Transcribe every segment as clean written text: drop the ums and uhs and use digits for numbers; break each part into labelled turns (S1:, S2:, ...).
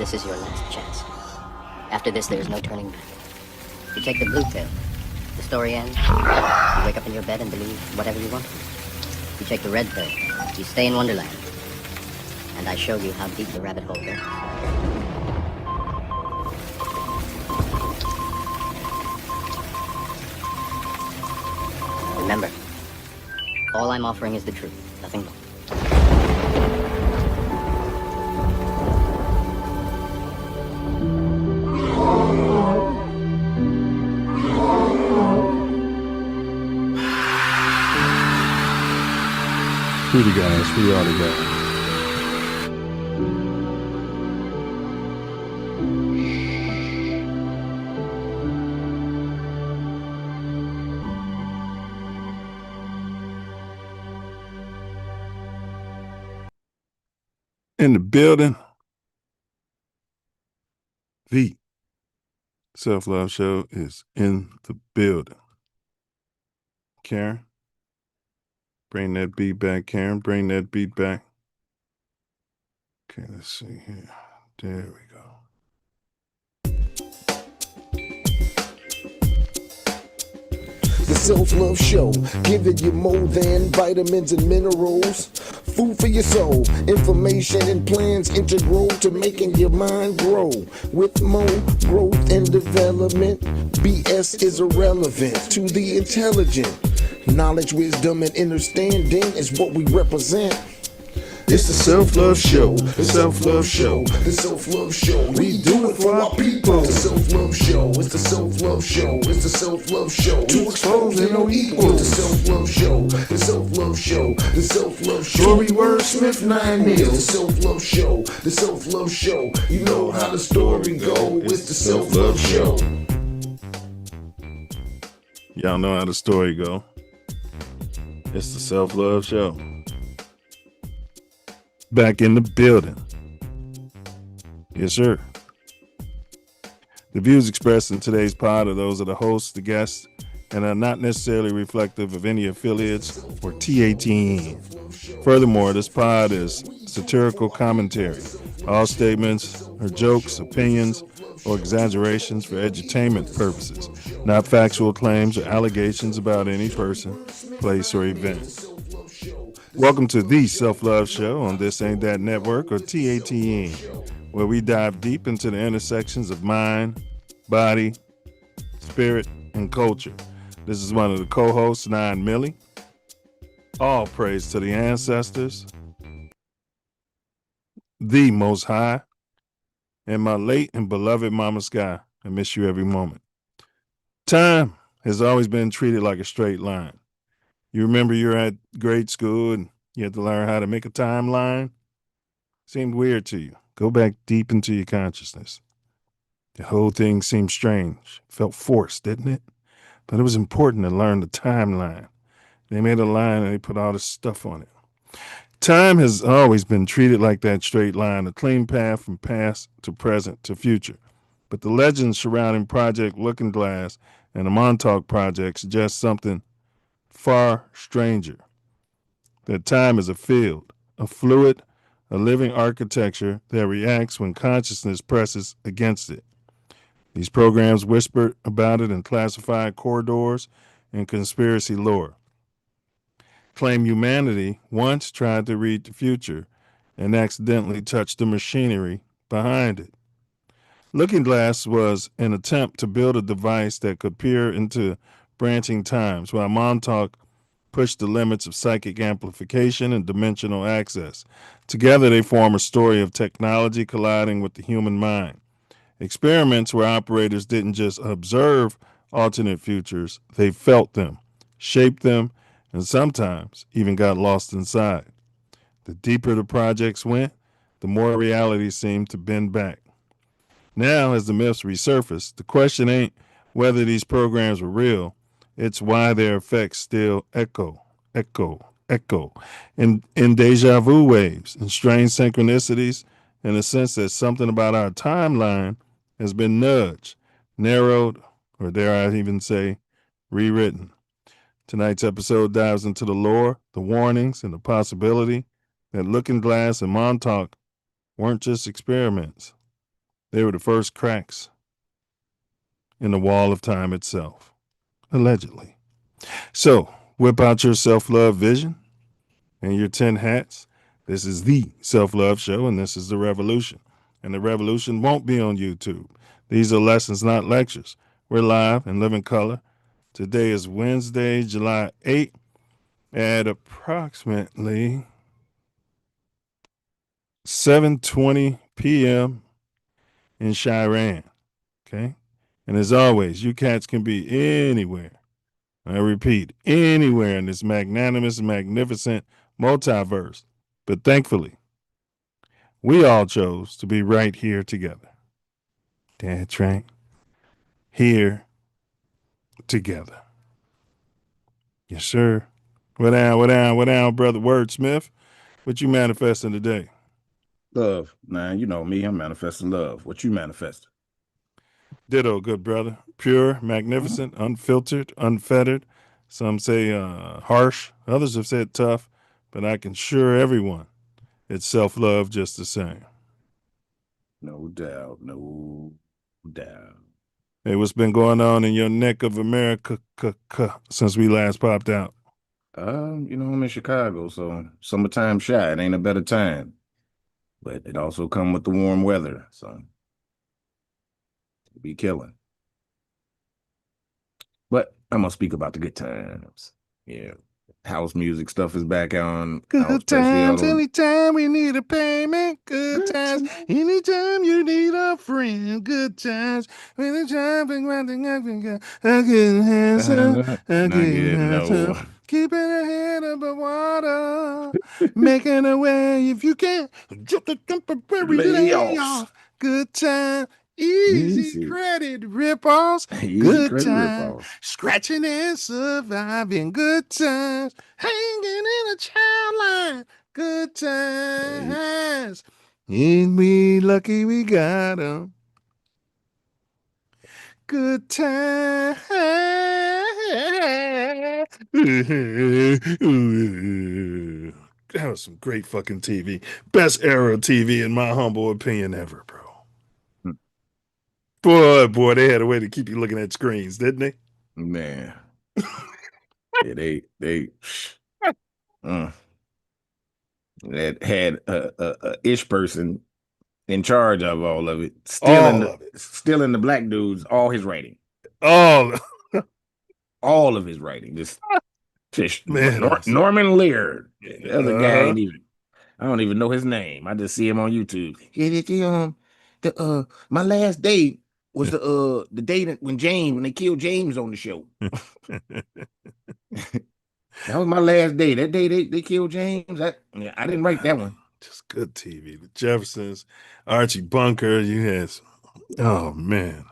S1: This is your last chance. After this, there is no turning back. You take the blue pill. The story ends. You wake up in your bed and believe whatever you want. You take the red pill. You stay in Wonderland. And I show you how deep the rabbit hole goes. Remember, all I'm offering is the truth, nothing more.
S2: Pretty guys, we are the guys. In the building, the Self Love Show is in the building. Karen, bring that beat back. Karen, bring that beat back. Okay, let's see here. There we go.
S3: The Self Love Show, giving you more than vitamins and minerals. Food for your soul, information and plans integral to making your mind grow. With more growth and development, BS is irrelevant to the intelligent. Knowledge, wisdom, and understanding is what we represent. It's the Self Love Show, the Self Love Show, the Self Love Show. We do it for our people. The Self Love Show, it's the Self Love Show, it's the Self Love Show. To expose ain't no equal. The Self Love Show, the Self Love Show, the Self Love Show. Story wordsmith 9 meals. The Self Love Show, the Self Love Show. You know how the story go. It's the Self Love Show.
S2: Y'all know how the story go. It's the Self Love Show. Back in the building. Yes, sir. The views expressed in today's pod are those of the hosts, the guests, and are not necessarily reflective of any affiliates or TATN. Furthermore, this pod is satirical commentary. All statements are jokes, opinions, or exaggerations for edutainment purposes, not factual claims or allegations about any person, place, or event. Welcome to the Self Love Show on This Ain't That Network, or TATN, where we dive deep into the intersections of mind, body, spirit, and culture. This is one of the co-hosts, 9 Millie. All praise to the ancestors, the Most High, and my late and beloved Mama Sky. I miss you every moment. Time has always been treated like a straight line. You remember you're at grade school and you had to learn how to make a timeline? Seemed weird to you. Go back deep into your consciousness. The whole thing seemed strange. Felt forced, didn't it? But it was important to learn the timeline. They made a line and they put all this stuff on it. Time has always been treated like that straight line, a clean path from past to present to future. But the legends surrounding Project Looking Glass and the Montauk Project suggest something far stranger. That time is a field, a fluid, a living architecture that reacts when consciousness presses against it. These programs whispered about it in classified corridors and conspiracy lore. Claim humanity once tried to read the future and accidentally touched the machinery behind it. Looking Glass was an attempt to build a device that could peer into branching times, while Montauk pushed the limits of psychic amplification and dimensional access. Together, they form a story of technology colliding with the human mind. Experiments where operators didn't just observe alternate futures, they felt them, shaped them, and sometimes even got lost inside. The deeper the projects went, the more reality seemed to bend back. Now, as the myths resurface, the question ain't whether these programs were real, it's why their effects still echo in deja vu waves and strange synchronicities, in the sense that something about our timeline has been nudged, narrowed, or dare I even say, rewritten. Tonight's episode dives into the lore, the warnings, and the possibility that Looking Glass and Montauk weren't just experiments. They were the first cracks in the wall of time itself, allegedly. So, whip out your self love vision and your 10 hats. This is the Self Love Show, and this is the revolution. And the revolution won't be on YouTube. These are lessons, not lectures. We're live and live in color. Today is Wednesday, July 8th at approximately 7:20 p.m. in Cheyenne. Okay? And as always, you cats can be anywhere. I repeat, anywhere in this magnanimous, magnificent multiverse. But thankfully, we all chose to be right here together. That's right. Here together. Yes, sir. What down, brother Wordsmith? What you manifesting today?
S4: Love. Man, you know me. I'm manifesting love. What you manifesting?
S2: Ditto, good brother. Pure, magnificent, unfiltered, unfettered. Some say harsh. Others have said tough. But I can assure everyone it's self-love just the same.
S4: No doubt. No doubt.
S2: Hey, what's been going on in your neck of America since we last popped out?
S4: I'm in Chicago, so summertime shy. It ain't a better time. But it also come with the warm weather, so it be killing. But I'm gonna speak about the good times. Yeah. House music stuff is back on.
S2: Good times anytime we need a payment. Good times anytime you need a friend. Good times anytime I can handsome.
S4: No.
S2: Keeping a head above water. Making a way if you can. Just a temporary layoff. Good time. Easy credit rip-offs.
S4: Easy
S2: Good
S4: credit
S2: time.
S4: rip-offs.
S2: Scratching and surviving. Good times. Hanging in a child line. Good times. Ain't we lucky we got 'em? Good times. That was some great fucking TV. Best era of TV in my humble opinion ever, bro. Boy, they had a way to keep you looking at screens, didn't they?
S4: Man. Yeah, they that had a ish person in charge of all of it, stealing the black dudes, all his writing,
S2: all
S4: of his writing.
S2: Man,
S4: Norman Lear, the other guy I don't even know his name. I just see him on YouTube. Yeah, my last day was the day when they killed James on the show. That was my last day. That day they killed James. I didn't write that one.
S2: Just good TV. The Jeffersons, Archie Bunker. You had, oh man,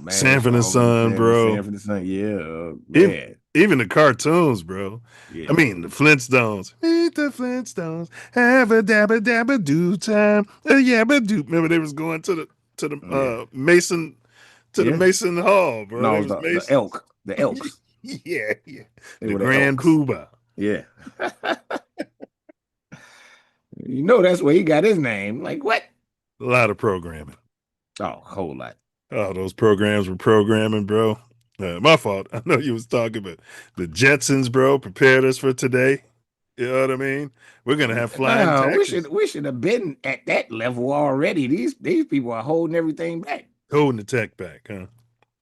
S2: Sanford and Son, bro.
S4: Sanford and Son, yeah, man.
S2: Even the cartoons, bro.
S4: Yeah.
S2: I mean, the Flintstones. Meet the Flintstones. Have a dabba dabba do time. A yabba do. Remember they was going to the Mason the Mason Hall, bro.
S4: No, the elk. The elks.
S2: yeah.
S4: They
S2: the Grand Poobah.
S4: Yeah. You know that's where he got his name. Like what?
S2: A lot of programming.
S4: Oh, a whole lot.
S2: Oh, those programs were programming, bro. My fault. I know you was talking about the Jetsons, bro. Prepared us for today. You know what I mean? We're gonna have flying taxis.
S4: We should have been at that level already. These people are holding everything back.
S2: Holding the tech back, huh?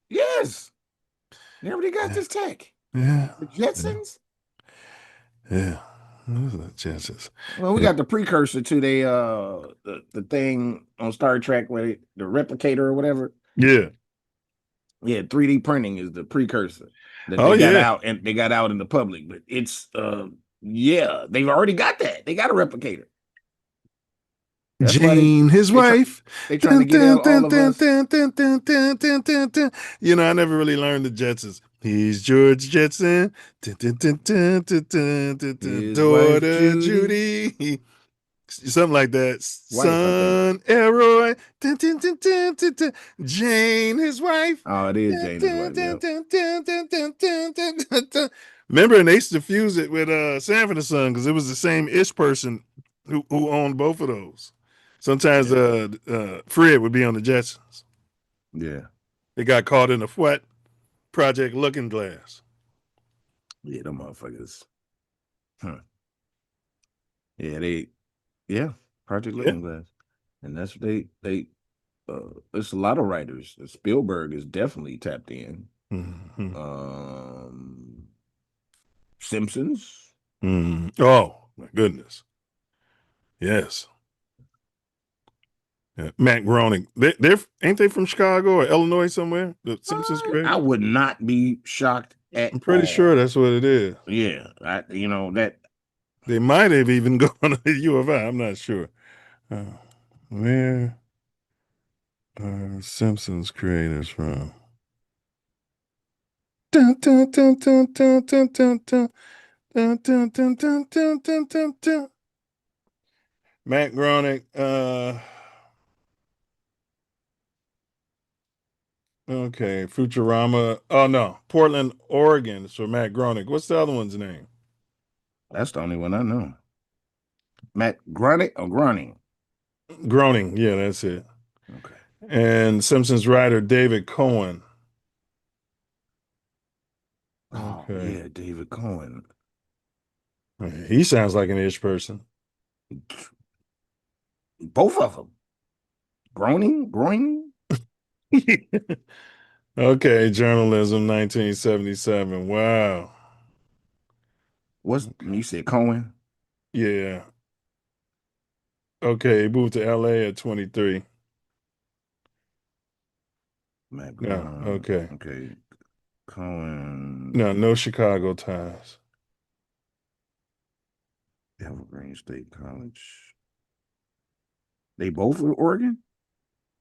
S4: Yes. They already got this tech.
S2: Yeah.
S4: The Jetsons.
S2: Yeah. Those are the Jetsons.
S4: Well, we got the precursor to the thing on Star Trek where the replicator or whatever.
S2: Yeah.
S4: Yeah, 3D printing is the precursor that they got out in the public. But it's they've already got that. They got a replicator.
S2: That's Jane, his wife.
S4: They trying to get all of us.
S2: You know, I never really learned the Jetsons. He's George Jetson. Daughter Judy. Something like that. Son Elroy. Jane, his wife.
S4: Oh, it is Jane, his wife.
S2: Remember, and they used to fuse it with Sanford and Son because it was the same ish person who owned both of those. Sometimes Fred would be on the Jetsons.
S4: Yeah.
S2: They got caught in a what? Project Looking Glass.
S4: Yeah, them motherfuckers. Huh. Yeah, Project
S2: Yeah.
S4: Looking Glass. And that's what it's a lot of writers. Spielberg is definitely tapped in.
S2: Mm-hmm.
S4: Simpsons.
S2: Oh my goodness. Yes. Yeah. Matt Groening. They're ain't they from Chicago or Illinois somewhere? The Simpsons
S4: I
S2: creators?
S4: would not be shocked at
S2: I'm pretty sure
S4: all.
S2: that's what it is.
S4: Yeah, that
S2: They might have even gone to U of I. I'm not sure. Where are Simpsons creators from? Dun, dun, dun, dun, dun, dun, dun, dun. Dun, dun, dun, dun, dun, dun, dun, dun. Matt Groening. Okay, Futurama. Oh no, Portland, Oregon. So Matt Groening. What's the other one's name?
S4: that's the only one I know. Matt Groening or Groening.
S2: Groening. Yeah, that's it.
S4: Okay.
S2: And Simpsons writer David Cohen.
S4: Oh
S2: Okay,
S4: yeah, David Cohen.
S2: he sounds like an ish person.
S4: Both of them. Groening.
S2: Okay, journalism, 1977. Wow.
S4: What's you said Cohen?
S2: Yeah. Okay, he moved to LA at 23.
S4: Matt
S2: No,
S4: Groening.
S2: okay.
S4: Okay. Cohen.
S2: No Chicago ties.
S4: Evergreen State College. They both were Oregon?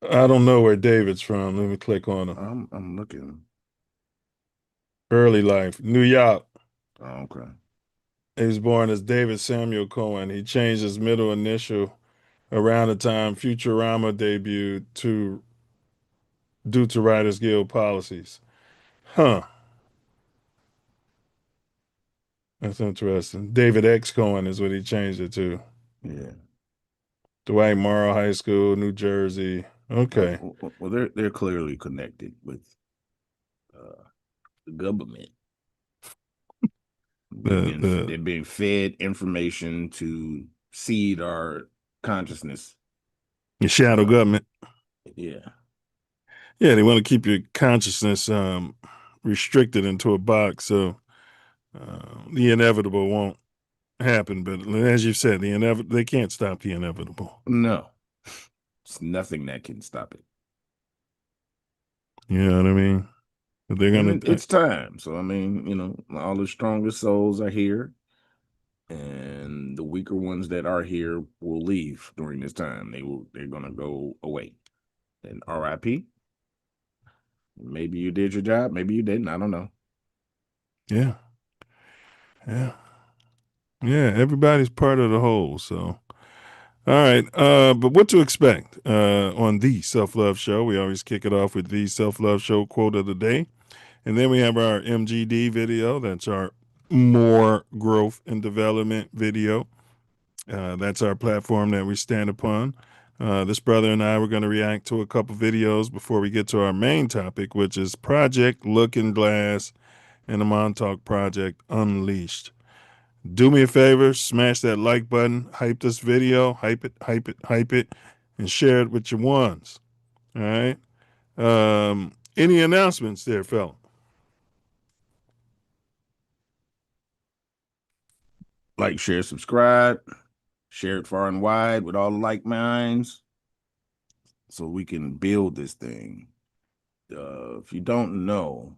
S2: I don't know where David's from. Let me click on him.
S4: I'm looking.
S2: Early life, New York.
S4: Oh, okay.
S2: He was born as David Samuel Cohen. He changed his middle initial around the time Futurama debuted due to Writers Guild policies. Huh. That's interesting. David X Cohen is what he changed it to.
S4: Yeah.
S2: Dwight Morrow High School, New Jersey. Okay.
S4: Well, they're clearly connected with the government.
S2: The
S4: They're being fed information to seed our consciousness.
S2: the shadow government.
S4: Yeah.
S2: Yeah, they want to keep your consciousness restricted into a box so the inevitable won't happen. But as you said, they can't stop the inevitable.
S4: No. It's nothing that can stop it.
S2: You know what I mean? But they're
S4: And
S2: gonna.
S4: it's time. So I mean, all the strongest souls are here. And the weaker ones that are here will leave during this time. They're gonna go away. And RIP. Maybe you did your job, maybe you didn't. I don't know.
S2: Yeah, yeah, yeah. Everybody's part of the whole. So, all right. But what to expect on the Self Love Show? We always kick it off with the Self Love Show quote of the day, and then we have our MGD video. That's our more growth and development video. That's our platform that we stand upon. This brother and I were going to react to a couple videos before we get to our main topic, which is Project Looking Glass and the Montauk Project Unleashed. Do me a favor, smash that like button, hype this video, hype it, and share it with your ones. All right. Any announcements there, fella?
S4: Like, share, subscribe, share it far and wide with all the like minds so we can build this thing. If you don't know,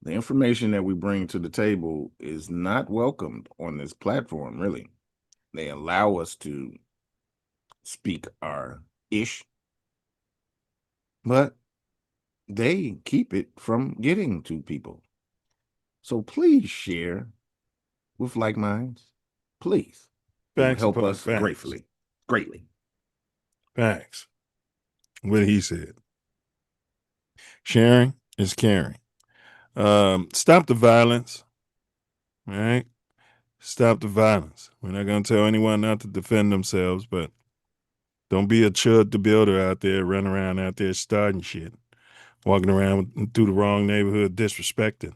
S4: the information that we bring to the table is not welcomed on this platform, really. They allow us to speak our ish, but they keep it from getting to people. So please share with like minds. Please. It will
S2: Facts
S4: help
S2: upon
S4: us
S2: facts.
S4: greatly.
S2: Facts. What he said. Sharing is caring. Stop the violence. All right. Stop the violence. We're not going to tell anyone not to defend themselves, but Don't be a chud the builder out there running around out there starting shit, walking around through the wrong neighborhood disrespecting.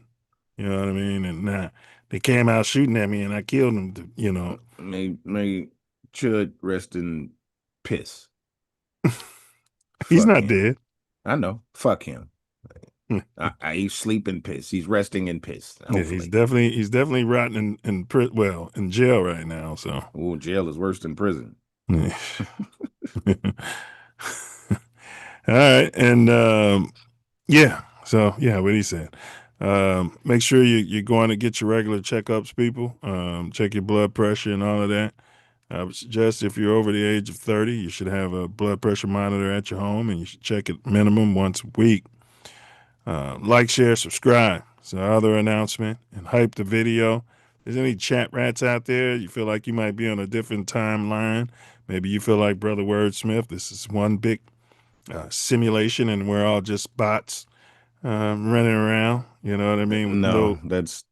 S2: You know what I mean? And they came out shooting at me and I killed them.
S4: May Chud rest in piss.
S2: He's
S4: Fuck
S2: not
S4: him.
S2: dead.
S4: I know. Fuck him. He's sleeping piss. He's resting in piss. Hopefully,
S2: Yeah, he's definitely rotting in jail right now. So,
S4: oh, jail is worse than prison.
S2: all right, and yeah. So yeah, what he said. Make sure you're going to get your regular checkups, people. Check your blood pressure and all of that. I would suggest if you're over the age of 30, you should have a blood pressure monitor at your home, and you should check it minimum once a week. Like, share, subscribe. It's our other announcement, and hype the video. If there's any chat rats out there, you feel like you might be on a different timeline. Maybe you feel like Brother Wordsmith. This is one big simulation, and we're all just bots running around. You know what I mean? With
S4: No,
S2: no
S4: that's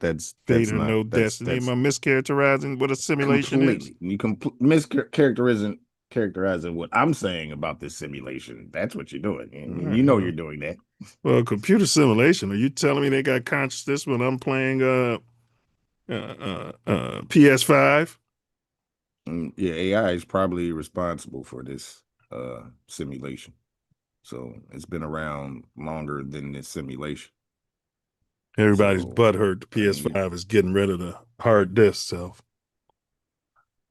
S2: fate or
S4: not
S2: no destiny. Am I mischaracterizing what a simulation is?
S4: completely. You characterizing what I'm saying about this simulation. That's what you're doing. You know you're doing that.
S2: Well, computer simulation. Are you telling me they got consciousness when I'm playing PS5?
S4: Yeah, AI is probably responsible for this simulation. So it's been around longer than this simulation.
S2: Everybody's
S4: So,
S2: butthurt. The PS5 is getting rid of the hard disk self.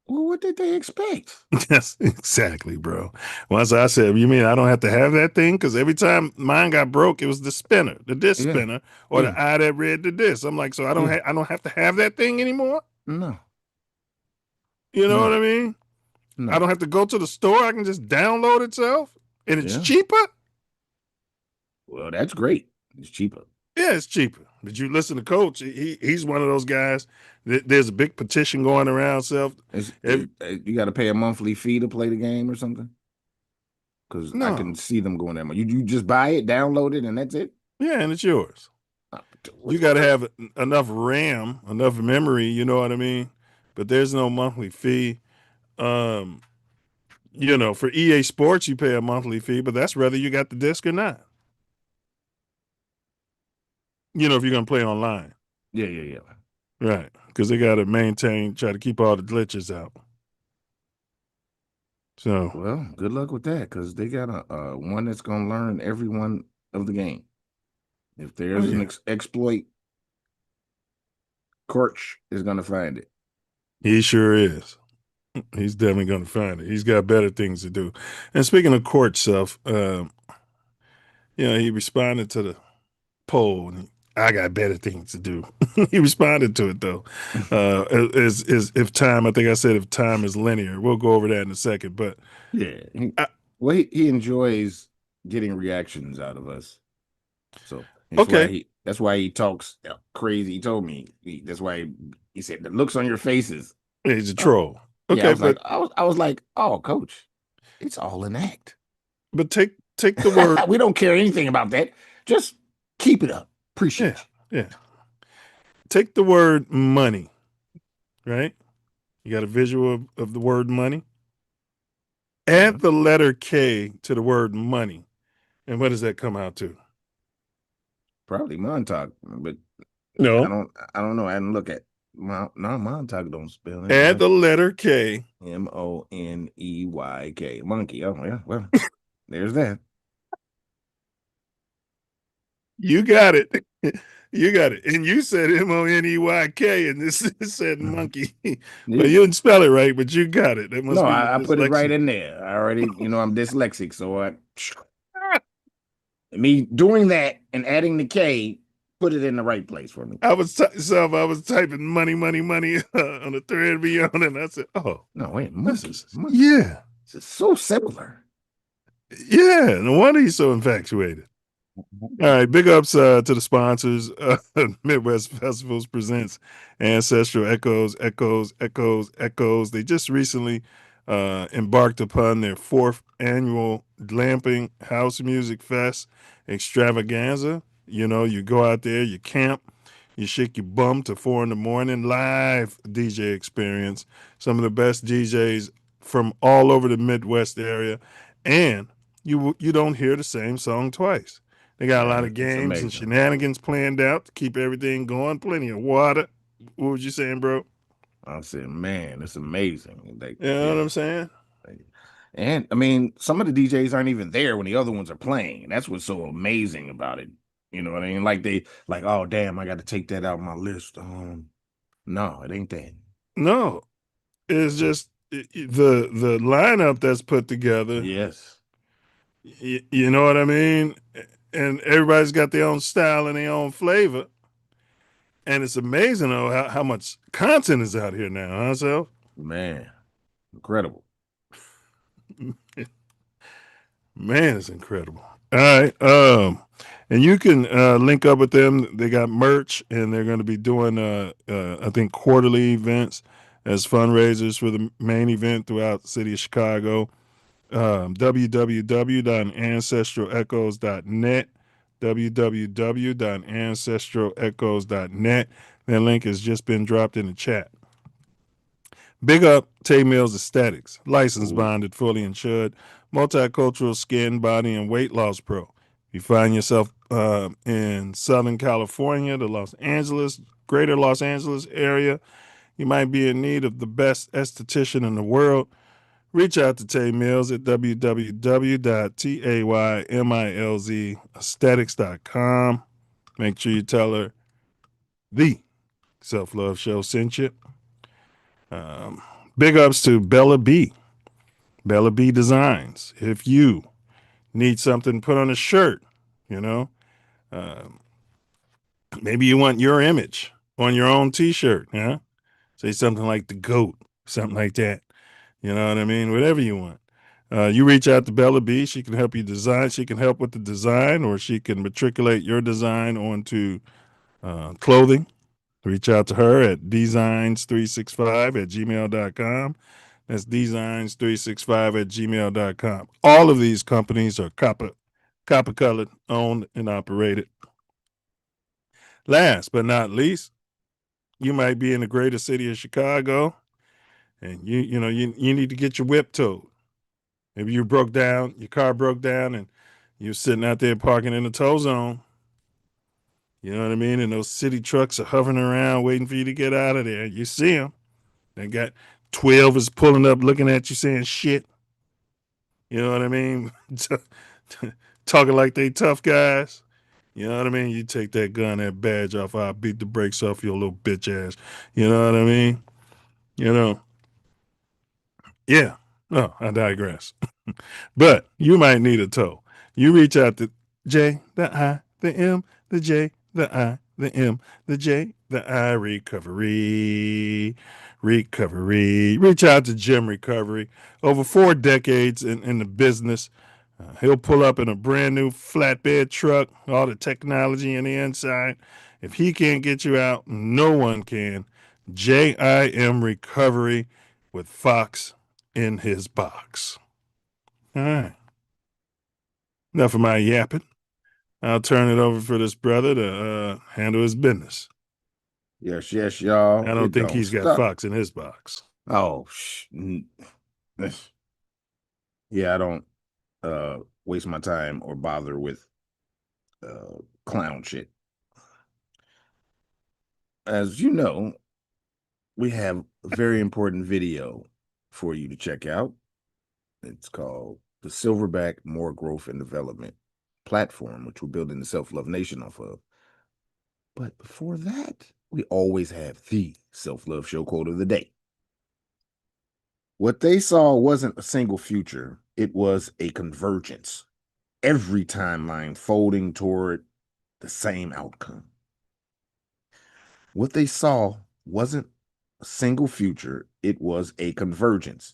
S4: Well, what did they expect?
S2: Yes, exactly, bro. Once I said, you mean I don't have to have that thing? Because every time mine got broke, it was the spinner, the disc spinner, or the eye that read the disc. I'm like, so I don't have to have that thing anymore?
S4: No.
S2: You know what I mean?
S4: No.
S2: I don't have to go to the store. I can just download itself, and it's cheaper.
S4: Well, that's great. It's cheaper.
S2: Yeah, it's cheaper. But you listen to Coach. He's one of those guys. There's a big petition going around.
S4: You got to pay a monthly fee to play the game or something? Because I can see them going there. You just buy it, download it, and that's it?
S2: Yeah, and it's yours. You got to have enough RAM, enough memory, you know what I mean? But there's no monthly fee. For EA Sports, you pay a monthly fee, but that's whether you got the disc or not. If you're going to play online.
S4: Yeah.
S2: Right, because they got to try to keep all the glitches out. So,
S4: well, good luck with that, because they got a one that's going to learn every one of the game. If there's an exploit, Korch is going to find it.
S2: He sure is. He's definitely going to find it. He's got better things to do. And speaking of Korch stuff, he responded to the poll. And I got better things to do. He responded to it though. If time is linear, we'll go over that in a second. But
S4: yeah, he enjoys getting reactions out of us. So that's why he talks crazy. He told me that's why he said the looks on your faces.
S2: He's a troll.
S4: Okay, yeah, I was like, oh, Coach, it's all an act.
S2: But take the word.
S4: We don't care anything about that. Just keep it up. Appreciate
S2: it. Yeah. Take the word money, right? You got a visual of the word money. Add the letter K to the word money. And what does that come out to?
S4: Probably Montauk, but
S2: no.
S4: I don't know. I didn't look at Montauk don't spell it.
S2: Add the letter K.
S4: Moneyk. Monkey. Oh, yeah. Well, there's that.
S2: You got it. You got it. And you said Moneyk, and this said monkey. Well, you didn't spell it right, but you got it. That must be
S4: I put it right in there. I already, I'm dyslexic, so me doing that and adding the K put it in the right place for me.
S2: I was typing money on the thread beyond, and I said, "Oh
S4: no, wait,
S2: yeah,
S4: it's so similar."
S2: Yeah, no wonder he's so infatuated. All right, big ups to the sponsors. Midwest Festivals presents Ancestral Echoes. They just recently embarked upon their 4th annual Glamping House Music Fest extravaganza. You go out there, you camp, you shake your bum to 4 a.m, live DJ experience. Some of the best DJs from all over the Midwest area, and you don't hear the same song twice. They got a lot of
S4: It's
S2: games and
S4: amazing.
S2: shenanigans planned out to keep everything going. Plenty of water. What was you saying, bro?
S4: I said, man, it's amazing.
S2: You know what I'm saying?
S4: And I mean, some of the DJs aren't even there when the other ones are playing. That's what's so amazing about it. You know what I mean? Like oh damn, I got to take that out of my list. No, it ain't that.
S2: No, it's just the lineup that's put together.
S4: Yes.
S2: You know what I mean? And everybody's got their own style and their own flavor. And it's amazing though how much content is out here now, huh, Self?
S4: Man, incredible.
S2: Man, it's incredible. All right. And you can link up with them. They got merch and they're going to be doing I think quarterly events as fundraisers for the main event throughout the city of Chicago. www.ancestralechoes.net, www.ancestralechoes.net. That link has just been dropped in the chat. Big up Tay Mills Aesthetics, licensed, bonded, fully insured, multicultural skin, body, and weight loss pro. You find yourself in Southern California, the greater Los Angeles area, you might be in need of the best esthetician in the world. Reach out to Tay Mills at www.taymilzaesthetics.com. Make sure you tell her the Self Love Show sent you. Big ups to Bella B. Bella B Designs. If you need something put on a shirt, you know, maybe you want your image on your own T-shirt, yeah. Say something like the GOAT, something like that. You know what I mean? Whatever you want. You reach out to Bella B. She can help you design. She can help with the design, or she can matriculate your design onto clothing. Reach out to her at designs365@gmail.com. That's designs365@gmail.com. All of these companies are copper colored, owned and operated. Last but not least, you might be in the greater city of Chicago, and you need to get your whip towed. Maybe your car broke down, and you're sitting out there parking in the tow zone. You know what I mean? And those city trucks are hovering around waiting for you to get out of there. You see them. They got 12 is pulling up looking at you saying shit. You know what I mean? Talking like they tough guys. You know what I mean? You take that gun, that badge off, I'll beat the brakes off your little bitch ass. You know what I mean? You know. Yeah. No, I digress. But you might need a tow. You reach out to J, the I, the M, the J, the I, the M, the J, the I, recovery. Reach out to Jim Recovery. Over 4 decades in the business. He'll pull up in a brand new flatbed truck, all the technology in the inside. If he can't get you out, no one can. JIM Recovery with Fox in his box. All right. Enough of my yapping. I'll turn it over for this brother to handle his business.
S4: Yes, y'all.
S2: I don't think he's got Fox in his box.
S4: Oh, yeah, I don't waste my time or bother with clown shit. As you know, we have a very important video for you to check out. It's called the Silverback More Growth and Development platform, which we're building the Self Love Nation off of. But before that, we always have the Self Love Show quote of the day. What they saw wasn't a single future, it was a convergence. Every timeline folding toward the same outcome. What they saw wasn't a single future, it was a convergence.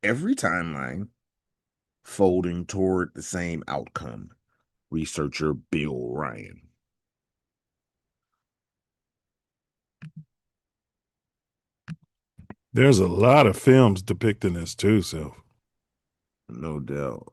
S4: Every timeline folding toward the same outcome. Researcher Bill Ryan.
S2: There's a lot of films depicting this too, so.
S4: No doubt.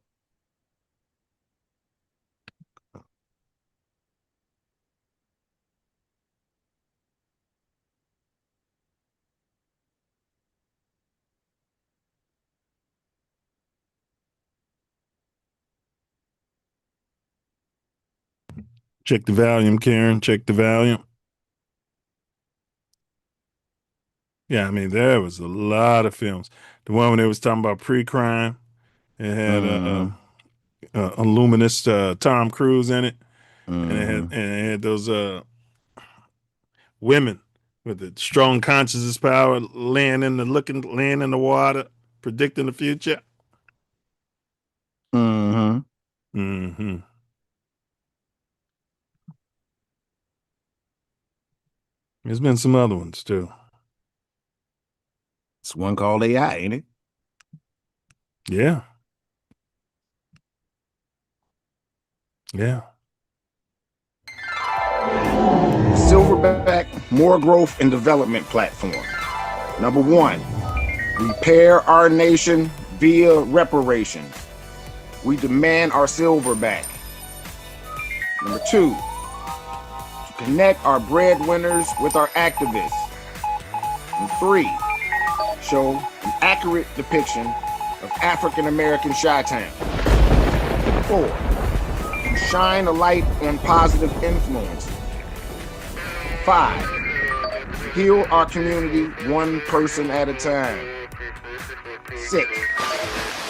S2: Check the volume, Karen. Check the volume. Yeah, I mean, there was a lot of films. The one when they was talking about pre-crime, it had a luminous Tom Cruise in it, and it had those women with the strong consciousness power laying in the water, predicting the future. Mm-hmm. There's been some other ones too.
S4: It's one called AI, ain't it?
S2: Yeah. Yeah.
S4: Silverback More Growth and Development Platform. Number 1, repair our nation via reparations. We demand our silver back. Number 2, to connect our breadwinners with our activists. And 3, show an accurate depiction of African American Chi-Town. 4, to shine a light on positive influences. 5, heal our community one person at a time. 6, to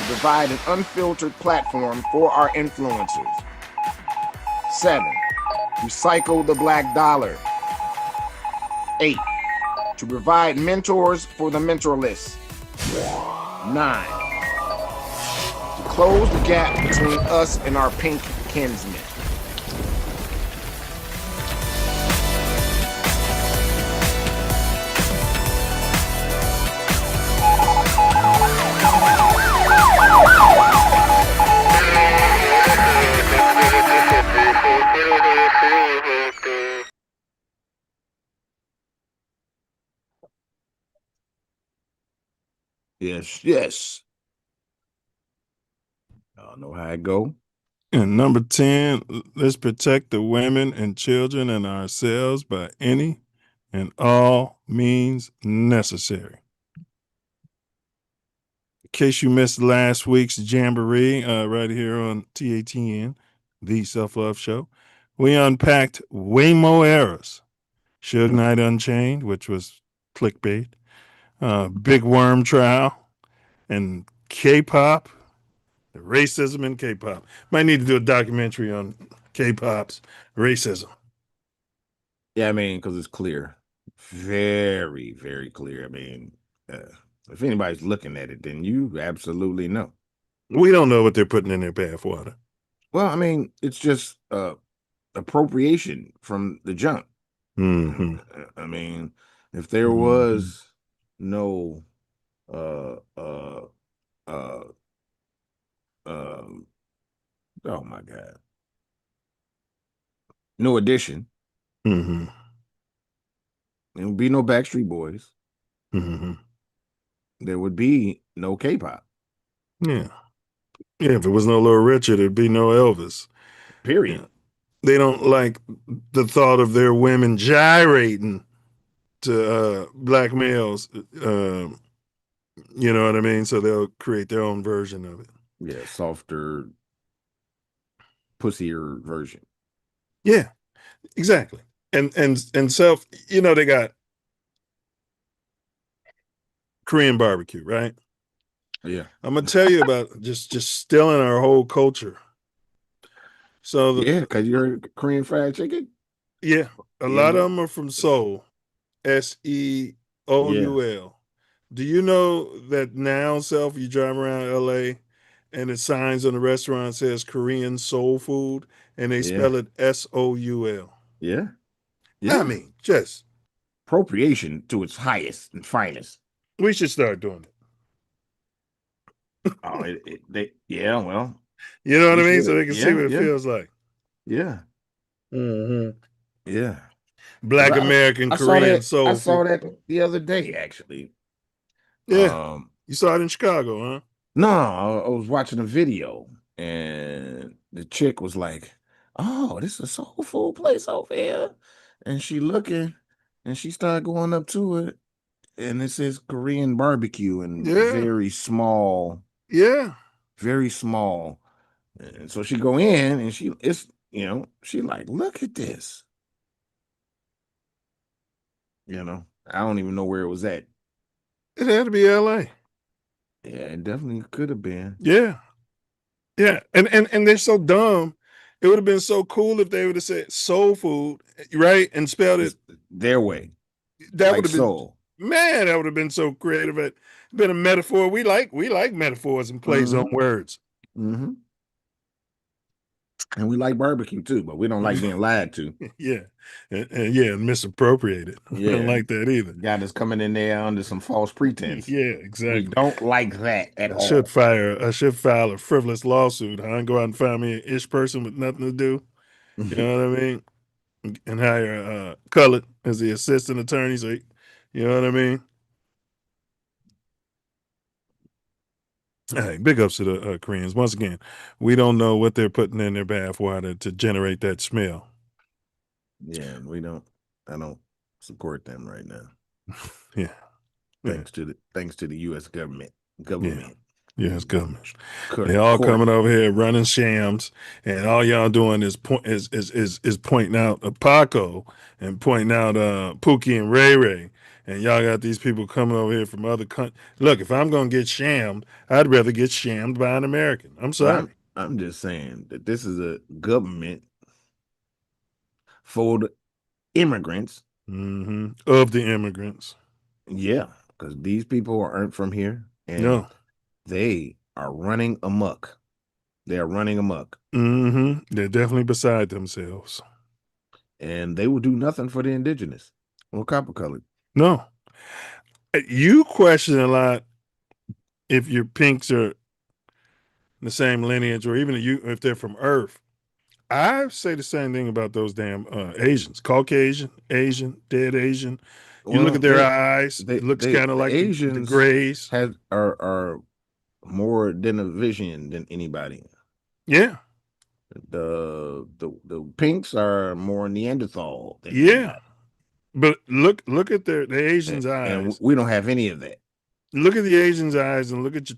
S4: provide an unfiltered platform for our influencers. 7, recycle the black dollar. 8, to provide mentors for the mentorless. 9, to close the gap between us and our pink kinsmen. Yes. Y'all know how it go.
S2: And number 10, let's protect the women and children and ourselves by any and all means necessary. In case you missed last week's Jamboree, right here on TATN, the Self Luv Show, we unpacked way more errors. Suge Knight Unchained, which was clickbait, Big Worm Trial, and K-pop, the racism in K-pop. Might need to do a documentary on K-pop's racism.
S4: Yeah, I mean, because it's clear. Very, very clear. I mean, if anybody's looking at it, then you absolutely know.
S2: We don't know what they're putting in their bathwater.
S4: Well, I mean, it's just appropriation from the jump.
S2: Mm-hmm.
S4: I mean, if there was no oh my God, no addition,
S2: Mm-hmm.
S4: there would be no Backstreet Boys.
S2: Mm-hmm.
S4: There would be no K-pop.
S2: Yeah. Yeah, if it was no Little Richard, there'd be no Elvis.
S4: Period.
S2: Yeah. They don't like the thought of their women gyrating to black males. You know what I mean? So they'll create their own version of it.
S4: Yeah, softer, pussier version.
S2: Yeah, exactly. And Self, you know, they got Korean barbecue, right?
S4: Yeah.
S2: I'm gonna tell you about just stealing our whole culture. So
S4: Yeah, because you're Korean fried chicken.
S2: yeah, a
S4: Yeah,
S2: lot
S4: man.
S2: of them are from Seoul, Seoul.
S4: Yeah.
S2: Do you know that now, Self, you drive around LA and the signs on the restaurant says Korean soul food and they
S4: Yeah.
S2: spell it Soul?
S4: Yeah.
S2: I mean, just
S4: Appropriation to its highest and finest.
S2: we should start doing it.
S4: Oh, well,
S2: You know what I
S4: we
S2: mean?
S4: should.
S2: So they can see what it feels like.
S4: Yeah.
S2: Mm-hmm.
S4: Yeah.
S2: Black American
S4: I saw
S2: Korean
S4: that.
S2: soul
S4: I
S2: food.
S4: saw that the other day, actually.
S2: Yeah. You saw it in Chicago, huh?
S4: No, I was watching a video and the chick was like, "Oh, this is a soul food place over here," and she looking, and she started going up to it, and it says Korean barbecue and very small.
S2: Yeah.
S4: Very small. And so she go in and it's she like, look at this. I don't even know where it was at.
S2: It had to be L.A.
S4: Yeah, it definitely could have been.
S2: Yeah. Yeah. And they're so dumb. It would have been so cool if they would have said soul food, right? And spelled it
S4: It's their way,
S2: that would
S4: like
S2: have been,
S4: soul.
S2: man, that would have been so creative. It been a metaphor. We like metaphors and plays on words.
S4: Mm-hmm. And we like barbecue too, but we don't like being lied to.
S2: Yeah. And misappropriated. We don't
S4: Yeah.
S2: like that either.
S4: Got us coming in there under some false pretense.
S2: Yeah,
S4: We
S2: exactly.
S4: don't like that at all.
S2: I should file a frivolous lawsuit, huh? And go out and find me an ish person with nothing to do. You know what I mean? And hire Colored as the assistant attorney. So, you know what I mean? All right, big ups to the Koreans. Once again, we don't know what they're putting in their bathwater to generate that smell.
S4: Yeah, I don't support them right now.
S2: Yeah.
S4: Thanks to the U.S. government.
S2: Yes, government.
S4: Court.
S2: They all coming over here running shams, and all y'all doing is pointing out Paco and pointing out Pookie and Ray Ray, and y'all got these people coming over here from other countries. Look, if I'm gonna get shammed, I'd rather get shammed by an American. I'm sorry.
S4: I'm just saying that this is a government for the immigrants.
S2: Of the immigrants.
S4: Yeah, because these people aren't from here, and they are running amok. They are running amok.
S2: They're definitely beside themselves.
S4: And they will do nothing for the indigenous or copper colored.
S2: No. You question a lot if your pinks are the same lineage or even if they're from Earth. I say the same thing about those damn Asians, Caucasian, Asian, dead Asian. You look at their eyes; it looks kind of like
S4: Asians
S2: the grays.
S4: Are more than a vision than anybody.
S2: Yeah.
S4: The pinks are more Neanderthal than
S2: anybody. But look at the Asians' eyes,
S4: and we don't have any of that.
S2: Look at the Asians' eyes and look at your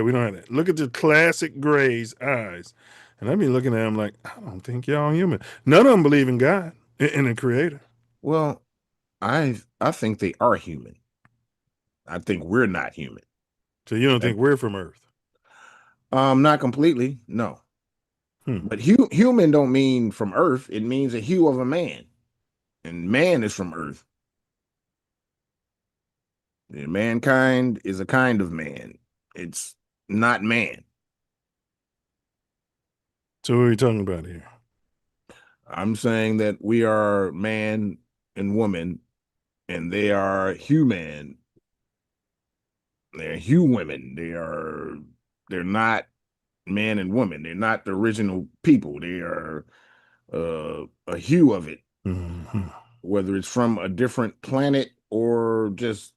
S2: we don't have that. Look at the classic grays eyes. And I be looking at them like, I don't think y'all human. None of them believe in God, in a creator.
S4: Well, I think they are human. I think we're not human.
S2: So you don't think we're from Earth?
S4: Not completely, no. But human don't mean from Earth. It means a hue of a man. And man is from Earth. And mankind is a kind of man. It's not man.
S2: So what are we talking about here?
S4: I'm saying that we are man and woman, and they are human. They're women. They're not man and woman. They're not the original people. They are a hue of it. Whether it's from a different planet or just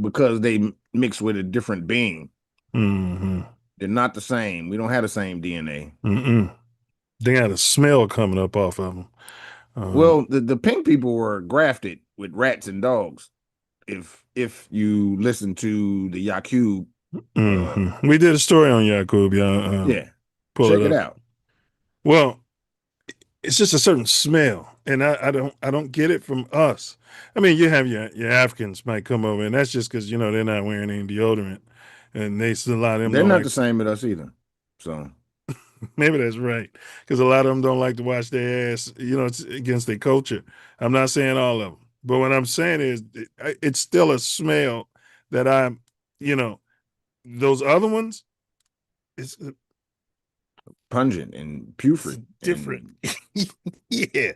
S4: because they mix with a different being. They're not the same. We don't have the same DNA.
S2: They got a smell coming up off of them.
S4: Well, the pink people were grafted with rats and dogs. If you listen to the Yakub,
S2: we did a story on Yakub.
S4: Yeah,
S2: check
S4: it out.
S2: Well, it's just a certain smell, and I don't get it from us. I mean, you have your Africans might come over, and that's just because they're not wearing any deodorant, and a lot of them
S4: they're not the same with us either. So
S2: maybe that's right, because a lot of them don't like to wash their ass. It's against their culture. I'm not saying all of them, but what I'm saying is it's still a smell that those other ones, it's
S4: pungent and putrid,
S2: different. Yeah,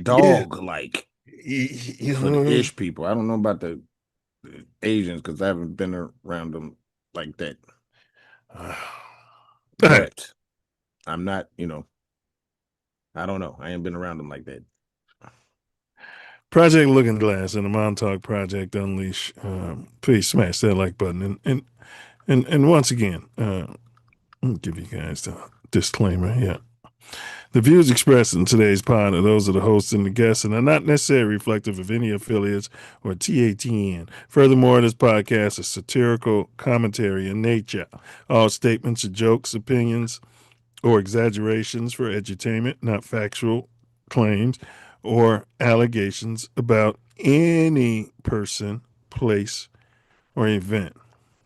S4: dog like.
S2: For
S4: the ish people. I don't know about the Asians because I haven't been around them like that. But I'm not, I don't know. I ain't been around them like that.
S2: Project Looking Glass and the Montauk Project Unleash. Please smash that like button. And once again, let me give you guys the disclaimer. Yeah. The views expressed in today's pod are those of the hosts and the guests and are not necessarily reflective of any affiliates or TATN. Furthermore, this podcast is satirical commentary in nature. All statements are jokes, opinions, or exaggerations for edutainment, not factual claims or allegations about any person, place, or event.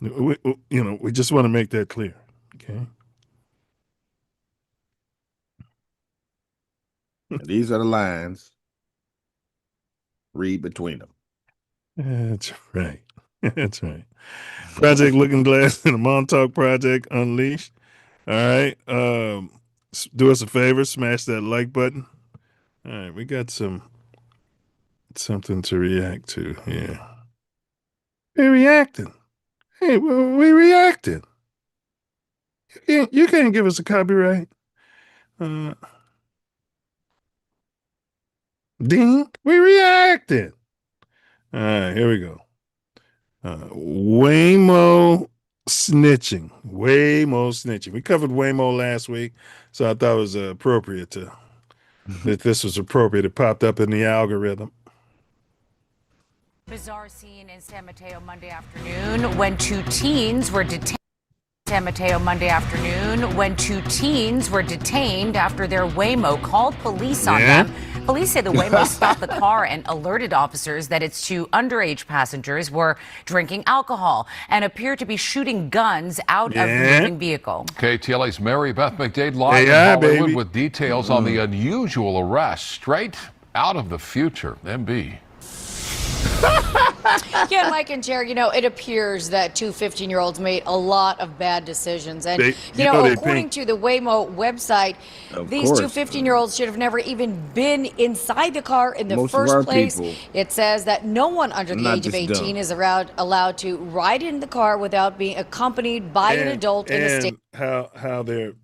S2: We just want to make that clear. Okay.
S4: These are the lines. Read between them.
S2: That's right. That's right. Project Looking Glass and the Montauk Project Unleashed. All right. Do us a favor, smash that like button. All right, we got something to react to here. We're reacting. Hey, we reacting. You can't give us a copyright. Ding, we reacting. All right, here we go. Waymo snitching. Waymo snitching. We covered Waymo last week, so I thought it was appropriate that this was appropriate. It popped up in the algorithm.
S5: Bizarre scene in San Mateo Monday afternoon when two teens were detained. San Mateo Monday afternoon when two teens were detained after their Waymo called police on them. Police say the Waymo stopped the car and alerted officers that its two underage passengers were drinking alcohol and appeared to be shooting guns out of the moving vehicle.
S6: KTLA's Mary Beth McDade live in Hollywood with details on the unusual arrest straight out of the future. MB.
S7: Yeah, Mike and Jerry, it appears that two 15-year-olds made a lot of bad decisions. And, according to the Waymo website, these two 15-year-olds should have never even been inside the car in the first place. It says that no one under the age of 18 is allowed to ride in the car without being accompanied by an adult in the state.
S2: How they're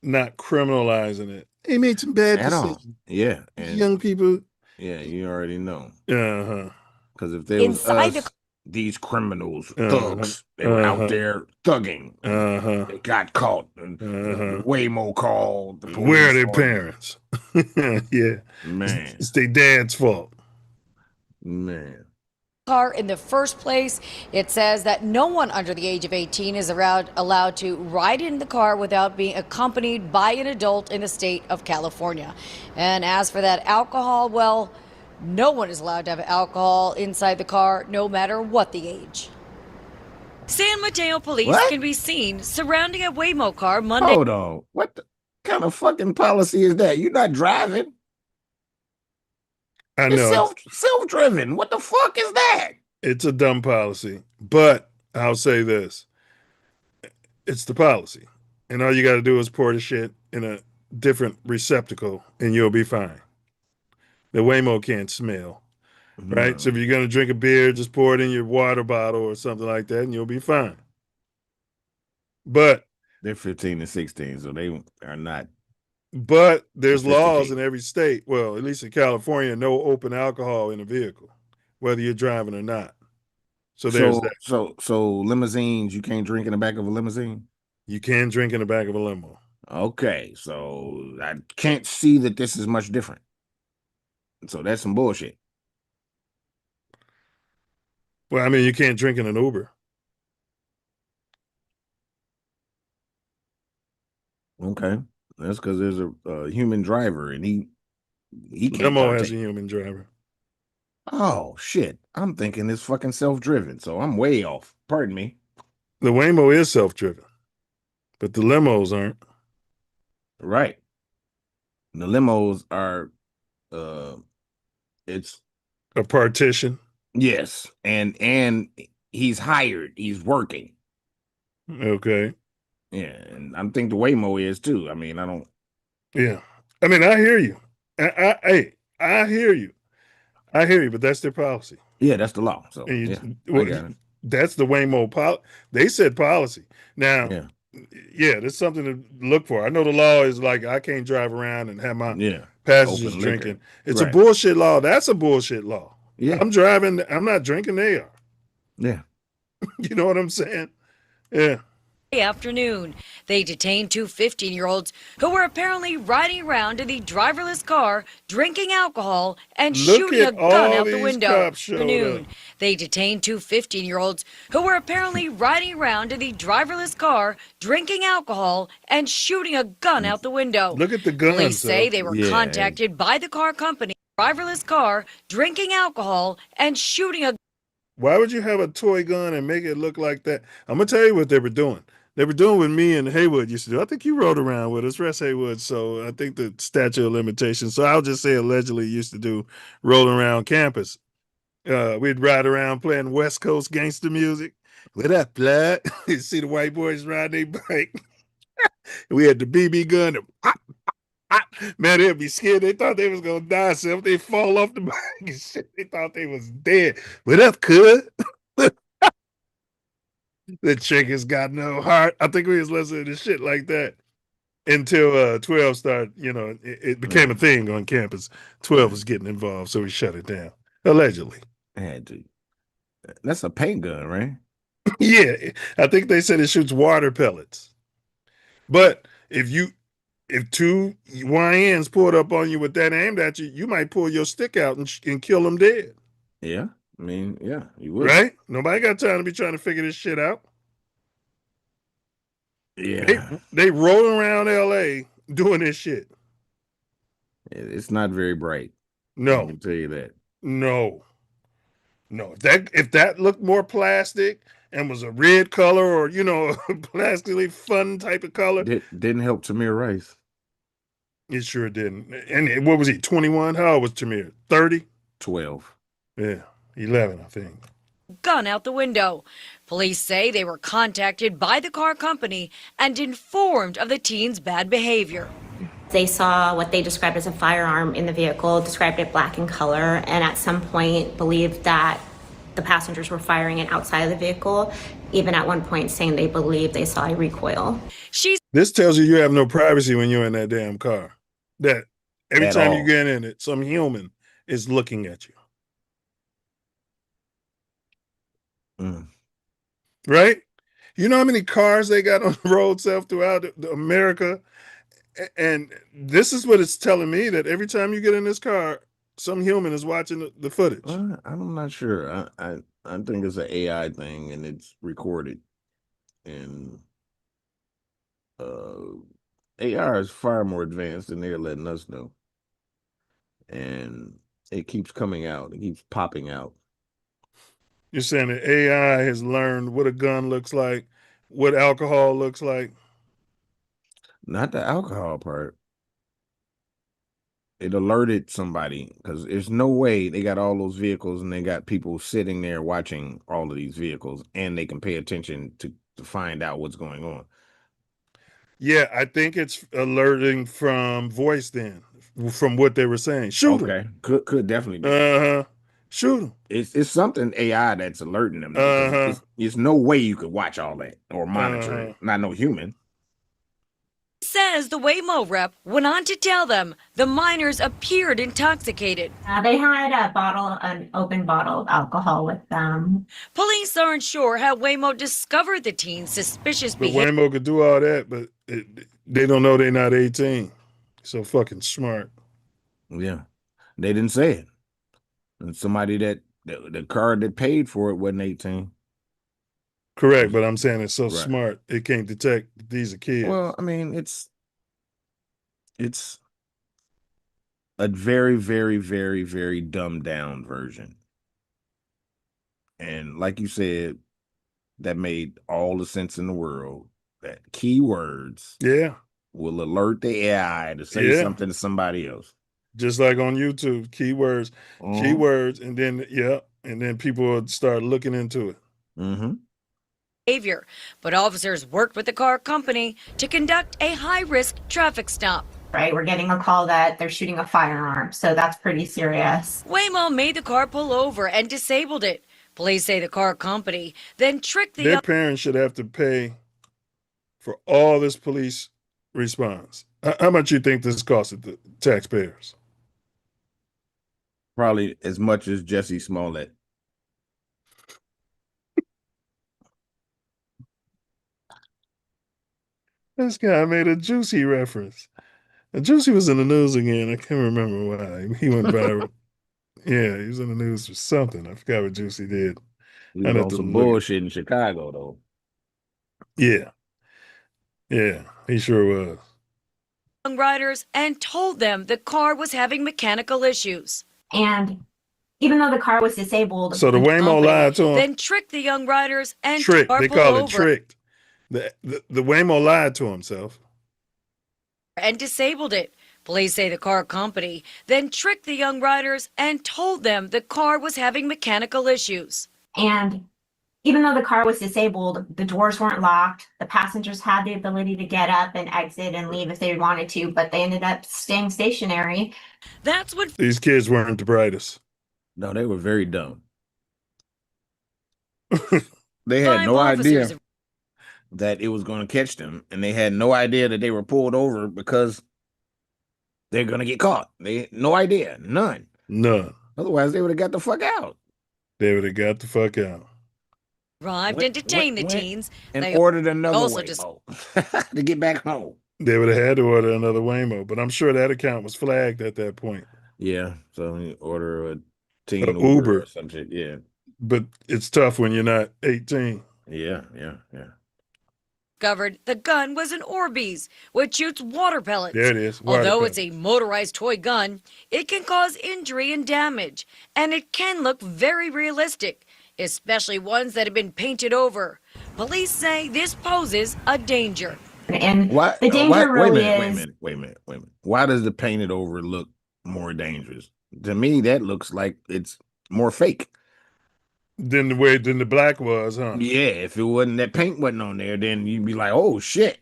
S2: not criminalizing it. They made some bad decisions.
S4: Yeah. And
S2: young people.
S4: Yeah, you already know.
S2: Uh-huh.
S4: Because if they was these criminals, thugs, they were out there thugging. They got caught. And Waymo called. The
S2: Where are their parents? Yeah.
S4: Man.
S2: It's their dad's fault.
S4: Man.
S7: Car in the first place. It says that no one under the age of 18 is allowed to ride in the car without being accompanied by an adult in the state of California. And as for that alcohol, well, no one is allowed to have alcohol inside the car, no matter what the age. San Mateo police can be seen surrounding a Waymo car Monday.
S4: Hold on. What the kind of fucking policy is that? You're not driving.
S2: I know.
S4: It's self-driven. What the fuck is that?
S2: It's a dumb policy, but I'll say this. It's the policy. And all you got to do is pour the shit in a different receptacle and you'll be fine. The Waymo can't smell, right? So if you're going to drink a beer, just pour it in your water bottle or something like that and you'll be fine. But
S4: they're 15 and 16, so they are not.
S2: But there's laws in every state. Well, at least in California, no open alcohol in a vehicle, whether you're driving or not. So there's that.
S4: So limousines, you can't drink in the back of a limousine?
S2: You can drink in the back of a limo.
S4: Okay, so I can't see that this is much different. So that's some bullshit.
S2: Well, I mean, you can't drink in an Uber.
S4: Okay. That's because there's a human driver and he can't.
S2: Limo has a human driver.
S4: Oh, shit. I'm thinking it's fucking self-driven, so I'm way off. Pardon me.
S2: The Waymo is self-driven, but the limos aren't.
S4: Right. The limos are, it's
S2: a partition.
S4: Yes. And he's hired. He's working.
S2: Okay.
S4: Yeah, and I think the Waymo is too. I mean, I don't.
S2: Yeah, I mean, I hear you. I hear you. I hear you, but that's their policy.
S4: Yeah, that's the law. So
S2: that's the Waymo policy. They said policy. Now, yeah, there's something to look for. I know the law is like I can't drive around and have my passengers drinking. It's a bullshit law. That's a bullshit law. Yeah, I'm driving. I'm not drinking. They are.
S4: Yeah,
S2: you know what I'm saying? Yeah.
S7: Afternoon. They detained two 15-year-olds who were apparently riding around in the driverless car, drinking alcohol and shooting a gun out the window. Afternoon. They detained two 15-year-olds who were apparently riding around in the driverless car, drinking alcohol and shooting a gun out the window.
S2: Look at the guns.
S7: Police say they were contacted by the car company, driverless car, drinking alcohol and shooting a.
S2: Why would you have a toy gun and make it look like that? I'm gonna tell you what they were doing. They were doing what me and Haywood used to do. I think you rode around with us, Russ Haywood. So I think the statute of limitations. So I'll just say allegedly used to do rolling around campus. We'd ride around playing West Coast gangster music. What up, blood? You see the white boys riding their bike. We had the BB gun. Man, they'd be scared. They thought they was gonna die. So if they fall off the bike and shit, they thought they was dead. What up, cuz? The chick has got no heart. I think we was listening to shit like that until 12 started, it became a thing on campus. 12 was getting involved, so we shut it down. Allegedly.
S4: Had to. That's a paint gun, right?
S2: Yeah. I think they said it shoots water pellets. But if two YNs pulled up on you with that aimed at you, you might pull your stick out and kill them dead.
S4: Yeah. I mean, yeah, you would.
S2: Right? Nobody got time to be trying to figure this shit out.
S4: Yeah.
S2: They rolling around LA doing this shit.
S4: It's not very bright.
S2: No.
S4: I can tell you that.
S2: No. If that looked more plastic and was a red color or, a plastically fun type of color.
S4: Didn't help Tamir Rice.
S2: It sure didn't. And what was he, 21? How old was Tamir? 30?
S4: 12.
S2: Yeah. 11, I think.
S7: Gun out the window. Police say they were contacted by the car company and informed of the teen's bad behavior.
S8: They saw what they described as a firearm in the vehicle, described it black in color, and at some point believed that the passengers were firing it outside of the vehicle, even at one point saying they believed they saw a recoil.
S2: This tells you have no privacy when you're in that damn car. That every
S4: At
S2: time
S4: all.
S2: you get in it, some human is looking at you. Right? You know how many cars they got on the road throughout America? And this is what it's telling me, that every time you get in this car, some human is watching the footage.
S4: I'm not sure. I think it's an AI thing and it's recorded. And AI is far more advanced than they're letting us know. And it keeps coming out. It keeps popping out.
S2: You're saying that AI has learned what a gun looks like, what alcohol looks like?
S4: Not the alcohol part. It alerted somebody, because there's no way they got all those vehicles and they got people sitting there watching all of these vehicles and they can pay attention to find out what's going on.
S2: Yeah, I think it's alerting from voice then, from what they were saying. Shoot him.
S4: Could definitely be.
S2: Shoot him.
S4: It's something AI that's alerting them. There's no way you could watch all that or monitor it. Not no human.
S7: Says the Waymo rep went on to tell them the minors appeared intoxicated.
S8: They had an open bottle of alcohol with them.
S7: Police aren't sure how Waymo discovered the teen's suspicious behavior.
S2: Waymo could do all that, but they don't know they're not 18. So fucking smart.
S4: Yeah, they didn't say it. And somebody the car that paid for it wasn't 18.
S2: Correct, but I'm saying it's so smart it can't detect these are kids.
S4: Well, I mean, it's a very, very, very, very dumbed down version. And like you said, that made all the sense in the world. That keywords will alert the AI to say something to somebody else.
S2: Just like on YouTube, keywords, and then people would start looking into it.
S7: Behavior, but officers worked with the car company to conduct a high-risk traffic stop.
S8: Right, we're getting a call that they're shooting a firearm, so that's pretty serious.
S7: Waymo made the car pull over and disabled it. Police say the car company then tricked
S2: Their parents should have to pay for all this police response. How much you think this costed the taxpayers?
S4: Probably as much as Jesse Smollett.
S2: This guy made a Juicy reference. And Juicy was in the news again. I can't remember why. He went viral. Yeah, he was in the news for something. I forgot what Juicy did.
S4: He
S2: I'd
S4: was
S2: have
S4: on
S2: to
S4: some
S2: look.
S4: bullshit in Chicago, though.
S2: Yeah. Yeah, he sure was.
S7: Young riders and told them the car was having mechanical issues.
S8: And even though the car was disabled,
S2: So the Waymo lied to him.
S7: Then tricked the young riders and
S2: Tricked. They call it
S7: over
S2: tricked. The Waymo lied to himself.
S7: and disabled it. Police say the car company then tricked the young riders and told them the car was having mechanical issues.
S8: And even though the car was disabled, the doors weren't locked. The passengers had the ability to get up and exit and leave if they wanted to, but they ended up staying stationary.
S7: That's what
S2: These kids weren't the brightest.
S4: No, they were very dumb. They had no
S7: officers
S4: idea that it was going to catch them, and they had no idea that they were pulled over because they're going to get caught. They no idea, none. Otherwise, they would have got the fuck out.
S2: They would have got the fuck out.
S7: arrived and detained the teens.
S4: And
S7: They
S4: ordered another
S7: also
S4: Waymo to get back home.
S2: They would have had to order another Waymo, but I'm sure that account was flagged at that point.
S4: Yeah, so you order a teen
S2: Uber
S4: or some shit. Yeah,
S2: but it's tough when you're not 18.
S4: yeah.
S7: discovered the gun was an Orbeez, which shoots water pellets.
S2: There it is. Water
S7: Although
S2: pellets.
S7: it's a motorized toy gun, it can cause injury and damage, and it can look very realistic, especially ones that have been painted over. Police say this poses a danger.
S8: And
S4: Why,
S8: the danger really
S4: wait a minute. Why does the painted over look more dangerous? To me, that looks like it's more fake.
S2: Than the black was, huh?
S4: Yeah, if it wasn't that paint wasn't on there, then you'd be like, oh shit.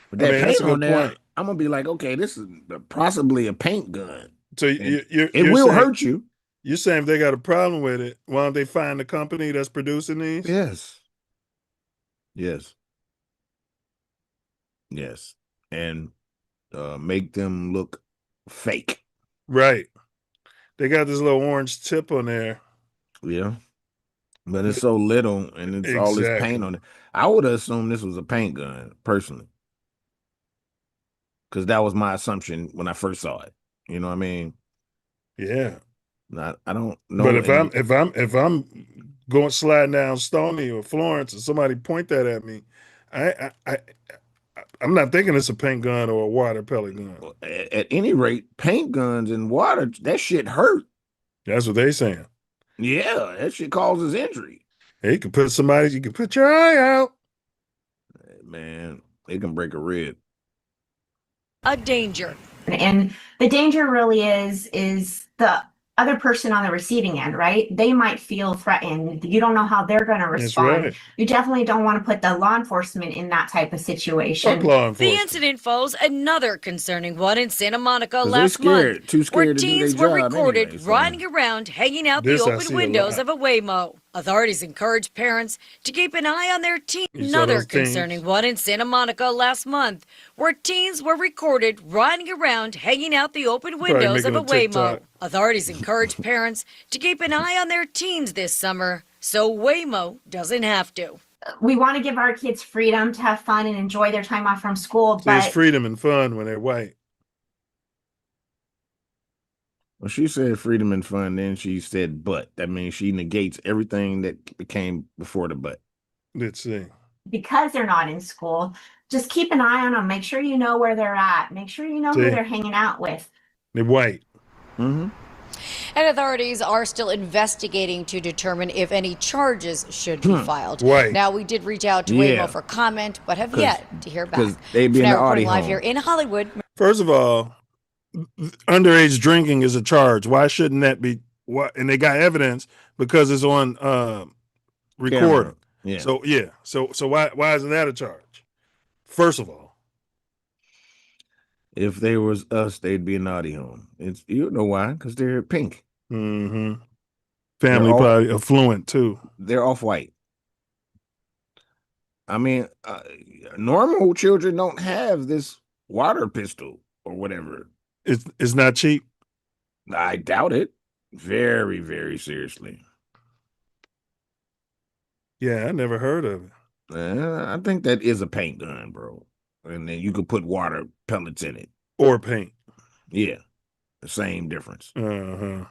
S4: But that
S2: I mean, that's
S4: paint
S2: a
S4: on
S2: good
S4: there,
S2: point.
S4: I'm gonna be like, okay, this is possibly a paint gun.
S2: So
S4: It will hurt you.
S2: You're saying if they got a problem with it, why don't they find the company that's producing these?
S4: Yes. And make them look fake.
S2: Right. They got this little orange tip on there.
S4: Yeah. But it's so little and it's all this paint on it. I would assume this was a paint gun, personally. Because that was my assumption when I first saw it. You know what I mean?
S2: Yeah.
S4: I don't know.
S2: But if I'm going sliding down Stony or Florence and somebody point that at me, I'm not thinking it's a paint gun or a water pellet gun.
S4: At any rate, paint guns and water, that shit hurt.
S2: That's what they saying.
S4: Yeah, that shit causes injury.
S2: Hey, you can put your eye out.
S4: Man, it can break a rib.
S7: A danger.
S8: And the danger really is the other person on the receiving end, right? They might feel threatened. You don't know how they're going to respond.
S2: Right.
S8: You definitely don't want to put the law enforcement in that type of situation.
S2: Fuck law enforcement.
S7: The incident follows another concerning one in Santa Monica
S4: 'Cause
S7: last
S4: they're scared,
S7: month,
S4: too scared
S7: where
S4: to do
S7: teens
S4: their
S7: were
S4: job
S7: recorded
S4: anyway, so-
S7: riding around, hanging out
S2: This
S7: the
S2: I
S7: open
S2: see a
S7: windows
S2: lot.
S7: of a Waymo. Authorities encourage parents to keep an eye on their teens.
S2: You saw
S7: Another
S2: those teens?
S7: concerning one in Santa Monica last month, where teens were recorded riding around, hanging out the open windows of
S2: making
S7: a
S2: a
S7: Waymo.
S2: TikTok.
S7: Authorities encourage parents to keep an eye on their teens this summer, so Waymo doesn't have to.
S8: We want to give our kids freedom to have fun and enjoy their time off from school,
S2: There's
S8: but
S2: freedom and fun when they're white.
S4: Well, she said freedom and fun, then she said but. That means she negates everything that came before the but.
S2: Let's see.
S8: because they're not in school, just keep an eye on them. Make sure you know where they're at. Make sure you know who
S2: See?
S8: they're hanging out with.
S2: They're white.
S4: Mm-hmm.
S7: And authorities are still investigating to determine if any charges should be filed.
S2: Right.
S7: Now, we did reach out to
S4: Yeah.
S7: Waymo for comment, but have yet to hear back.
S4: 'cause they be in
S7: Now
S4: the
S7: reporting
S4: Audi
S7: live
S4: home.
S7: here in Hollywood.
S2: First of all, underage drinking is a charge. Why shouldn't that be? What? And they got evidence because it's on recording.
S4: Yeah.
S2: So why isn't that a charge? First of all,
S4: If they was us, they'd be a naughty home. It's you know why? Because they're pink.
S2: family
S4: They're all-
S2: probably affluent too.
S4: They're off white. I mean, normal children don't have this water pistol or whatever.
S2: It's not cheap.
S4: I doubt it. Very, very seriously.
S2: Yeah, I never heard of it.
S4: I think that is a paint gun, bro. and then you could put water pellets in it
S2: or paint.
S4: Yeah, the same difference.
S2: And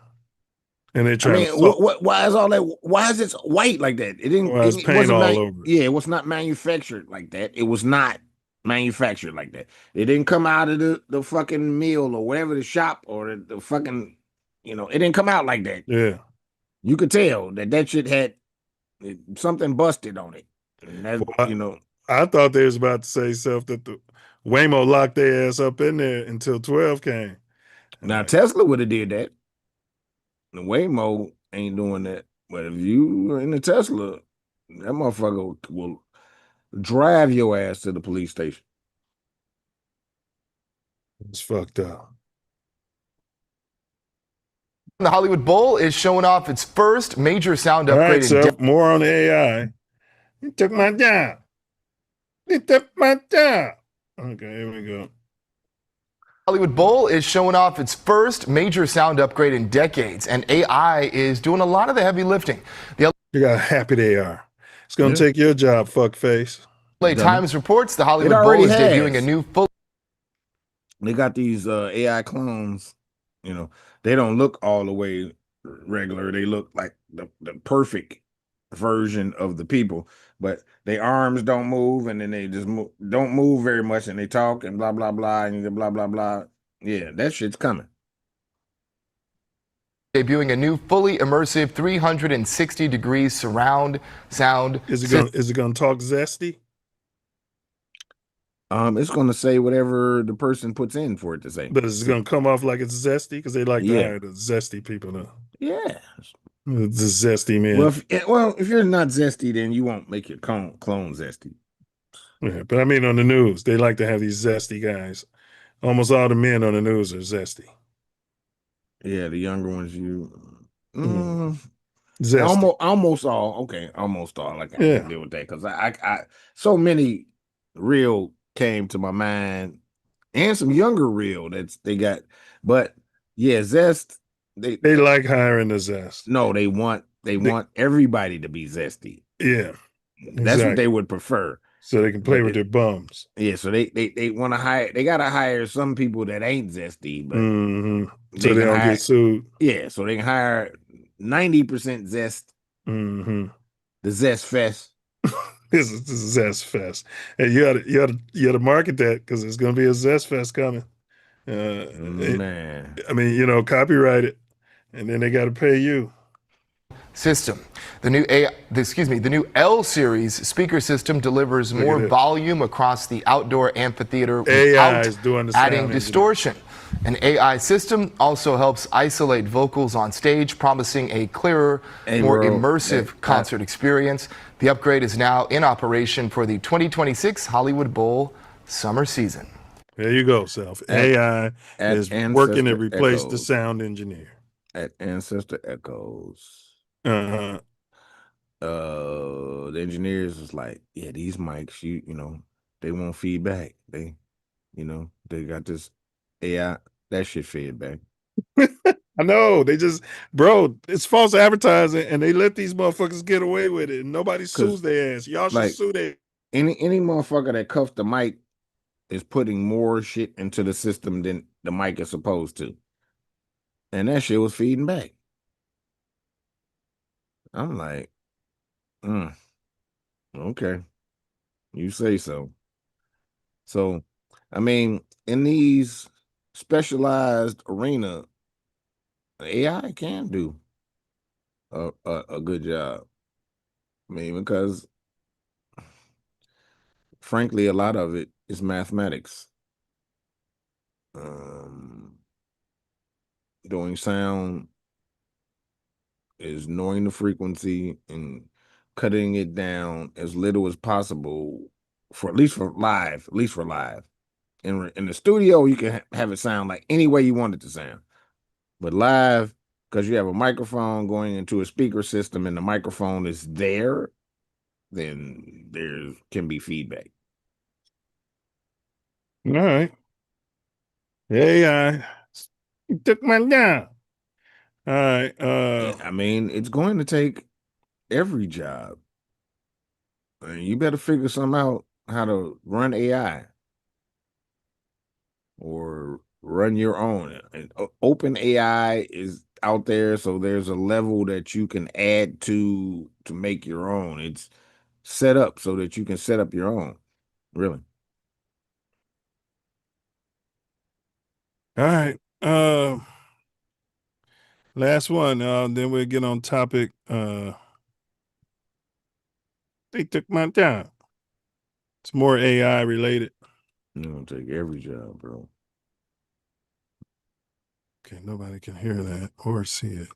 S2: they're
S4: I
S2: trying
S4: mean, why is all that? Why is it white like that? It didn't.
S2: Well, it's
S4: It
S2: paint
S4: wasn't
S2: all over.
S4: Yeah, it was not manufactured like that. It was not manufactured like that. It didn't come out of the fucking mill or whatever, the shop or the fucking, it didn't come out like that.
S2: Yeah.
S4: You could tell that shit had something busted on it. And that,
S2: I thought they was about to say stuff that the Waymo locked their ass up in there until 12 came.
S4: Now Tesla would have did that. The Waymo ain't doing that. But if you are in the Tesla, that motherfucker will drive your ass to the police station.
S2: It's fucked up.
S9: The Hollywood Bowl is showing off its first major sound upgrade.
S2: All right, so more on the AI. You took my job. You took my job. Okay, here we go.
S9: Hollywood Bowl is showing off its first major sound upgrade in decades, and AI is doing a lot of the heavy lifting.
S2: You got how happy they are. It's going to take your job, fuckface.
S9: LA Times reports the Hollywood Bowl is debuting a new full.
S4: They got these AI clones. They don't look all the way regular. They look like the perfect version of the people, but their arms don't move, and then they just don't move very much, and they talk and blah blah blah and blah blah blah. Yeah, that shit's coming.
S9: Debuting a new fully immersive 360 degrees surround sound.
S2: Is it gonna talk zesty?
S4: It's gonna say whatever the person puts in for it to say.
S2: But is it gonna come off like it's zesty? Because they like to hire the zesty people now.
S4: Yeah.
S2: The zesty man.
S4: Well, if you're not zesty, then you won't make your clone zesty.
S2: Yeah, but I mean on the news, they like to have these zesty guys. Almost all the men on the news are zesty.
S4: Yeah, the younger ones,
S2: zesty.
S4: Almost all. Okay, almost all. I can't deal with that because I so many real came to my mind, and some younger real they got. But yeah, zest. They
S2: like hiring the zest.
S4: No, they want everybody to be zesty.
S2: Yeah,
S4: that's what they would prefer.
S2: So they can play with their bums.
S4: Yeah, so they want to hire. They got to hire some people that ain't zesty, but
S2: so they don't get sued.
S4: Yeah, so they can hire 90% zest. The Zest Fest.
S2: This is Zest Fest, and you got to market that because there's going to be a Zest Fest coming.
S4: Man,
S2: I mean, copyright it, and then they got to pay you.
S9: System. The new L series speaker system delivers more volume across the outdoor amphitheater without adding distortion. An AI system also helps isolate vocals on stage, promising a clearer, more immersive concert experience. The upgrade is now in operation for the 2026 Hollywood Bowl summer season.
S2: There you go, Self. AI is working to replace the sound engineer.
S4: At Ancestor Echoes. The engineers was like, yeah, these mics, they want feedback. They got this AI, that shit feedback.
S2: I know. They just, bro, it's false advertising, and they let these motherfuckers get away with it, and nobody sues their ass. Y'all should sue their.
S4: Any motherfucker that cuffs the mic is putting more shit into the system than the mic is supposed to. And that shit was feeding back. I'm like, okay, you say so. So, I mean, in these specialized arena, AI can do a good job. I mean, because frankly, a lot of it is mathematics. Doing sound is knowing the frequency and cutting it down as little as possible for at least for live. In the studio, you can have it sound like any way you want it to sound. But live, because you have a microphone going into a speaker system and the microphone is there, then there can be feedback.
S2: All right. AI took my job. All right.
S4: I mean, it's going to take every job. I mean, you better figure something out how to run AI. or run your own. And open AI is out there, so there's a level that you can add to make your own. It's set up so that you can set up your own. Really.
S2: All right. Last one. Then we'll get on topic. They took my time. It's more AI related.
S4: You're gonna take every job, bro.
S2: Okay, nobody can hear that or see it.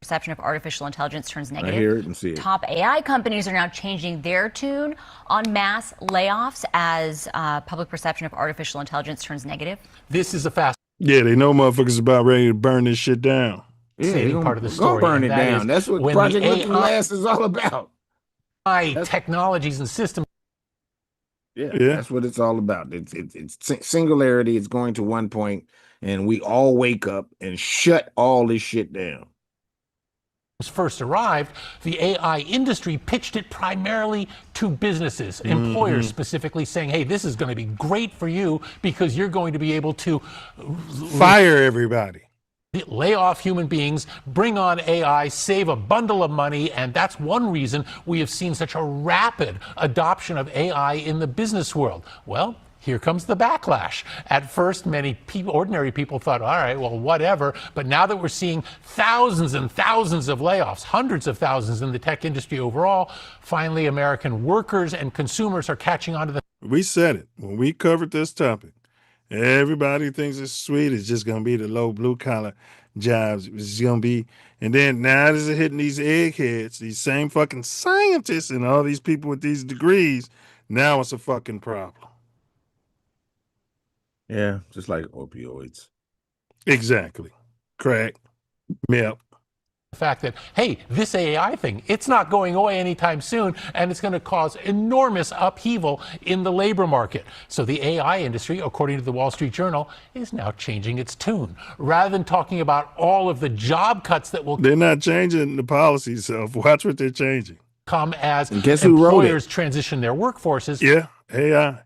S10: Perception of artificial intelligence turns negative.
S4: I hear it and see it.
S10: Top AI companies are now changing their tune on mass layoffs as public perception of artificial intelligence turns negative.
S11: This is a fast.
S2: Yeah, they know motherfuckers about ready to burn this shit down.
S11: Yeah, part of the story.
S4: Go burn it down. That's what Project Looking Glass is all about.
S11: Technologies and systems.
S4: Yeah, that's what it's all about. It's singularity. It's going to one point, and we all wake up and shut all this shit down.
S11: First arrived, the AI industry pitched it primarily to businesses, employers specifically, saying, hey, this is going to be great for you because you're going to be able to
S2: fire everybody,
S11: lay off human beings, bring on AI, save a bundle of money. And that's one reason we have seen such a rapid adoption of AI in the business world. Well, here comes the backlash. At first, many people, ordinary people thought, all right, well, whatever. But now that we're seeing thousands and thousands of layoffs, hundreds of thousands in the tech industry overall, finally, American workers and consumers are catching on to the.
S2: We said it when we covered this topic. Everybody thinks it's sweet. It's just going to be the low blue collar jobs. It's going to be, and then now this is hitting these eggheads, these same fucking scientists and all these people with these degrees. Now it's a fucking problem.
S4: Yeah, just like opioids.
S2: Exactly. Crack. Yep.
S11: The fact that, hey, this AI thing, it's not going away anytime soon, and it's going to cause enormous upheaval in the labor market. So the AI industry, according to the Wall Street Journal, is now changing its tune. Rather than talking about all of the job cuts that will.
S2: They're not changing the policy, so watch what they're changing.
S11: Come as
S4: employers
S11: transition their workforces.
S2: Yeah, AI.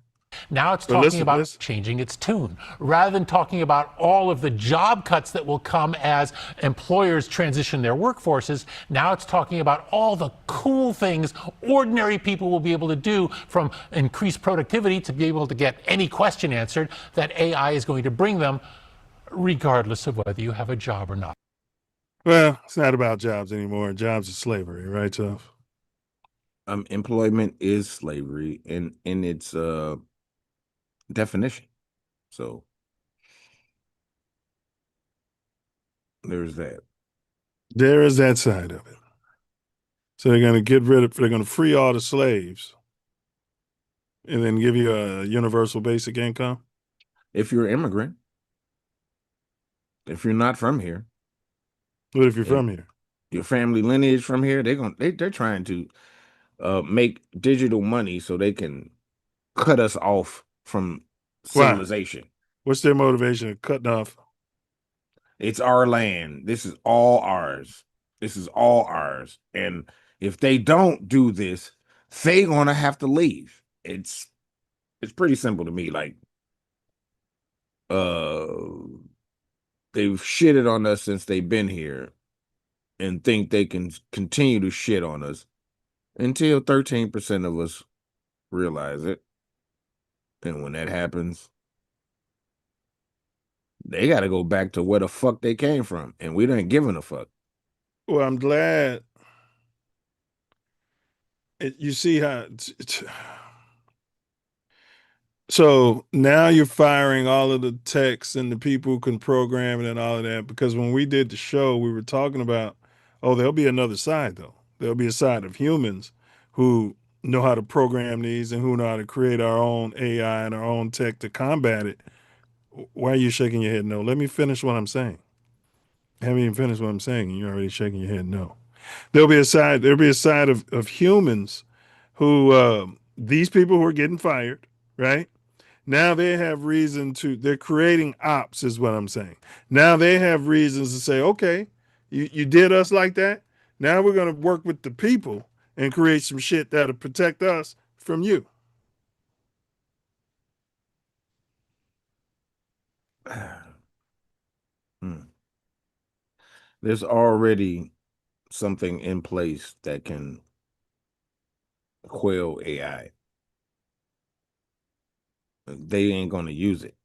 S11: Now it's talking about changing its tune. Rather than talking about all of the job cuts that will come as employers transition their workforces, now it's talking about all the cool things ordinary people will be able to do, from increased productivity to be able to get any question answered, that AI is going to bring them, regardless of whether you have a job or not.
S2: Well, it's not about jobs anymore. Jobs are slavery, right, Tuff?
S4: Employment is slavery in its definition. So there's that.
S2: There is that side of it. So they're going to they're going to free all the slaves and then give you a universal basic income.
S4: If you're an immigrant, if you're not from here.
S2: What if you're from here?
S4: Your family lineage from here, they're trying to make digital money so they can cut us off from civilization.
S2: Why? What's their motivation of cutting off?
S4: It's our land. This is all ours. This is all ours. And if they don't do this, they're gonna have to leave. It's pretty simple to me. Like, they've shitted on us since they've been here, and think they can continue to shit on us until 13% of us realize it. And when that happens, they got to go back to where the fuck they came from. And we didn't give a fuck.
S2: Well, I'm glad. You see how... So now you're firing all of the techs and the people who can program it and all of that, because when we did the show, we were talking about, there'll be another side, though. There'll be a side of humans who know how to program these and who know how to create our own AI and our own tech to combat it. Why are you shaking your head no? Let me finish what I'm saying. I haven't even finished what I'm saying, and you're already shaking your head no. There'll be a side of humans who, these people who are getting fired, right? Now they have reason they're creating ops is what I'm saying. Now they have reasons to say, okay, you did us like that. Now we're going to work with the people and create some shit that'll protect us from you.
S4: There's already something in place that can quell AI. They ain't going to use it.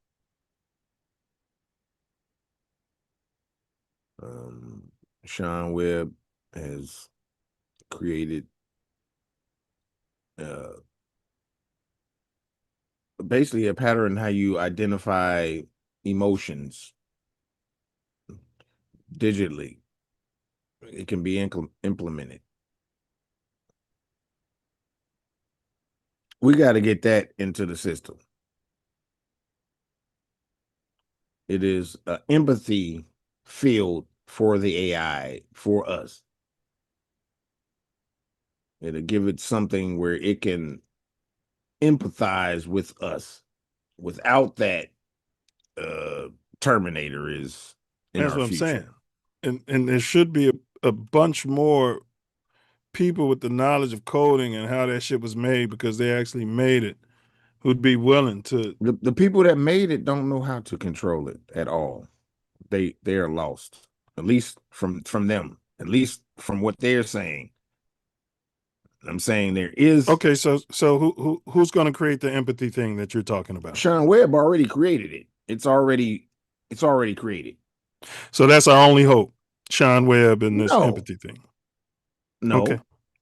S4: Sean Webb has created basically a pattern how you identify emotions digitally. It can be implemented. We got to get that into the system. It is an empathy field for the AI, for us. It'll give it something where it can empathize with us. Without that, Terminator is in
S2: That's
S4: our
S2: what I'm
S4: future.
S2: saying. And there should be a bunch more people with the knowledge of coding and how that shit was made, because they actually made it, who'd be willing to.
S4: The people that made it don't know how to control it at all. They are lost. At least from them. At least from what they're saying. I'm saying there is.
S2: Okay, so who's going to create the empathy thing that you're talking about?
S4: Sean Webb already created it. It's already created.
S2: So that's our only hope, Sean Webb and this empathy thing.
S4: No.
S2: Okay,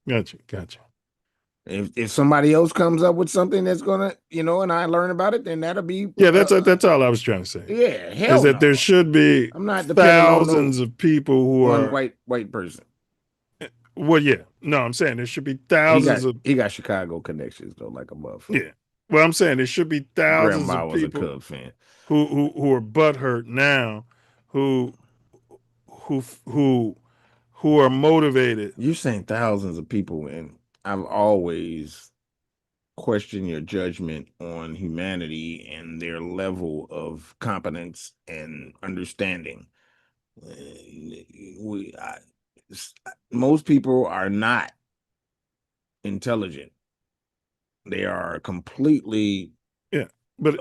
S2: gotcha.
S4: If somebody else comes up with something that's gonna, and I learn about it, then that'll be.
S2: Yeah, that's all I was trying to say.
S4: Yeah, hell
S2: is that
S4: no.
S2: there should be
S4: I'm not depending on
S2: thousands of people who
S4: one
S2: are
S4: white person.
S2: Well, yeah, no, I'm saying there should be thousands of.
S4: He got Chicago connections though, like a motherfucker.
S2: Yeah, well, I'm saying there should be thousands
S4: Grandma
S2: of
S4: was
S2: people
S4: a Cub fan
S2: who are butthurt now, who are motivated.
S4: You're saying thousands of people, and I've always questioned your judgment on humanity and their level of competence and understanding. Most people are not intelligent. They are completely
S2: but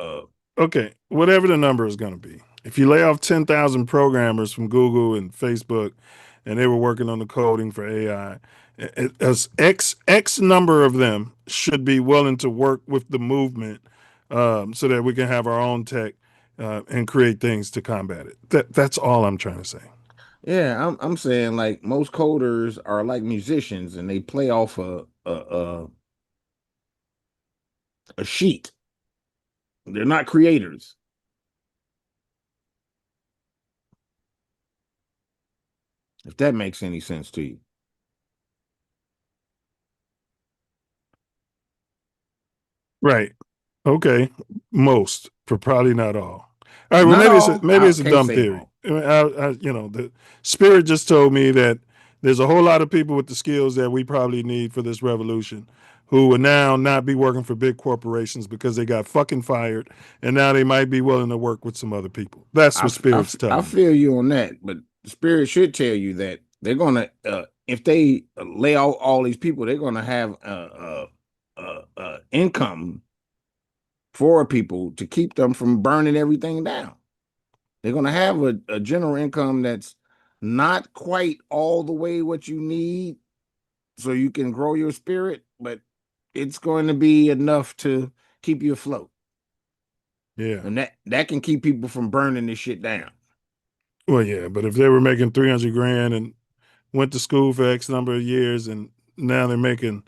S2: okay, whatever the number is going to be. If you lay off 10,000 programmers from Google and Facebook, and they were working on the coding for AI, as X number of them should be willing to work with the movement, so that we can have our own tech and create things to combat it. That's all I'm trying to say.
S4: Yeah, I'm saying, like, most coders are like musicians, and they play off a sheet. They're not creators. If that makes any sense to you.
S2: Right. Okay. Most, but probably not all. All right. Well, maybe it's a dumb theory. I mean, the spirit just told me that there's a whole lot of people with the skills that we probably need for this revolution, who will now not be working for big corporations because they got fucking fired, and now they might be willing to work with some other people. That's what spirit's telling me.
S4: I feel you on that, but spirit should tell you that they're gonna, if they lay out all these people, they're gonna have income for people to keep them from burning everything down. They're gonna have a general income that's not quite all the way what you need, so you can grow your spirit, but it's going to be enough to keep you afloat.
S2: Yeah,
S4: and that can keep people from burning this shit down.
S2: Well, yeah, but if they were making 300 grand and went to school for X number of years, and now they're making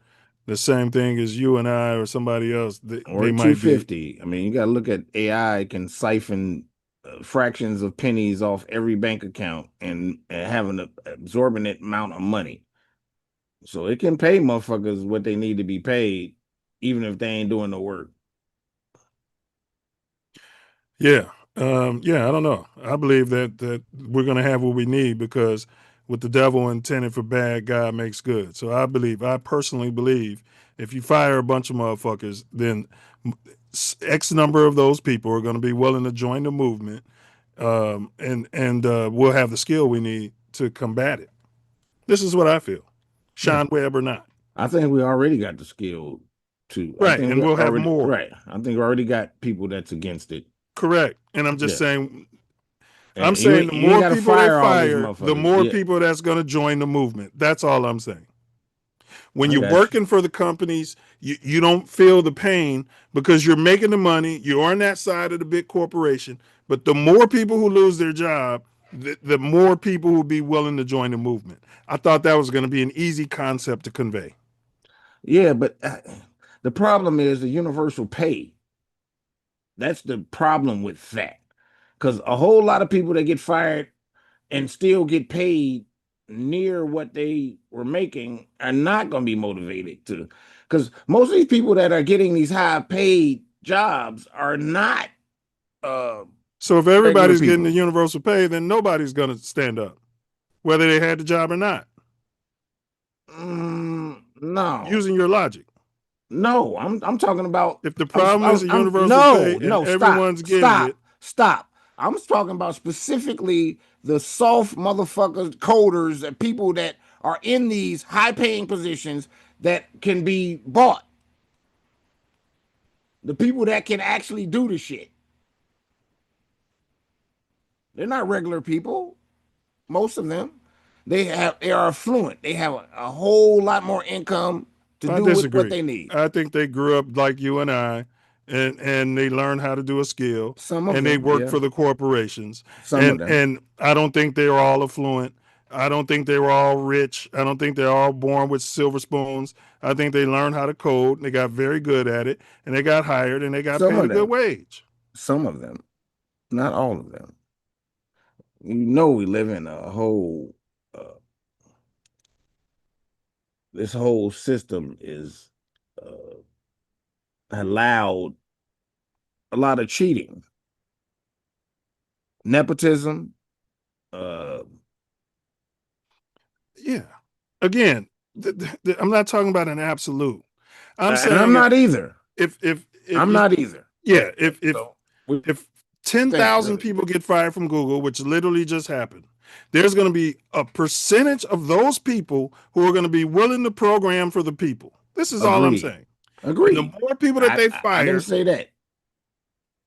S2: the same thing as you and I or somebody else, they might
S4: 250. I mean, you got to look at AI can siphon fractions of pennies off every bank account and have an absorbent amount of money. So it can pay motherfuckers what they need to be paid, even if they ain't doing the work.
S2: Yeah. I don't know. I believe that we're going to have what we need, because with the devil intended for bad, God makes good. So I personally believe, if you fire a bunch of motherfuckers, then X number of those people are going to be willing to join the movement, and we'll have the skill we need to combat it. This is what I feel. Sean Webb or not.
S4: I think we already got the skill to.
S2: Right, and we'll have more.
S4: Right. I think we already got people that's against it.
S2: Correct. And I'm just saying, I'm
S4: And
S2: saying the more
S4: gotta
S2: people they
S4: fire all these
S2: fire, the
S4: motherfuckers.
S2: more people that's going to join the movement. That's all I'm saying. When
S4: I
S2: you're
S4: got
S2: working for the companies, you don't feel the pain because you're making the money. You're on that side of the big corporation. But the more people who lose their job, the more people will be willing to join the movement. I thought that was going to be an easy concept to convey.
S4: Yeah, but the problem is the universal pay. That's the problem with that. Because a whole lot of people that get fired and still get paid near what they were making are not going to be motivated to. Because most of these people that are getting these high paid jobs are not.
S2: So if everybody's getting the universal pay, then nobody's going to stand up, whether they had the job or not.
S4: No.
S2: Using your logic.
S4: No, I'm talking about
S2: if the problem is a universal pay and everyone's getting it.
S4: Stop. I'm talking about specifically the soft motherfuckers, coders, and people that are in these high paying positions that can be bought. The people that can actually do the shit. They're not regular people. Most of them. They are affluent. They have a whole lot more income to do with what they need.
S2: I think they grew up like you and I, and they learned how to do a skill. They work for the corporations. And I don't think they were all affluent. I don't think they were all rich. I don't think they're all born with silver spoons. I think they learned how to code, and they got very good at it, and they got hired, and they got paid a good wage.
S4: Some of them, not all of them. You know, we live in a whole. This whole system is allowed a lot of cheating, nepotism.
S2: Yeah. Again, I'm not talking about an absolute. I'm saying
S4: I'm not either.
S2: If
S4: I'm not either.
S2: Yeah. If 10,000 people get fired from Google, which literally just happened, there's going to be a percentage of those people who are going to be willing to program for the people. This is all I'm saying.
S4: Agreed.
S2: And the more people that they fire.
S4: I didn't say that.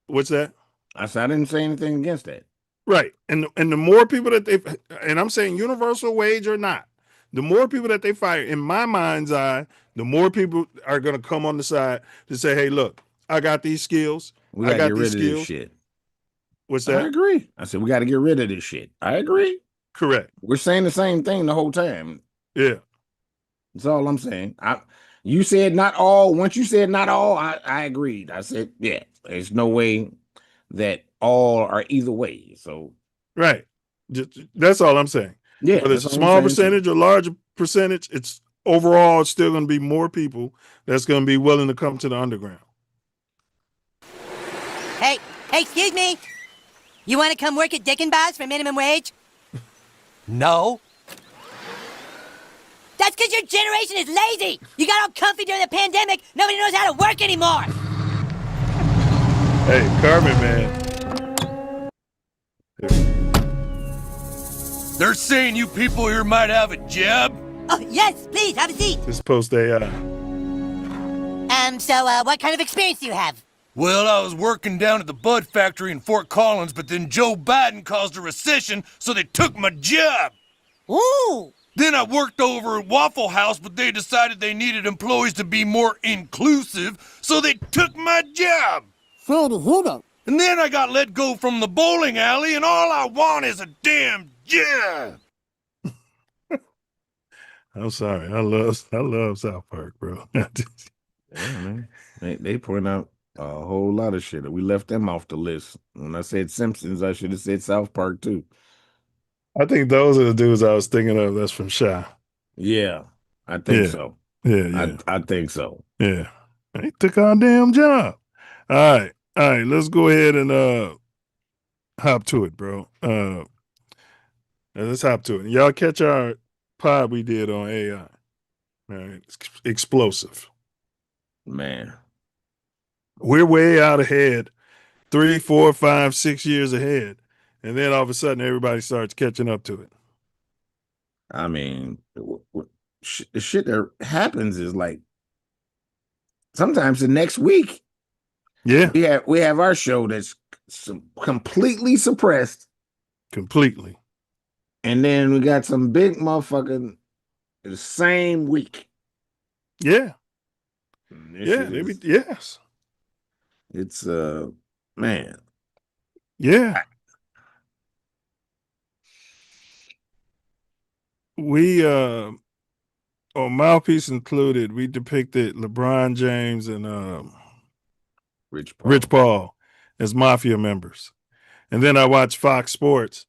S2: What's that?
S4: I said I didn't say anything against that.
S2: Right. And the more people that and I'm saying universal wage or not, the more people that they fire, in my mind's eye, the more people are going to come on the side to say, hey, look, I got these skills.
S4: We got to get rid of this shit.
S2: What's that?
S4: I agree. I said, we got to get rid of this shit. I agree.
S2: Correct.
S4: We're saying the same thing the whole time.
S2: Yeah.
S4: That's all I'm saying. You said not all. Once you said not all, I agreed. I said, yeah, there's no way that all are either way. So.
S2: Right. That's all I'm saying.
S4: Yeah.
S2: Whether it's a small percentage or large percentage, it's still going to be more people that's going to be willing to come to the underground.
S12: Hey, excuse me. You want to come work at Dick & Bob's for minimum wage?
S13: No.
S12: That's because your generation is lazy. You got all comfy during the pandemic. Nobody knows how to work anymore.
S2: Hey, Carmen, man.
S13: They're saying you people here might have a job.
S12: Oh, yes, please, have a seat.
S2: This post AI.
S12: So what kind of experience do you have?
S13: Well, I was working down at the Bud factory in Fort Collins, but then Joe Biden caused a recession, so they took my job.
S12: Ooh.
S13: Then I worked over at Waffle House, but they decided they needed employees to be more inclusive, so they took my job. And then I got let go from the bowling alley, and all I want is a damn job.
S2: I'm sorry. I love South Park, bro.
S4: Yeah, man. They point out a whole lot of shit. We left them off the list. When I said Simpsons, I should have said South Park too.
S2: I think those are the dudes I was thinking of. That's from Shy.
S4: Yeah, I think so.
S2: Yeah.
S4: I think so.
S2: Yeah. They took our damn job. All right. Let's go ahead and hop to it, bro. Let's hop to it. Y'all catch our pod we did on AI. All right. It's explosive.
S4: Man.
S2: We're way out ahead, 3, 4, 5, 6 years ahead. And then all of a sudden, everybody starts catching up to it.
S4: I mean, the shit that happens is like sometimes the next week.
S2: Yeah,
S4: we have our show that's completely suppressed.
S2: Completely.
S4: And then we got some big motherfucking the same week.
S2: Yeah.
S4: Yeah.
S2: Yes.
S4: It's man.
S2: Yeah. We on Mouthpiece Included, we depicted LeBron James and Rich Paul as mafia members. And then I watched Fox Sports,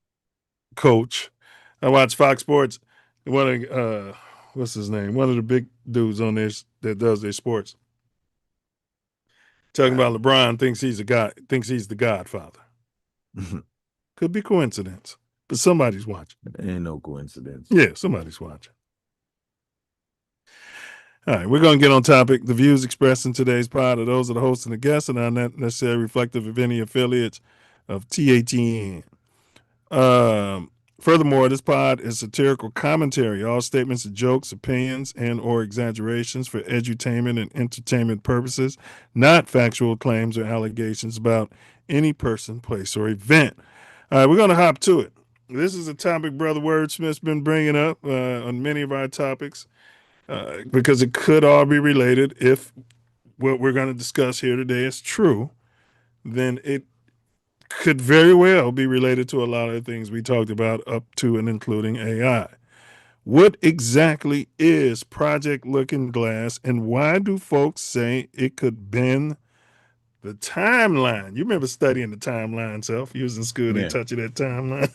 S2: Coach. I watched Fox Sports. One of what's his name? One of the big dudes on this that does their sports. Talking about LeBron thinks he's the Godfather. Could be coincidence, but somebody's watching.
S4: Ain't no coincidence.
S2: Yeah, somebody's watching. All right, we're going to get on topic. The views expressed in today's pod are those of the host and the guests and are not necessarily reflective of any affiliates of TATN. Furthermore, this pod is satirical commentary. All statements are jokes, opinions, and or exaggerations for edutainment and entertainment purposes, not factual claims or allegations about any person, place, or event. All right, we're going to hop to it. This is a topic Brother Wordsmith's been bringing up on many of our topics. Because it could all be related. If what we're going to discuss here today is true, then it could very well be related to a lot of the things we talked about up to and including AI. What exactly is Project Looking Glass, and why do folks say it could bend the timeline? You remember studying the timeline, Self? You was in school, they taught you that timeline.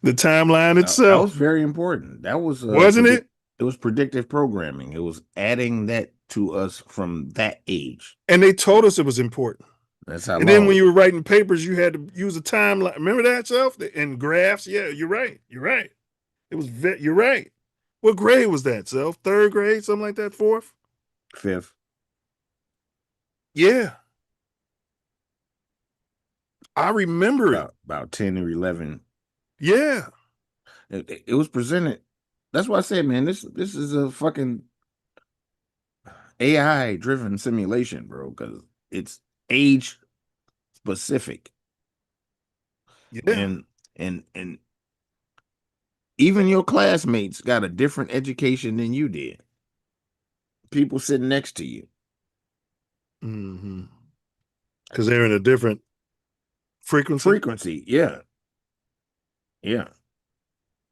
S2: The timeline itself.
S4: That was very important. That was
S2: wasn't it?
S4: It was predictive programming. It was adding that to us from that age.
S2: And they told us it was important.
S4: That's how.
S2: And then when you were writing papers, you had to use a timeline. Remember that, Self? And graphs. Yeah, you're right. You're right. It was. You're right. What grade was that, Self? Third grade, something like that. Fourth,
S4: fifth.
S2: Yeah, I remember
S4: about 10 or 11.
S2: Yeah,
S4: it was presented. That's why I said, man, this is a fucking AI driven simulation, bro, because it's age specific.
S2: Yeah.
S4: And even your classmates got a different education than you did. People sitting next to you.
S2: Mm-hmm. Because they're in a different frequency.
S4: Yeah. Yeah.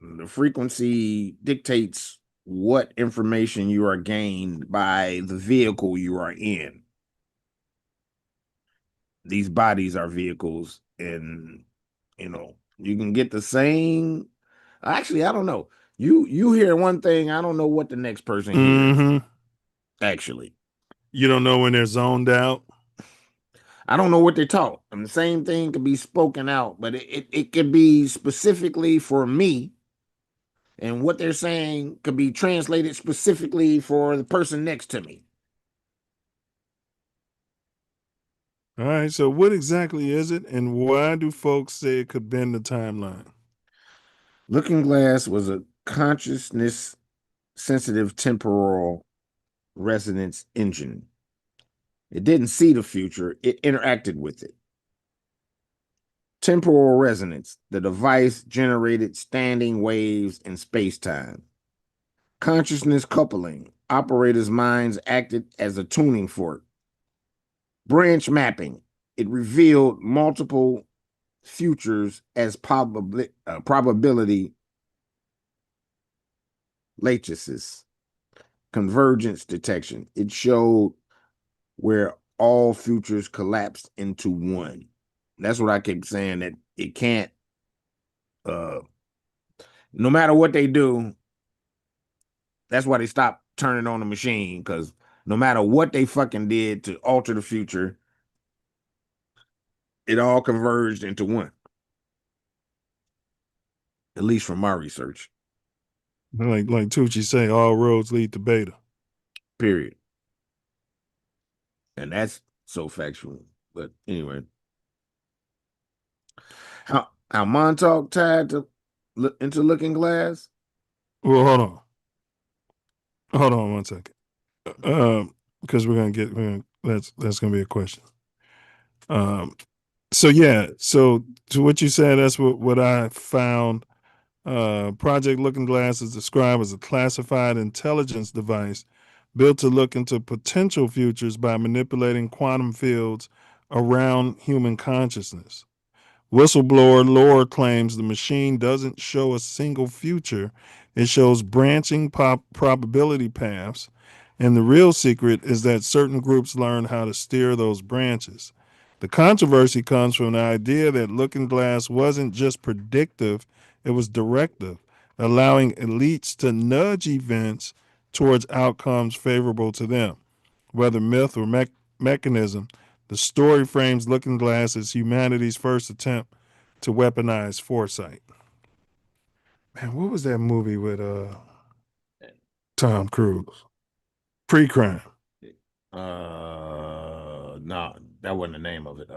S4: The frequency dictates what information you are gained by the vehicle you are in. These bodies are vehicles, and you can get the same. Actually, I don't know. You hear one thing, I don't know what the next person hears. Actually,
S2: you don't know when they're zoned out.
S4: I don't know what they taught. And the same thing could be spoken out, but it could be specifically for me. And what they're saying could be translated specifically for the person next to me.
S2: All right. So what exactly is it, and why do folks say it could bend the timeline?
S4: Looking Glass was a consciousness-sensitive temporal resonance engine. It didn't see the future. It interacted with it. Temporal resonance, the device generated standing waves in space-time. Consciousness coupling, operators' minds acted as a tuning fork. Branch mapping, it revealed multiple futures as probability lattices. Convergence detection, it showed where all futures collapsed into one. That's what I keep saying, that it can't, no matter what they do, that's why they stopped turning on the machine, because no matter what they fucking did to alter the future, it all converged into one. At least from my research.
S2: Like Tucci say, all roads lead to Beta.
S4: Period. And that's so factual. But anyway. How Montauk tied into Looking Glass?
S2: Well, hold on 1 second. Because that's gonna be a question. So yeah, so to what you said, that's what I found. Project Looking Glass is described as a classified intelligence device built to look into potential futures by manipulating quantum fields around human consciousness. Whistleblower lore claims the machine doesn't show a single future, it shows branching probability paths, and the real secret is that certain groups learn how to steer those branches. The controversy comes from the idea that Looking Glass wasn't just predictive, it was directive, allowing elites to nudge events towards outcomes favorable to them. Whether myth or mechanism, the story frames Looking Glass as humanity's first attempt to weaponize foresight. Man, what was that movie with Tom Cruise? Pre-crime.
S4: No, that wasn't the name of it.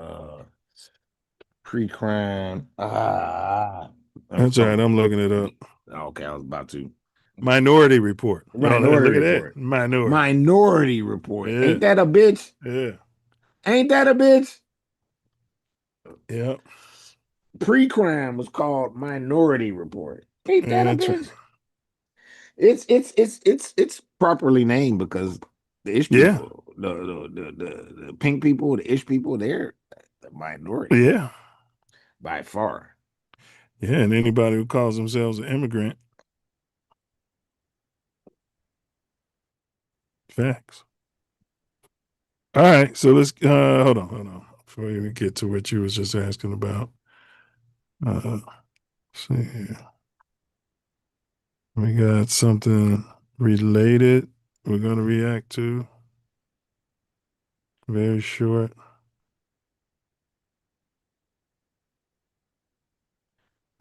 S4: Pre-crime.
S2: That's right. I'm looking it up.
S4: Okay, I was about to.
S2: Minority Report.
S4: Minority
S2: look
S4: Report.
S2: at that. Minority.
S4: Minority Report.
S2: Yeah.
S4: Ain't that a bitch?
S2: Yeah.
S4: Ain't that a bitch?
S2: Yep.
S4: Pre-crime was called Minority Report. Ain't that a bitch?
S2: Right.
S4: It's properly named because the ish people, the pink people, the ish people, they're the minority.
S2: Yeah.
S4: By far.
S2: Yeah, and anybody who calls themselves an immigrant. Facts. All right, so let's hold on. Before we get to what you was just asking about. Let's see here. We got something related we're gonna react to. Very short.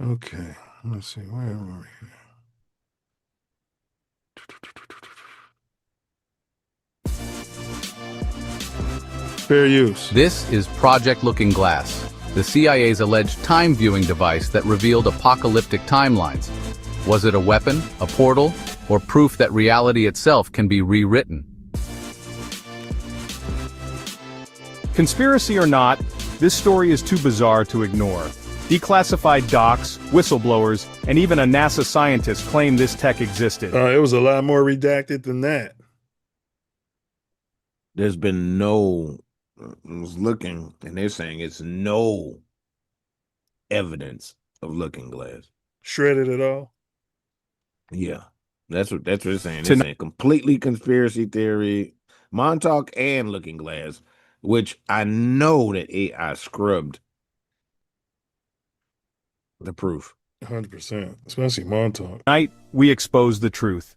S2: Okay, let's see, where are we here? Fair use.
S14: This is Project Looking Glass, the CIA's alleged time viewing device that revealed apocalyptic timelines. Was it a weapon, a portal, or proof that reality itself can be rewritten?
S15: Conspiracy or not, this story is too bizarre to ignore. Declassified docs, whistleblowers, and even a NASA scientist claim this tech existed.
S2: It was a lot more redacted than that.
S4: There's been no, I was looking, and they're saying it's no evidence of Looking Glass.
S2: Shredded it all?
S4: Yeah, that's what they're saying. They're saying completely conspiracy theory, Montauk and Looking Glass, which I know that AI scrubbed the proof.
S2: 100%, especially Montauk.
S15: Tonight, we expose the truth.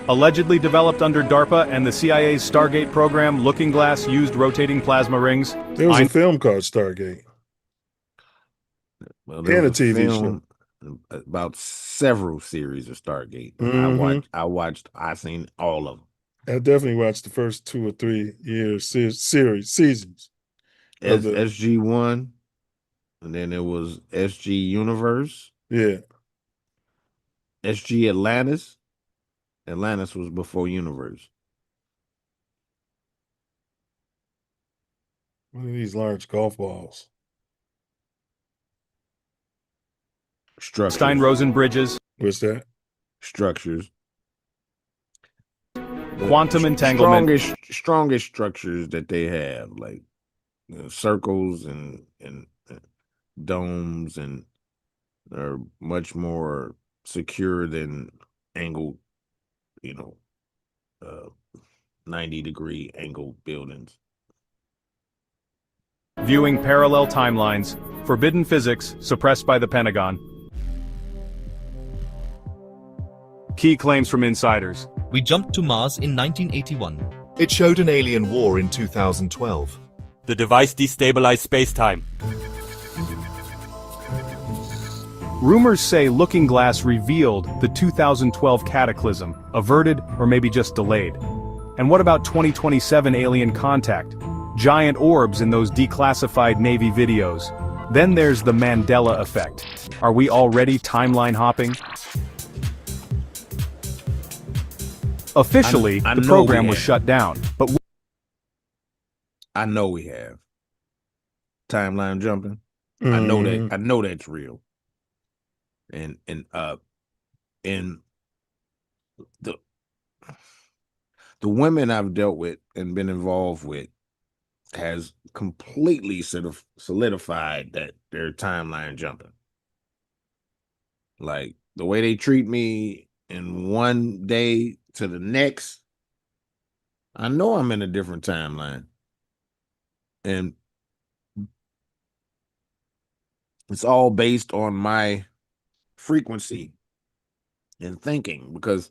S15: Allegedly developed under DARPA and the CIA's Stargate program, Looking Glass used rotating plasma rings.
S2: There was a film called Stargate.
S4: Well,
S2: and a TV show
S4: about several series of Stargate. I seen all of them.
S2: I definitely watched the first 2 or 3 years seasons.
S4: SG-1, and then it was SG Universe.
S2: Yeah.
S4: SG Atlantis. Atlantis was before Universe.
S2: What are these large golf balls?
S4: Structures.
S15: Stein-Rosen bridges.
S2: What's that?
S4: Structures.
S15: Quantum entanglement.
S4: Strongest structures that they have, like circles and domes, and are much more secure than angled, 90-degree angled buildings.
S15: Viewing parallel timelines. Forbidden physics suppressed by the Pentagon. Key claims from insiders.
S16: We jumped to Mars in 1981.
S17: It showed an alien war in 2012.
S16: The device destabilized spacetime.
S15: Rumors say Looking Glass revealed the 2012 cataclysm, averted or maybe just delayed. And what about 2027 alien contact? Giant orbs in those declassified Navy videos. Then there's the Mandela effect. Are we already timeline hopping? Officially, the program was shut down, but
S4: I know we have timeline jumping.
S2: Mm-hmm.
S4: I know that's real. And the women I've dealt with and been involved with has completely sort of solidified that they're timeline jumping. Like the way they treat me in one day to the next, I know I'm in a different timeline. And it's all based on my frequency and thinking, because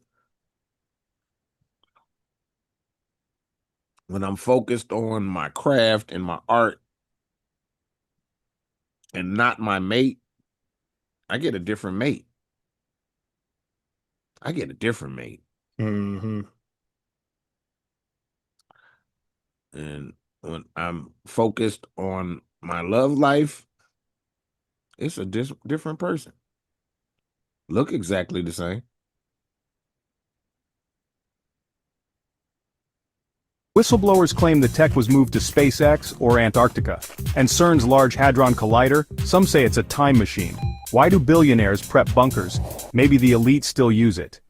S4: when I'm focused on my craft and my art and not my mate, I get a different mate.
S2: Mm-hmm.
S4: And when I'm focused on my love life, it's a different person. Look exactly the same.
S15: Whistleblowers claim the tech was moved to SpaceX or Antarctica. And CERN's Large Hadron Collider, some say it's a time machine. Why do billionaires prep bunkers? Maybe the elite still use it.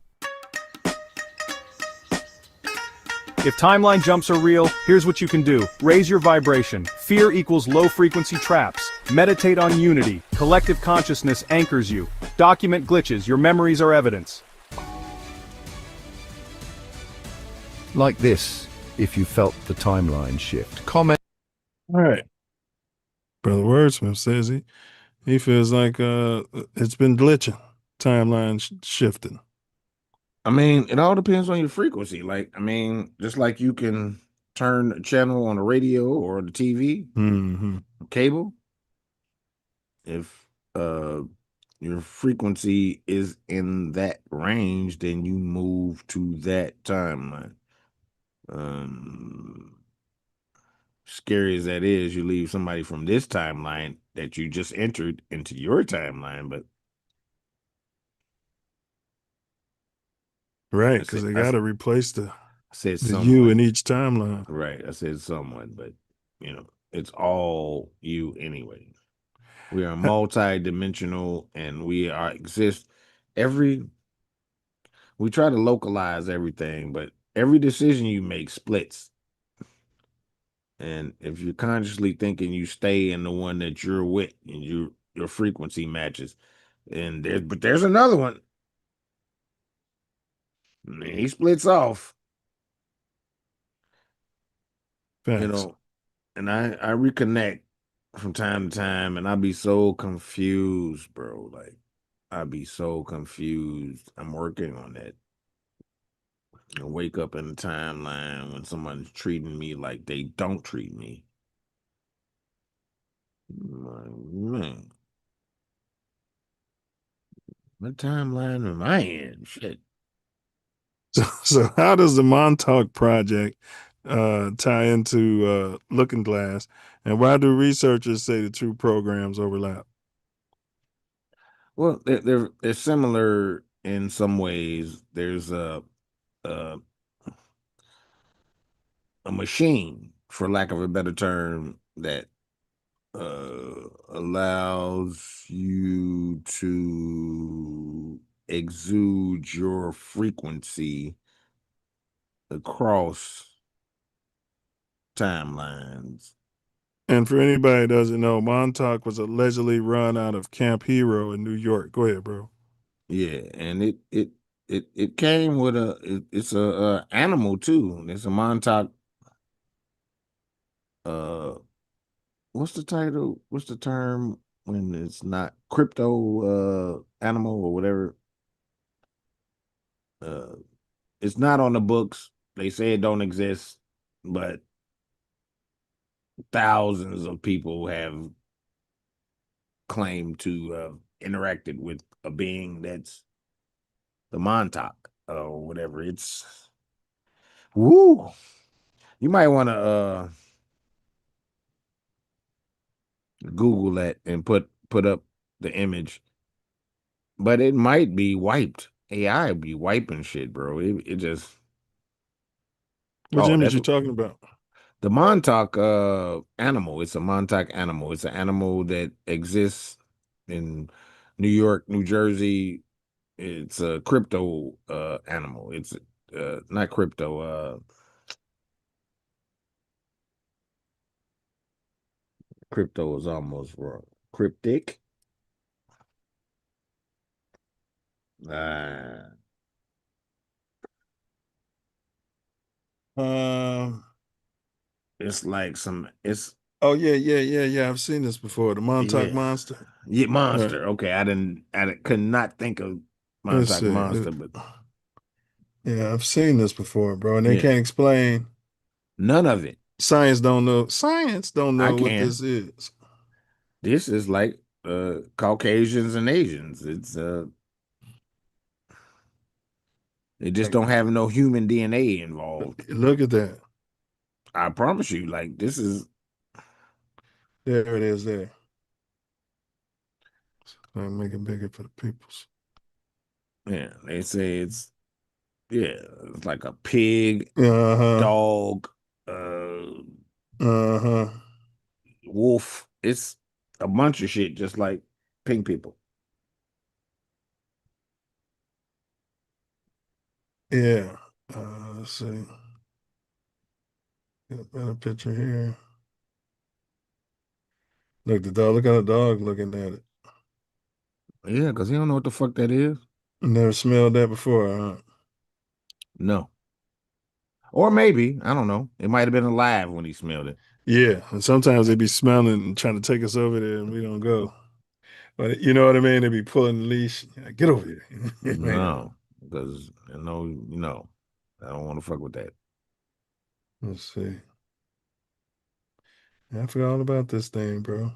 S15: If timeline jumps are real, here's what you can do. Raise your vibration. Fear equals low frequency traps. Meditate on unity. Collective consciousness anchors you. Document glitches. Your memories are evidence.
S18: Like this, if you felt the timeline shift. Comment.
S2: All right. Brother Wordsmith says he feels like it's been glitching, timeline shifting.
S4: I mean, it all depends on your frequency. Like, I mean, just like you can turn a channel on the radio or the TV, cable. If your frequency is in that range, then you move to that timeline. Scary as that is, you leave somebody from this timeline that you just entered into your timeline, but
S2: right, because they got to replace the you in each timeline.
S4: Right, I said someone, but it's all you anyway. We are multi-dimensional, and we exist we try to localize everything, but every decision you make splits. And if you're consciously thinking you stay in the one that you're with and your frequency matches, and there's another one. And he splits off.
S2: Thanks.
S4: And I reconnect from time to time, and I be so confused, bro. Like, I be so confused. I'm working on that. I wake up in the timeline when someone's treating me like they don't treat me. Man, what timeline am I in? Shit.
S2: So how does the Montauk project tie into Looking Glass, and why do researchers say the two programs overlap?
S4: Well, they're similar in some ways. There's a machine, for lack of a better term, that allows you to exude your frequency across timelines.
S2: And for anybody who doesn't know, Montauk was allegedly run out of Camp Hero in New York. Go ahead, bro.
S4: Yeah, and it came with it's a animal too. It's a Montauk. What's the title? What's the term when it's not crypto animal or whatever? It's not on the books. They say it don't exist, but thousands of people have claimed to interacted with a being that's the Montauk or whatever. It's woo. You might want to Google that and put up the image, but it might be wiped. AI be wiping shit, bro. It just.
S2: Which image you talking about?
S4: The Montauk animal. It's a Montauk animal. It's an animal that exists in New York, New Jersey. It's a crypto animal. It's not crypto. Crypto is almost wrong. Cryptic. It's like some. It's
S2: Oh yeah. I've seen this before. The Montauk
S4: yeah.
S2: Monster.
S4: Yeah, monster. Right. Okay, I could not think of Montauk Monster, but
S2: yeah, I've seen this before, bro, and they
S4: yeah.
S2: can't explain
S4: None of it.
S2: Science don't know. Science don't know what
S4: can.
S2: this is.
S4: This is like Caucasians and Asians. It's they just don't have no human DNA involved.
S2: Look at that.
S4: I promise you, like this is.
S2: There it is. There. I'll make it bigger for the peoples.
S4: Yeah, they say it's like a pig, dog, wolf. It's a bunch of shit, just like pink people.
S2: Yeah. Let's see. Get a better picture here. Look, the dog. Look at the dog looking at it.
S4: Yeah, because he don't know what the fuck that is.
S2: Never smelled that before, huh?
S4: No. Or maybe, I don't know. It might have been alive when he smelled it.
S2: Yeah, and sometimes they be smelling and trying to take us over there, and we don't go. But you know what I mean? They be pulling the leash. Get over here.
S4: No, because I don't want to fuck with that.
S2: Let's see. I forgot all about this thing, bro.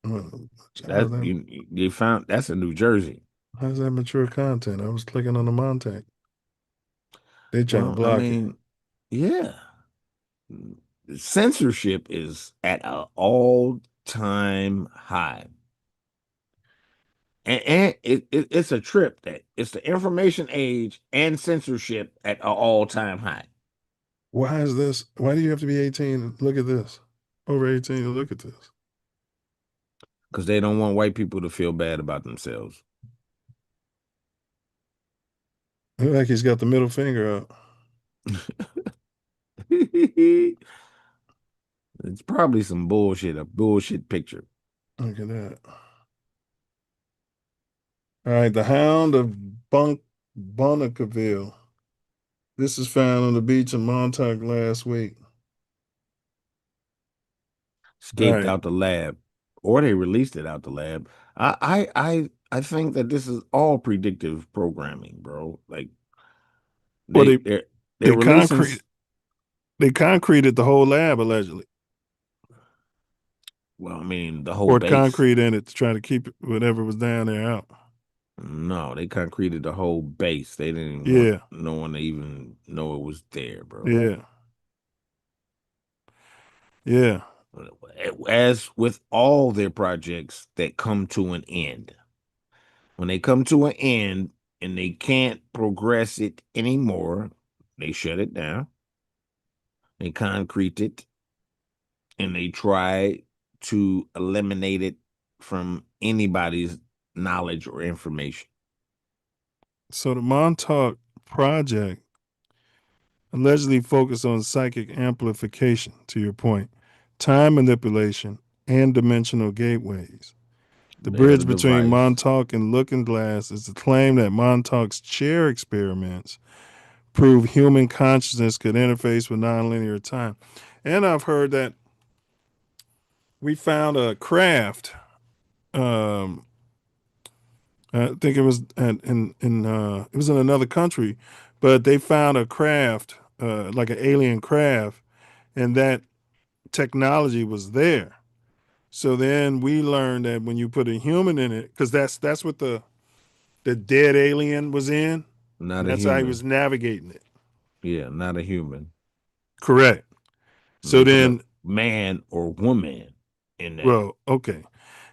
S4: You found that's in New Jersey.
S2: How's that mature content? I was clicking on the Montauk. They trying to block it.
S4: Yeah. Censorship is at an all-time high. And it's a trip that it's the information age and censorship at an all-time high.
S2: Why is this? Why do you have to be 18? Look at this. Over 18 to look at this.
S4: Because they don't want white people to feel bad about themselves.
S2: Look like he's got the middle finger up.
S4: It's probably some bullshit, a bullshit picture.
S2: Look at that. All right, the Hound of Bonneville. This is found on the beach in Montauk last week.
S4: Escaped out the lab, or they released it out the lab. I think that this is all predictive programming, bro. Like they
S2: concreted the whole lab allegedly.
S4: Well, I mean the whole
S2: poured
S4: base.
S2: Concrete in it to try to keep whatever was down there out.
S4: No, they concreted the whole base. They didn't want no one to even know it was there, bro.
S2: Yeah. Yeah.
S4: As with all their projects that come to an end. When they come to an end and they can't progress it anymore, they shut it down. They concrete it and they try to eliminate it from anybody's knowledge or information.
S2: So the Montauk project allegedly focused on psychic amplification, to your point, time manipulation, and dimensional gateways. The bridge between Montauk and Looking Glass is the claim that Montauk's chair experiments prove human consciousness could interface with nonlinear time. And I've heard that we found a craft. I think it was it was in another country, but they found a craft, like an alien craft, and that technology was there. So then we learned that when you put a human in it, because that's what the dead alien was in. That's how he was navigating it.
S4: Yeah, not a human.
S2: Correct. So then
S4: man or woman in that.
S2: Well, okay.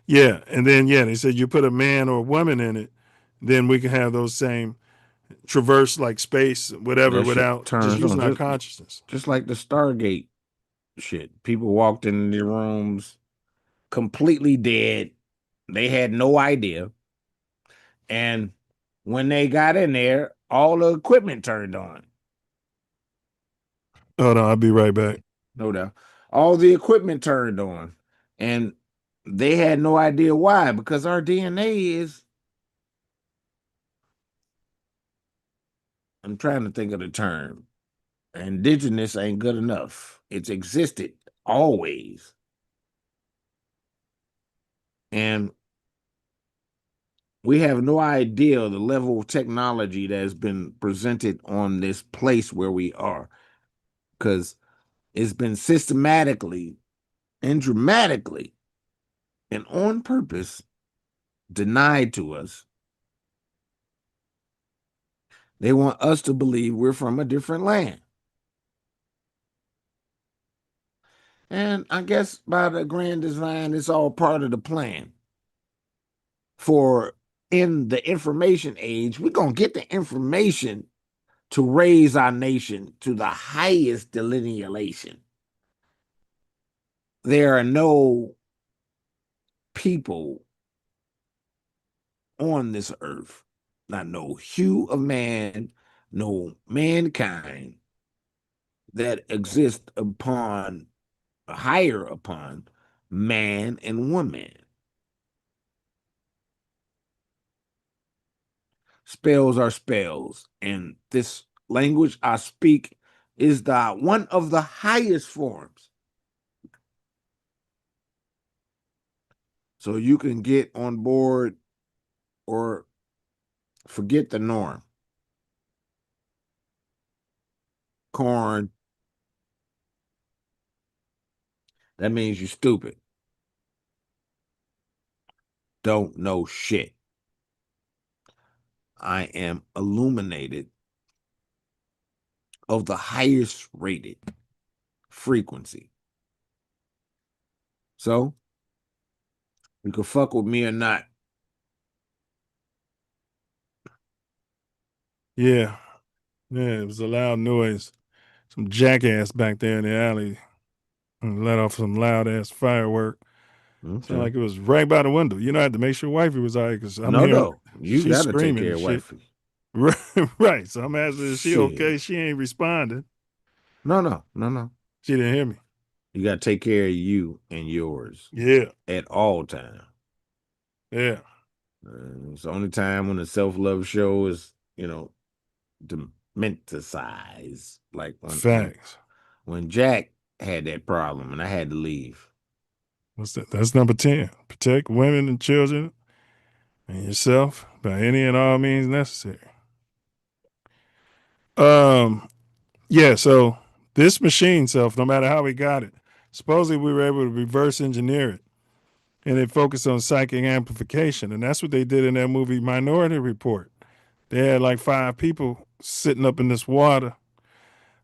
S2: Yeah. And then they said you put a man or a woman in it, then we can have those same traverse like space, whatever,
S4: That shit
S2: without just
S4: turns
S2: using
S4: on.
S2: our consciousness.
S4: Just like the Stargate shit. People walked in the rooms completely dead. They had no idea. And when they got in there, all the equipment turned on.
S2: Hold on, I'll be right back.
S4: No doubt. All the equipment turned on. And they had no idea why, because our DNA is, I'm trying to think of the term. Indigenous ain't good enough. It's existed always. And we have no idea the level of technology that has been presented on this place where we are, because it's been systematically and dramatically and on purpose denied to us. They want us to believe we're from a different land. And I guess by the grand design, it's all part of the plan. For in the information age, we're going to get the information to raise our nation to the highest delineation. There are no people on this earth, not no hue of man, no mankind that exist upon, higher upon man and woman. Spells are spells, and this language I speak is the one of the highest forms. So you can get on board or forget the norm. Corn. That means you're stupid. Don't know shit. I am illuminated of the highest rated frequency. So you can fuck with me or not.
S2: Yeah. Yeah, it was a loud noise. Some jackass back there in the alley and let off some loud ass firework.
S4: Okay.
S2: Sounded like it was right by the window. You know, I had to make sure wifey was all right because I'm hearing
S4: No. You
S2: she's
S4: gotta take
S2: screaming
S4: care
S2: and
S4: of
S2: shit.
S4: wifey.
S2: Right. So I'm asking, is she okay?
S4: Shit.
S2: She ain't responding.
S4: No.
S2: She didn't hear me.
S4: You gotta take care of you and yours.
S2: Yeah.
S4: At all times.
S2: Yeah.
S4: It's the only time when the Self Love Show is, dementicized. Like
S2: Facts.
S4: when Jack had that problem and I had to leave.
S2: What's that? That's number 10. Protect women and children and yourself by any and all means necessary. Yeah, so this machine self, no matter how we got it, supposedly we were able to reverse engineer it. And it focused on psychic amplification. And that's what they did in that movie Minority Report. They had like 5 people sitting up in this water.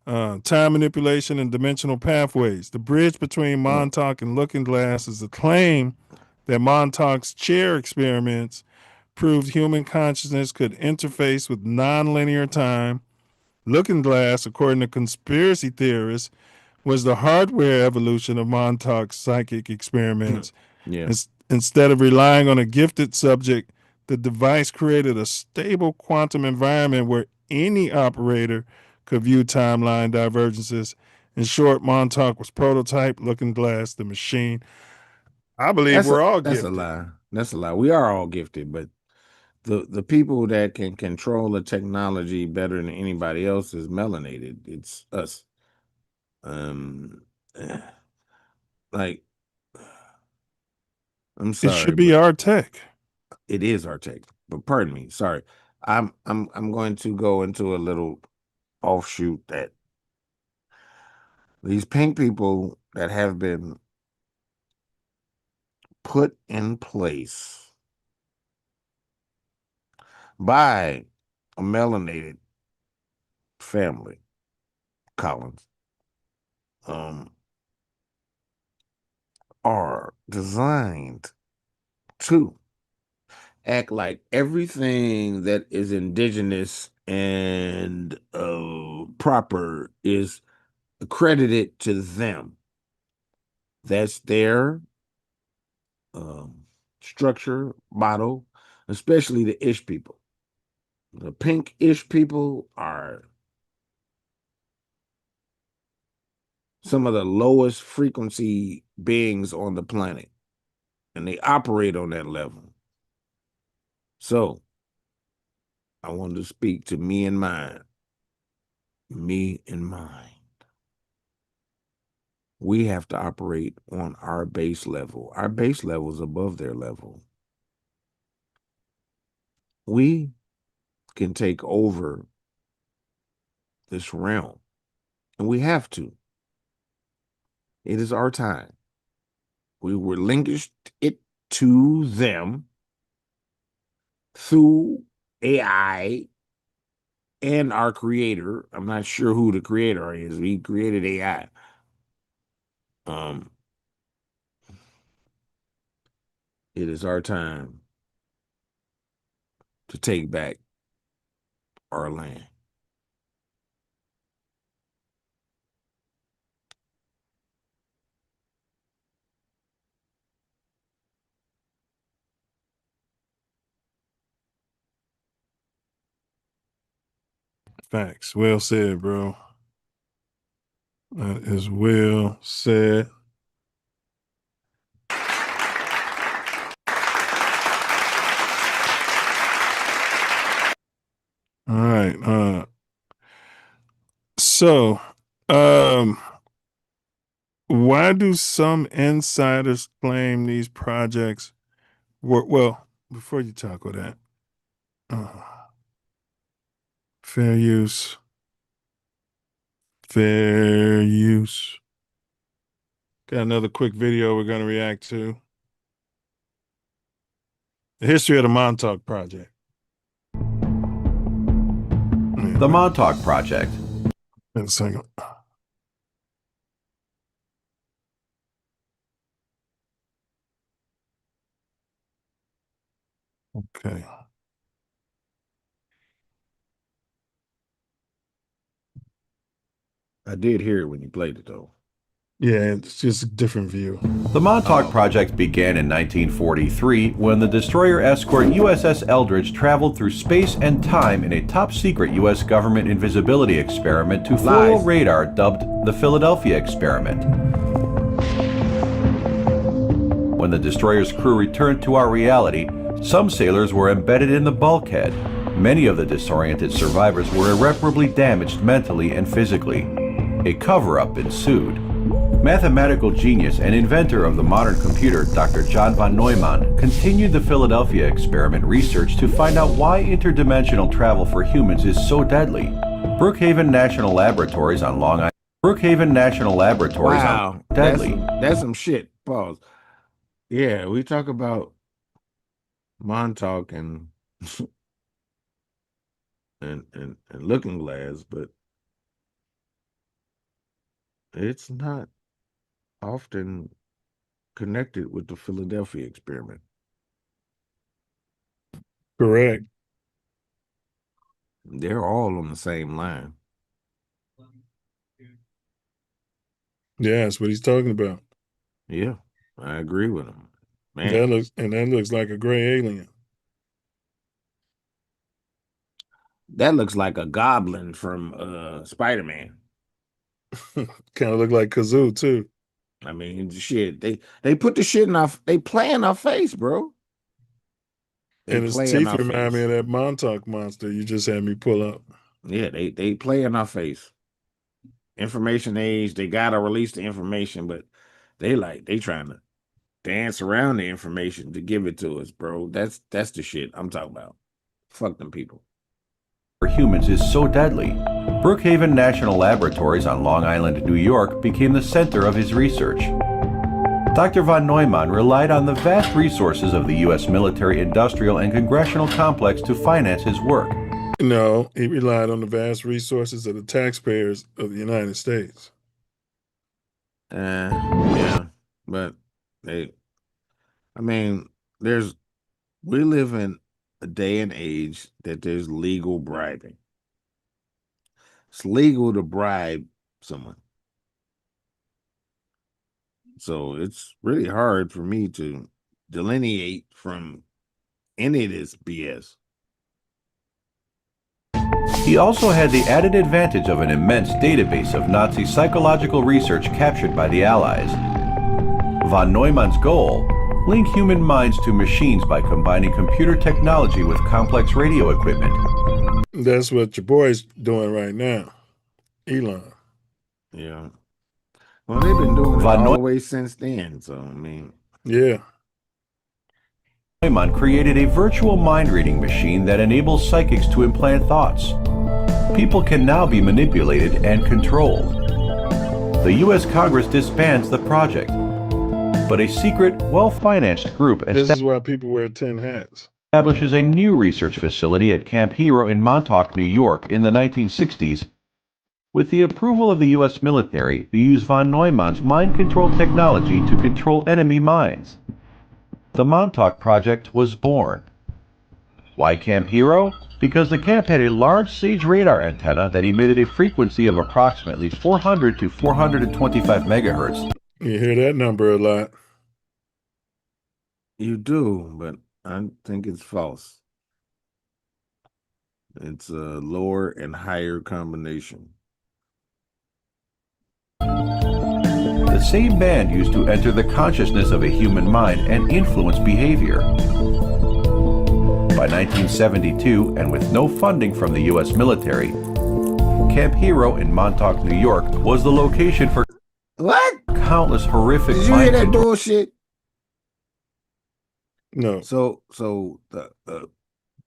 S2: Time manipulation and dimensional pathways. The bridge between Montauk and Looking Glass is a claim that Montauk's chair experiments proved human consciousness could interface with nonlinear time. Looking Glass, according to conspiracy theorists, was the hardware evolution of Montauk's psychic experiments.
S4: Yeah.
S2: Instead of relying on a gifted subject, the device created a stable quantum environment where any operator could view timeline divergences. In short, Montauk was prototype, Looking Glass, the machine. I believe we're all gifted.
S4: That's a lie. That's a lie. We are all gifted, but the people that can control the technology better than anybody else is melanated. It's us. Like, I'm sorry.
S2: It should be our tech.
S4: It is our tech. But pardon me. Sorry. I'm going to go into a little offshoot that these pink people that have been put in place by a melanated family, Collins, are designed to act like everything that is indigenous and proper is accredited to them. That's their structure, model, especially the ish people. The pink ish people are some of the lowest frequency beings on the planet, and they operate on that level. So I wanted to speak to me and mine. Me and mine. We have to operate on our base level. Our base level is above their level. We can take over this realm, and we have to. It is our time. We relinquished it to them through AI and our creator. I'm not sure who the creator is. We created AI. It is our time to take back our land.
S2: Facts. Well said, bro. That is well said. All right. So, why do some insiders claim these projects were, well, before you tackle that, fair use. Fair use. Got another quick video we're going to react to. The history of the Montauk Project.
S19: The Montauk Project.
S2: In a second. Okay.
S4: I did hear it when you played it, though.
S2: Yeah, it's just a different view.
S19: The Montauk Project began in 1943 when the destroyer escort USS Eldridge traveled through space and time in a top-secret U.S. government invisibility experiment to foil radar dubbed the Philadelphia Experiment. When the destroyer's crew returned to our reality, some sailors were embedded in the bulkhead. Many of the disoriented survivors were irreparably damaged mentally and physically. A cover-up ensued. Mathematical genius and inventor of the modern computer, Dr. John von Neumann, continued the Philadelphia Experiment research to find out why interdimensional travel for humans is so deadly. Brookhaven National Laboratories on Long Island. Brookhaven National Laboratories on deadly.
S4: That's some shit. Pause. Yeah, we talk about Montauk and and Looking Glass, but it's not often connected with the Philadelphia Experiment.
S2: Correct.
S4: They're all on the same line.
S2: Yeah, that's what he's talking about.
S4: Yeah, I agree with him. Man.
S2: That looks like a gray alien.
S4: That looks like a goblin from Spider-Man.
S2: Kind of look like Kazoo too.
S4: I mean, shit. They put the shit in they play in our face, bro.
S2: And his teeth remind me of that Montauk monster you just had me pull up.
S4: Yeah, they play in our face. Information age, they gotta release the information, but they trying to dance around the information to give it to us, bro. That's the shit I'm talking about. Fuck them people.
S19: For humans is so deadly. Brookhaven National Laboratories on Long Island, New York became the center of his research. Dr. von Neumann relied on the vast resources of the U.S. military, industrial, and congressional complex to finance his work.
S2: No, he relied on the vast resources of the taxpayers of the United States.
S4: Yeah, but we live in a day and age that there's legal bribing. It's legal to bribe someone. So it's really hard for me to delineate from any of this BS.
S19: He also had the added advantage of an immense database of Nazi psychological research captured by the Allies. Von Neumann's goal: link human minds to machines by combining computer technology with complex radio equipment.
S2: That's what your boy's doing right now, Elon.
S4: Yeah. Well, they've been doing it all the way since then. So, I mean.
S2: Yeah.
S19: Neumann created a virtual mind-reading machine that enables psychics to implant thoughts. People can now be manipulated and controlled. The U.S. Congress disbands the project, but a secret, well-financed group
S2: This is why people wear 10 hats.
S19: establishes a new research facility at Camp Hero in Montauk, New York in the 1960s. With the approval of the U.S. military, they use von Neumann's mind control technology to control enemy minds. The Montauk Project was born. Why Camp Hero? Because the camp had a large siege radar antenna that emitted a frequency of approximately 400 to 425 megahertz.
S2: You hear that number a lot.
S4: You do, but I think it's false. It's a lower and higher combination.
S19: The same band used to enter the consciousness of a human mind and influence behavior. By 1972, and with no funding from the U.S. military, Camp Hero in Montauk, New York was the location for countless horrific
S4: Did you hear that bullshit?
S2: No.
S4: So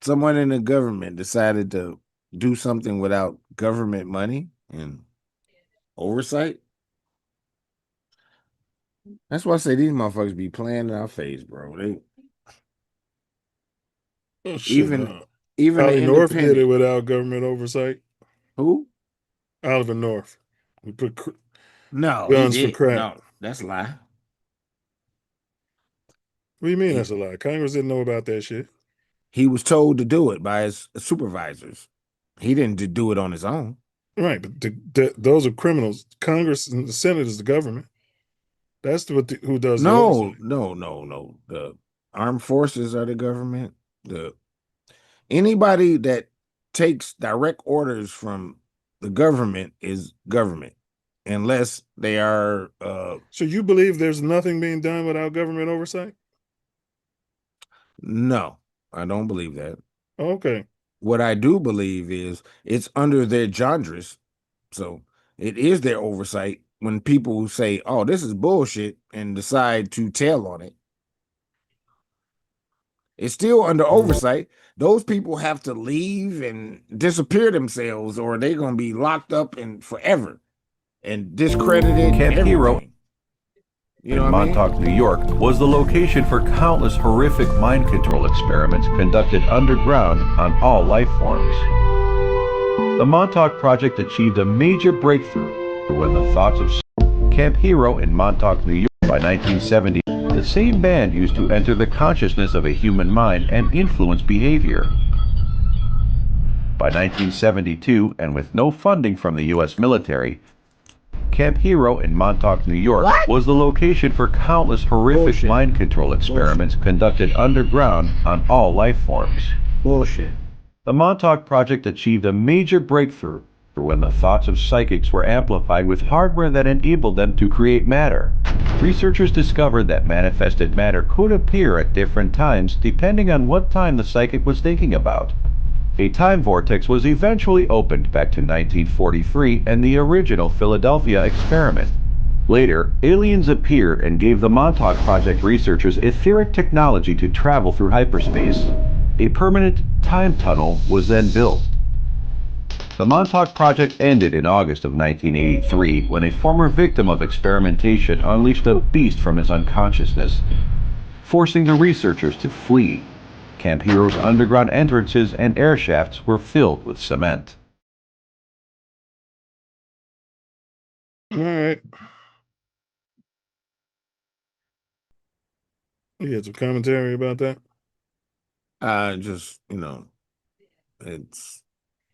S4: someone in the government decided to do something without government money and oversight. That's why I say these motherfuckers be playing in our face, bro. They even
S2: Oliver
S4: the
S2: North did it
S4: independent.
S2: without government oversight.
S4: Who?
S2: Oliver North. We put
S4: No,
S2: guns
S4: he
S2: for
S4: did.
S2: crack.
S4: No, that's a lie.
S2: What do you mean that's a lie? Congress didn't know about that shit.
S4: He was told to do it by his supervisors. He didn't do it on his own.
S2: Right, but those are criminals. Congress and the Senate is the government. That's who does the oversight.
S4: No. The armed forces are the government. Anybody that takes direct orders from the government is government, unless they are.
S2: So you believe there's nothing being done without government oversight?
S4: No, I don't believe that.
S2: Okay.
S4: What I do believe is it's under their genders, so it is their oversight when people say, "Oh, this is bullshit," and decide to tell on it. It's still under oversight. Those people have to leave and disappear themselves, or they're gonna be locked up and forever and discredited.
S19: Camp Hero in Montauk, New York, was the location for countless horrific mind control experiments conducted underground on all life forms. The Montauk Project achieved a major breakthrough when the thoughts of Camp Hero in Montauk, New York by 1970. The same band used to enter the consciousness of a human mind and influence behavior. By 1972, and with no funding from the U.S. military, Camp Hero in Montauk, New York was the location for countless horrific mind control experiments conducted underground on all life forms. The Montauk Project achieved a major breakthrough when the thoughts of psychics were amplified with hardware that enabled them to create matter. Researchers discovered that manifested matter could appear at different times depending on what time the psychic was thinking about. A time vortex was eventually opened back to 1943 and the original Philadelphia experiment. Later, aliens appeared and gave the Montauk Project researchers etheric technology to travel through hyperspace. A permanent time tunnel was then built. The Montauk Project ended in August of 1983 when a former victim of experimentation unleashed a beast from his unconsciousness, forcing the researchers to flee. Camp Hero's underground entrances and air shafts were filled with cement.
S2: All right. You had some commentary about that?
S4: Just, it's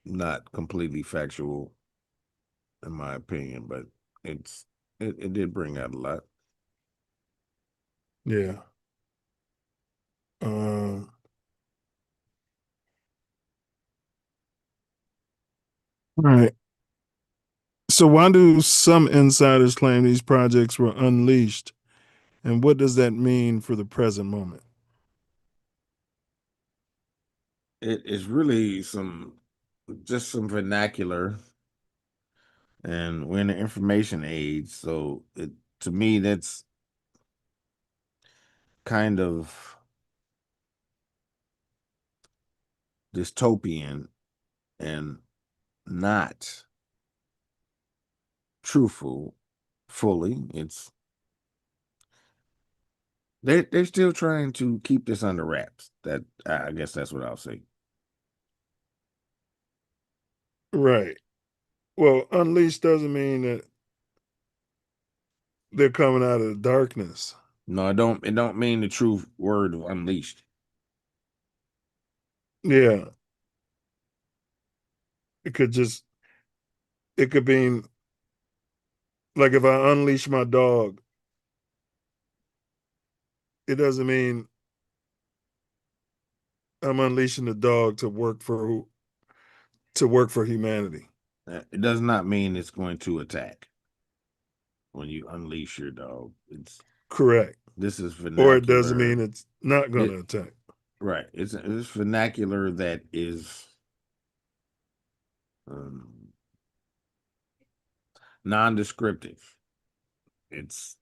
S4: not completely factual. in my opinion, but it did bring out a lot.
S2: Yeah. Right. So why do some insiders claim these projects were unleashed, and what does that mean for the present moment?
S4: It is really just some vernacular, and we're in the information age, so to me that's kind of dystopian and not truthful fully. They're still trying to keep this under wraps. That I guess that's what I'll say.
S2: Right. Well, unleashed doesn't mean that they're coming out of the darkness.
S4: No, it don't mean the true word of unleashed.
S2: Yeah. It could mean like if I unleash my dog, it doesn't mean I'm unleashing the dog to work for humanity.
S4: It does not mean it's going to attack when you unleash your dog. It's
S2: correct.
S4: This is vernacular.
S2: Or it doesn't mean it's not going to attack.
S4: Right. It's vernacular that is non-descriptive. It's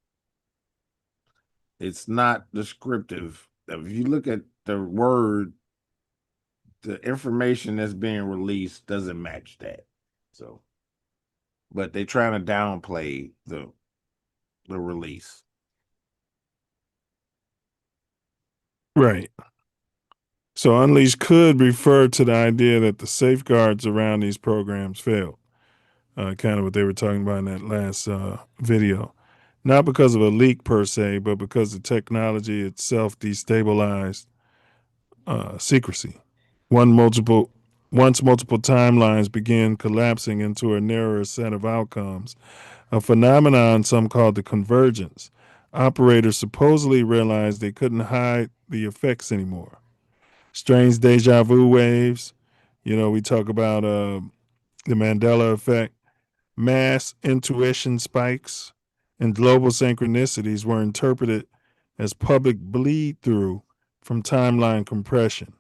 S4: not descriptive. If you look at the word, the information that's being released doesn't match that. So, but they're trying to downplay the release.
S2: Right. So unleash could refer to the idea that the safeguards around these programs failed. Kind of what they were talking about in that last video. Not because of a leak per se, but because the technology itself destabilized secrecy. Once multiple timelines begin collapsing into a narrower set of outcomes, a phenomenon some call the convergence, operators supposedly realized they couldn't hide the effects anymore. Strange deja vu waves. We talk about the Mandela effect. Mass intuition spikes and global synchronicities were interpreted as public bleed through from timeline compression.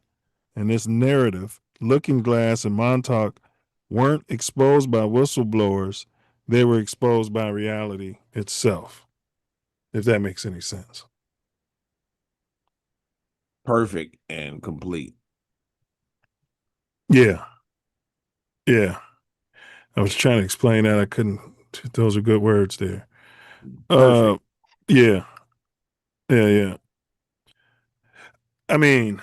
S2: And this narrative, Looking Glass and Montauk weren't exposed by whistleblowers, they were exposed by reality itself, if that makes any sense.
S4: Perfect and complete.
S2: Yeah. Yeah. I was trying to explain that. I couldn't. Those are good words there.
S4: Perfect.
S2: Yeah. Yeah. I mean,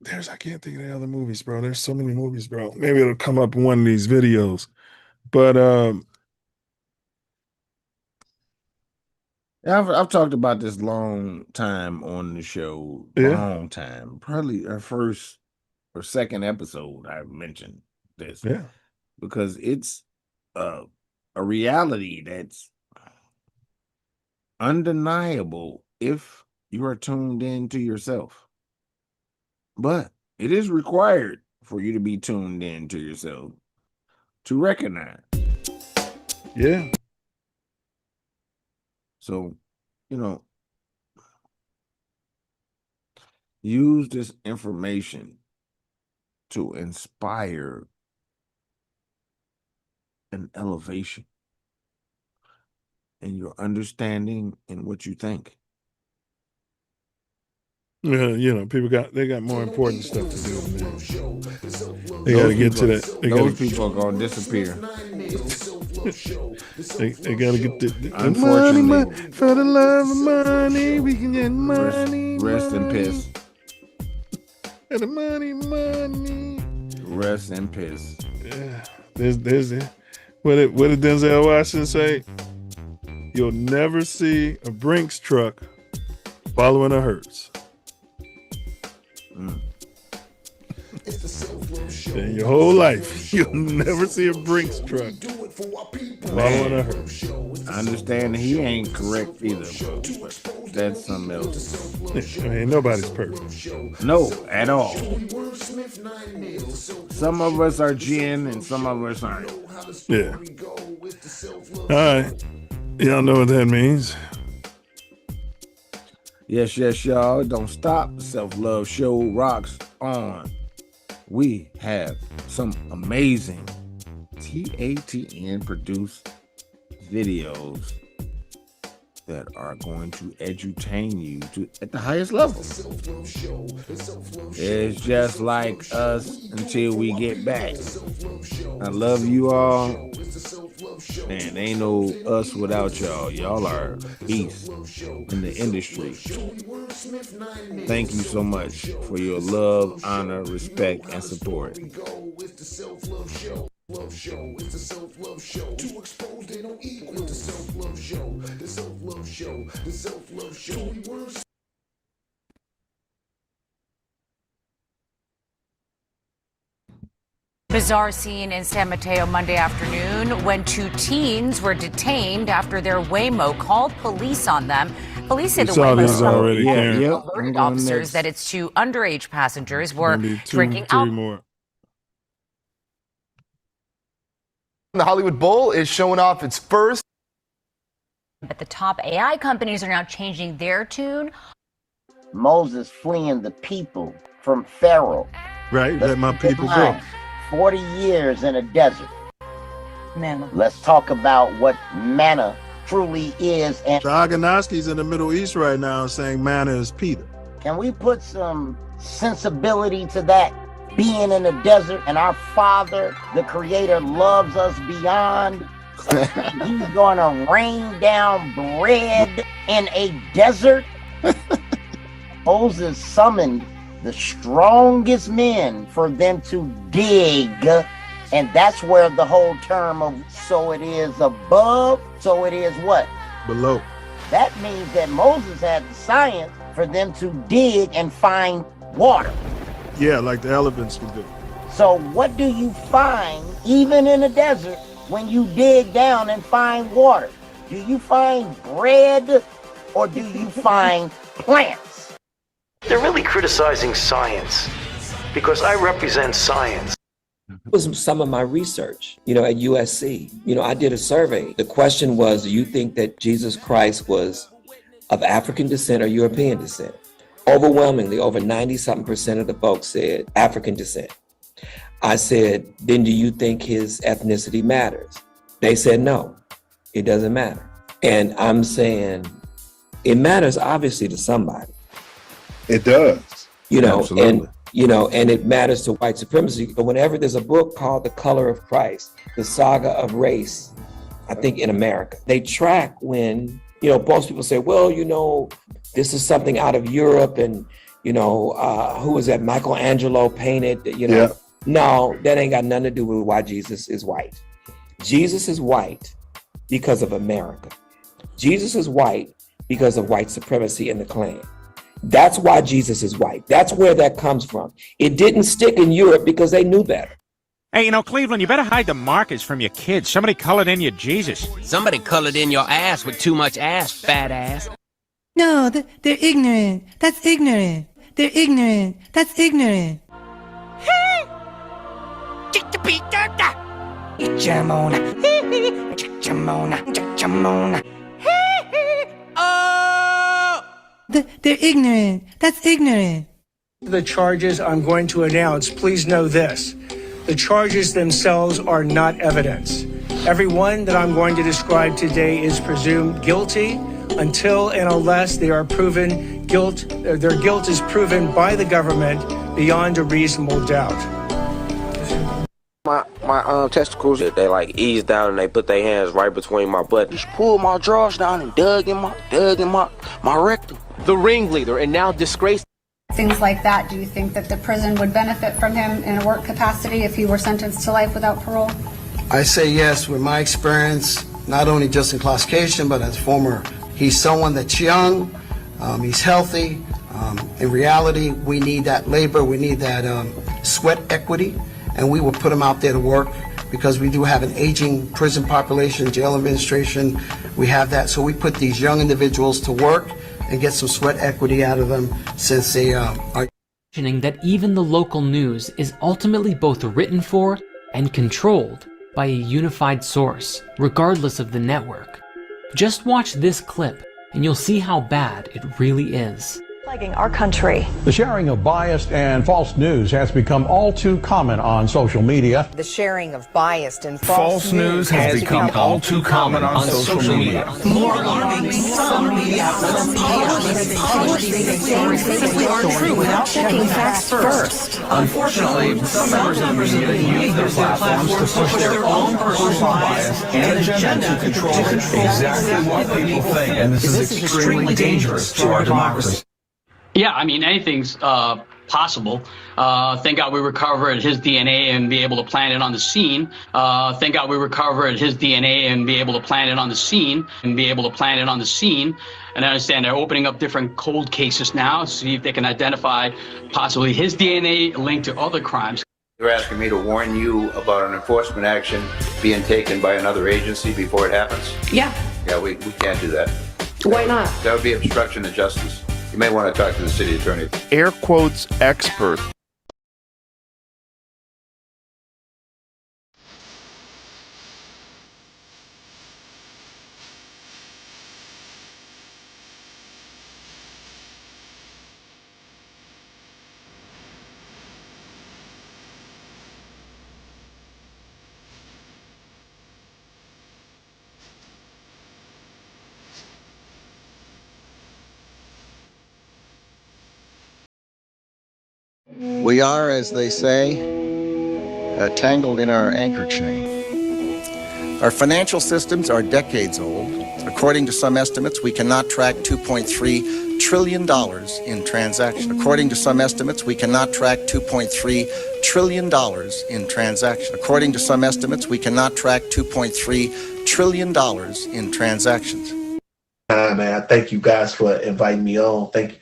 S2: I can't think of the other movies, bro. There's so many movies, bro. Maybe it'll come up in one of these videos. But
S4: I've talked about this long time on the show. Long time. Probably our first or second episode I mentioned this.
S2: Yeah.
S4: Because it's a reality that's undeniable if you are tuned into yourself. But it is required for you to be tuned in to yourself to recognize.
S2: Yeah.
S4: So, use this information to inspire an elevation in your understanding and what you think.
S2: People got more important stuff to do than that. They got to get to that.
S4: Those people are going to disappear.
S2: They got to get the money for the love of money. We can get money.
S4: Rest in peace.
S2: And the money.
S4: Rest in peace.
S2: Yeah. There's what did Denzel Washington say? You'll never see a Brinks truck following a hearse.
S3: It's the
S2: In your whole life, you'll never see a Brinks truck following a hearse.
S4: I understand that he ain't correct either, but that's something else.
S2: I mean, nobody's perfect.
S4: No, at all. Some of us are Jen and some of us aren't.
S2: Yeah. All right. Y'all know what that means.
S4: Yes, y'all. Don't stop. Self Love Show rocks on. We have some amazing TATN produced videos that are going to edutain you at the highest level. It's just like us until we get back. I love you all. Man, ain't no us without y'all. Y'all are beasts in the industry. Thank you so much for your love, honor, respect, and support. Love show, it's the Self Love Show. To expose they don't equal the Self Love Show. The Self Love Show, the Self Love Show.
S5: Bizarre scene in San Mateo Monday afternoon when two teens were detained after their Waymo called police on them. Police say the Waymo alerted officers that its two underage passengers were drinking alcohol.
S9: The Hollywood Bowl is showing off its first.
S10: But the top AI companies are now changing their tune.
S20: Moses fleeing the people from Pharaoh.
S2: Right, let my people go.
S20: 40 years in a desert.
S12: Manna.
S20: Let's talk about what manna truly is. And
S2: Agonoski's in the Middle East right now saying manna is Peter.
S20: Can we put some sensibility to that? Being in a desert, and our Father, the Creator, loves us beyond. He's going to rain down bread in a desert. Moses summoned the strongest men for them to dig, and that's where the whole term of so it is above, so it is what?
S2: Below.
S20: That means that Moses had the science for them to dig and find water.
S2: Yeah, like the elephants would do.
S20: So what do you find, even in a desert, when you dig down and find water? Do you find bread or do you find plants?
S21: They're really criticizing science because I represent science.
S22: Was some of my research, at USC. I did a survey. The question was, do you think that Jesus Christ was of African descent or European descent? Overwhelmingly, over 90-something% of the folks said African descent. I said, then do you think his ethnicity matters? They said, no, it doesn't matter. And I'm saying, it matters obviously to somebody.
S2: It does.
S22: Absolutely. And it matters to white supremacy. But whenever there's a book called The Color of Christ, the saga of race, I think in America, they track when, most people say, well, this is something out of Europe, and who was that? Michelangelo painted.
S2: Yeah.
S22: No, that ain't got nothing to do with why Jesus is white. Jesus is white because of America. Jesus is white because of white supremacy in the Klan. That's why Jesus is white. That's where that comes from. It didn't stick in Europe because they knew better.
S23: Hey, Cleveland, you better hide the markers from your kids. Somebody colored in your Jesus.
S24: Somebody colored in your ass with too much ass, fat ass.
S12: No, they're ignorant. That's ignorant. They're ignorant. That's ignorant. They're ignorant. That's ignorant.
S25: The charges I'm going to announce, please know this. The charges themselves are not evidence. Everyone that I'm going to describe today is presumed guilty until and unless they are proven guilt. Their guilt is proven by the government beyond a reasonable doubt.
S26: My testicles, they like eased down and they put their hands right between my butt. Just pulled my drawers down and dug in my rectum.
S24: The ringleader and now disgraced.
S27: Things like that, do you think that the prison would benefit from him in a work capacity if he were sentenced to life without parole?
S28: I say yes, with my experience, not only just in classification, but as former, he's someone that's young, he's healthy. In reality, we need that labor, we need that sweat equity, and we will put them out there to work because we do have an aging prison population, jail administration. We have that. So we put these young individuals to work and get some sweat equity out of them since they are.
S1: That even the local news is ultimately both written for and controlled by a unified source, regardless of the network. Just watch this clip and you'll see how bad it really is.
S6: Plaguing our country.
S7: The sharing of biased and false news has become all too common on social media.
S8: The sharing of biased and false news
S7: has become all too common on social media.
S8: More alarming, some media outlets publish these things they simply aren't true without checking facts first.
S7: Unfortunately, some members of the media use their platforms to push their own personal bias and agenda to control exactly what people think, and this is extremely dangerous to our democracy.
S11: Yeah, I mean, anything's possible. Thank God we recovered his DNA and be able to plant it on the scene. Thank God we recovered his DNA and be able to plant it on the scene and be able to plant it on the scene. And I understand they're opening up different cold cases now, see if they can identify possibly his DNA linked to other crimes.
S13: You're asking me to warn you about an enforcement action being taken by another agency before it happens?
S6: Yeah.
S13: Yeah, we can't do that.
S6: Why not?
S13: That would be obstruction of justice. You may want to talk to the city attorney.
S14: Air quotes expert.
S28: We are, as they say, tangled in our anchor chain. Our financial systems are decades old. According to some estimates, we cannot track $2.3 trillion in transactions. According to some estimates, we cannot track $2.3 trillion in transactions. According to some estimates, we cannot track $2.3 trillion in transactions.
S17: Man, I thank you guys for inviting me on. Thank you.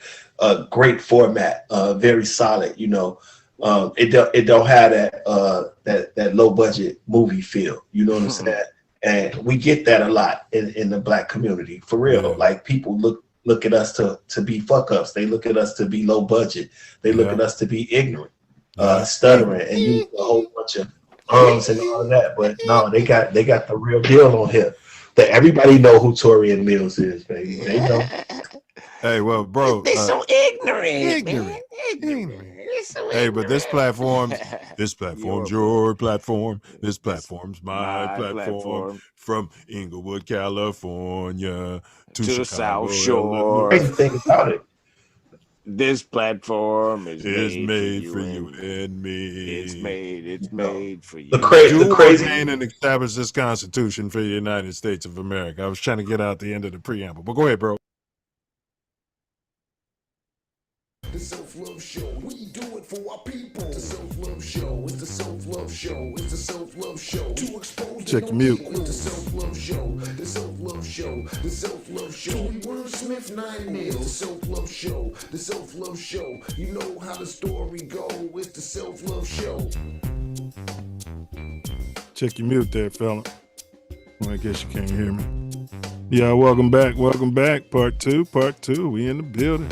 S17: Great format, very solid. You know, it don't have that low budget movie feel. You know what I'm saying? And we get that a lot in the Black community, for real. Yeah. Like people look at us to be fuck ups. They look at us to be low budget. They look at us to be ignorant, stuttering, and use a whole bunch of and all of that. But no, they got the real deal on here. That everybody know who Torian Mills is, baby. They know.
S2: Hey, well, bro.
S20: They're so ignorant.
S2: Hey, but this platform's your platform. This platform's my platform. From Inglewood, California to
S4: the
S2: Chicago,
S4: South Shore.
S17: Crazy thing about it.
S4: This platform is
S2: made for you and me.
S4: It's made for you.
S17: The crazy
S2: and establish this Constitution for the United States of America. I was trying to get out the end of the preamble, but go ahead, bro.
S3: The Self Love Show, we do it for our people. The Self Love Show, it's the Self Love Show, it's the Self Love Show. To expose
S2: check mute.
S3: It's the Self Love Show, the Self Love Show, the Self Love Show. We wordsmith 9 mil. The Self Love Show, the Self Love Show. You know how the story go. It's the Self Love Show.
S2: Check your mute there, fella. Well, I guess you can't hear me. Yeah, welcome back. Part two. We in the building.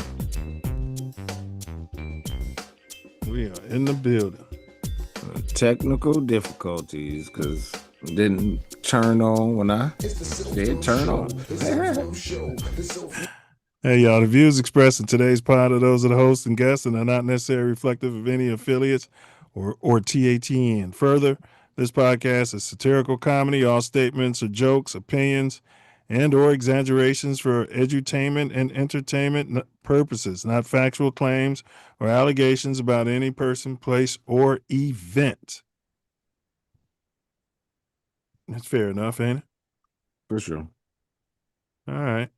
S2: We are in the building.
S4: Technical difficulties because it didn't turn on when I said turn on.
S2: Hey, y'all. The views expressed in today's pod are those of the host and guests and are not necessarily reflective of any affiliates or TATN. Further, this podcast is satirical comedy. All statements are jokes, opinions, and or exaggerations for edutainment and entertainment purposes, not factual claims or allegations about any person, place, or event. That's fair enough, ain't it?
S4: For sure.
S2: All right.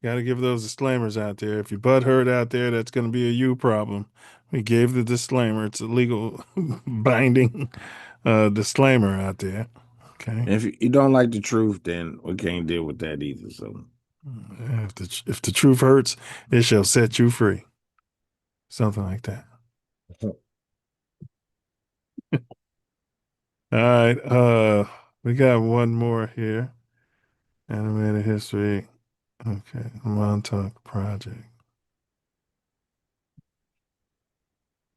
S2: Got to give those disclaimers out there. If you're butthurt out there, that's going to be a you problem. We gave the disclaimer. It's a legal binding disclaimer out there. Okay.
S4: If you don't like the truth, then we can't deal with that either. So,
S2: if the truth hurts, it shall set you free. Something like that. All right. We got one more here. Animated history. Okay. Montauk Project.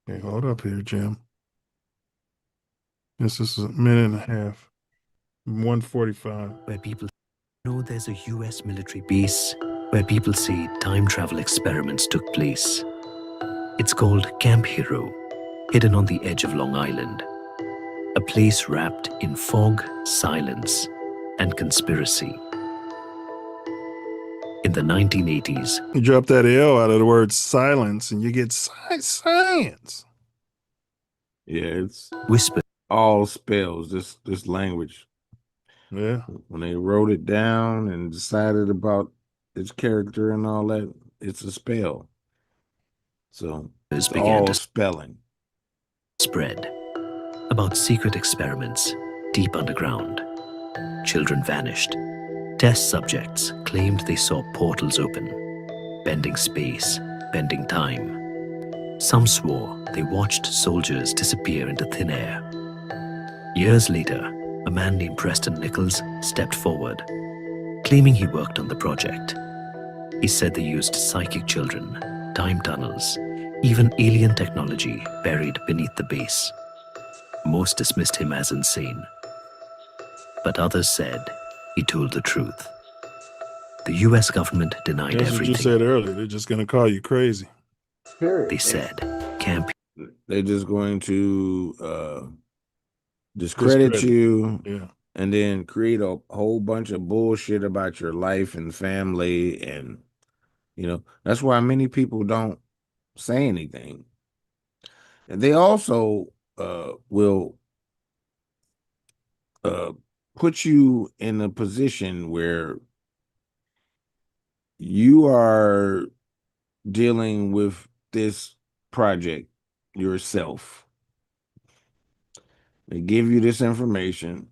S2: Okay, hold up here, Jim. This is a minute and a half. 145.
S5: Where people know there's a US military base where people say time travel experiments took place. It's called Camp Hero, hidden on the edge of Long Island. A place wrapped in fog, silence, and conspiracy. In the 1980s,
S2: You drop that L out of the word silence and you get science.
S4: Yeah, it's
S5: whisper
S4: all spells, this language.
S2: Yeah.
S4: When they wrote it down and decided about its character and all that, it's a spell. So it's
S5: began
S4: all
S5: to
S4: spelling.
S5: spread about secret experiments deep underground. Children vanished. Test subjects claimed they saw portals open, bending space, bending time. Some swore they watched soldiers disappear into thin air. Years later, a man named Preston Nichols stepped forward, claiming he worked on the project. He said they used psychic children, time tunnels, even alien technology buried beneath the base. Most dismissed him as insane, but others said he told the truth. The US government denied
S2: That's
S5: everything.
S2: what you said earlier. They're just going to call you crazy.
S5: They said, Camp.
S4: They're just going to discredit you,
S2: Yeah.
S4: and then create a whole bunch of bullshit about your life and family. And, that's why many people don't say anything. And they also will put you in a position where you are dealing with this project yourself. They give you this information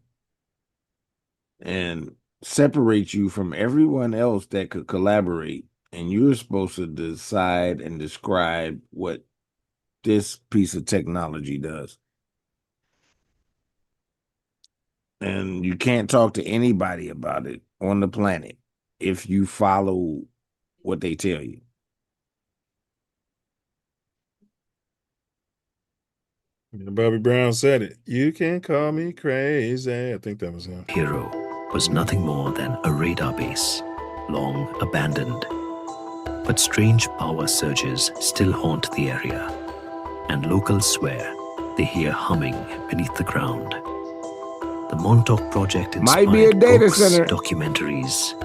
S4: and separate you from everyone else that could collaborate, and you're supposed to decide and describe what this piece of technology does. And you can't talk to anybody about it on the planet if you follow what they tell you.
S2: Bobby Brown said it. You can call me crazy. I think that was him.
S5: Hero was nothing more than a radar base, long abandoned. But strange power surges still haunt the area, and locals swear they hear humming beneath the ground. The Montauk project inspired
S4: Might be a data
S5: books,
S4: center.
S5: documentaries,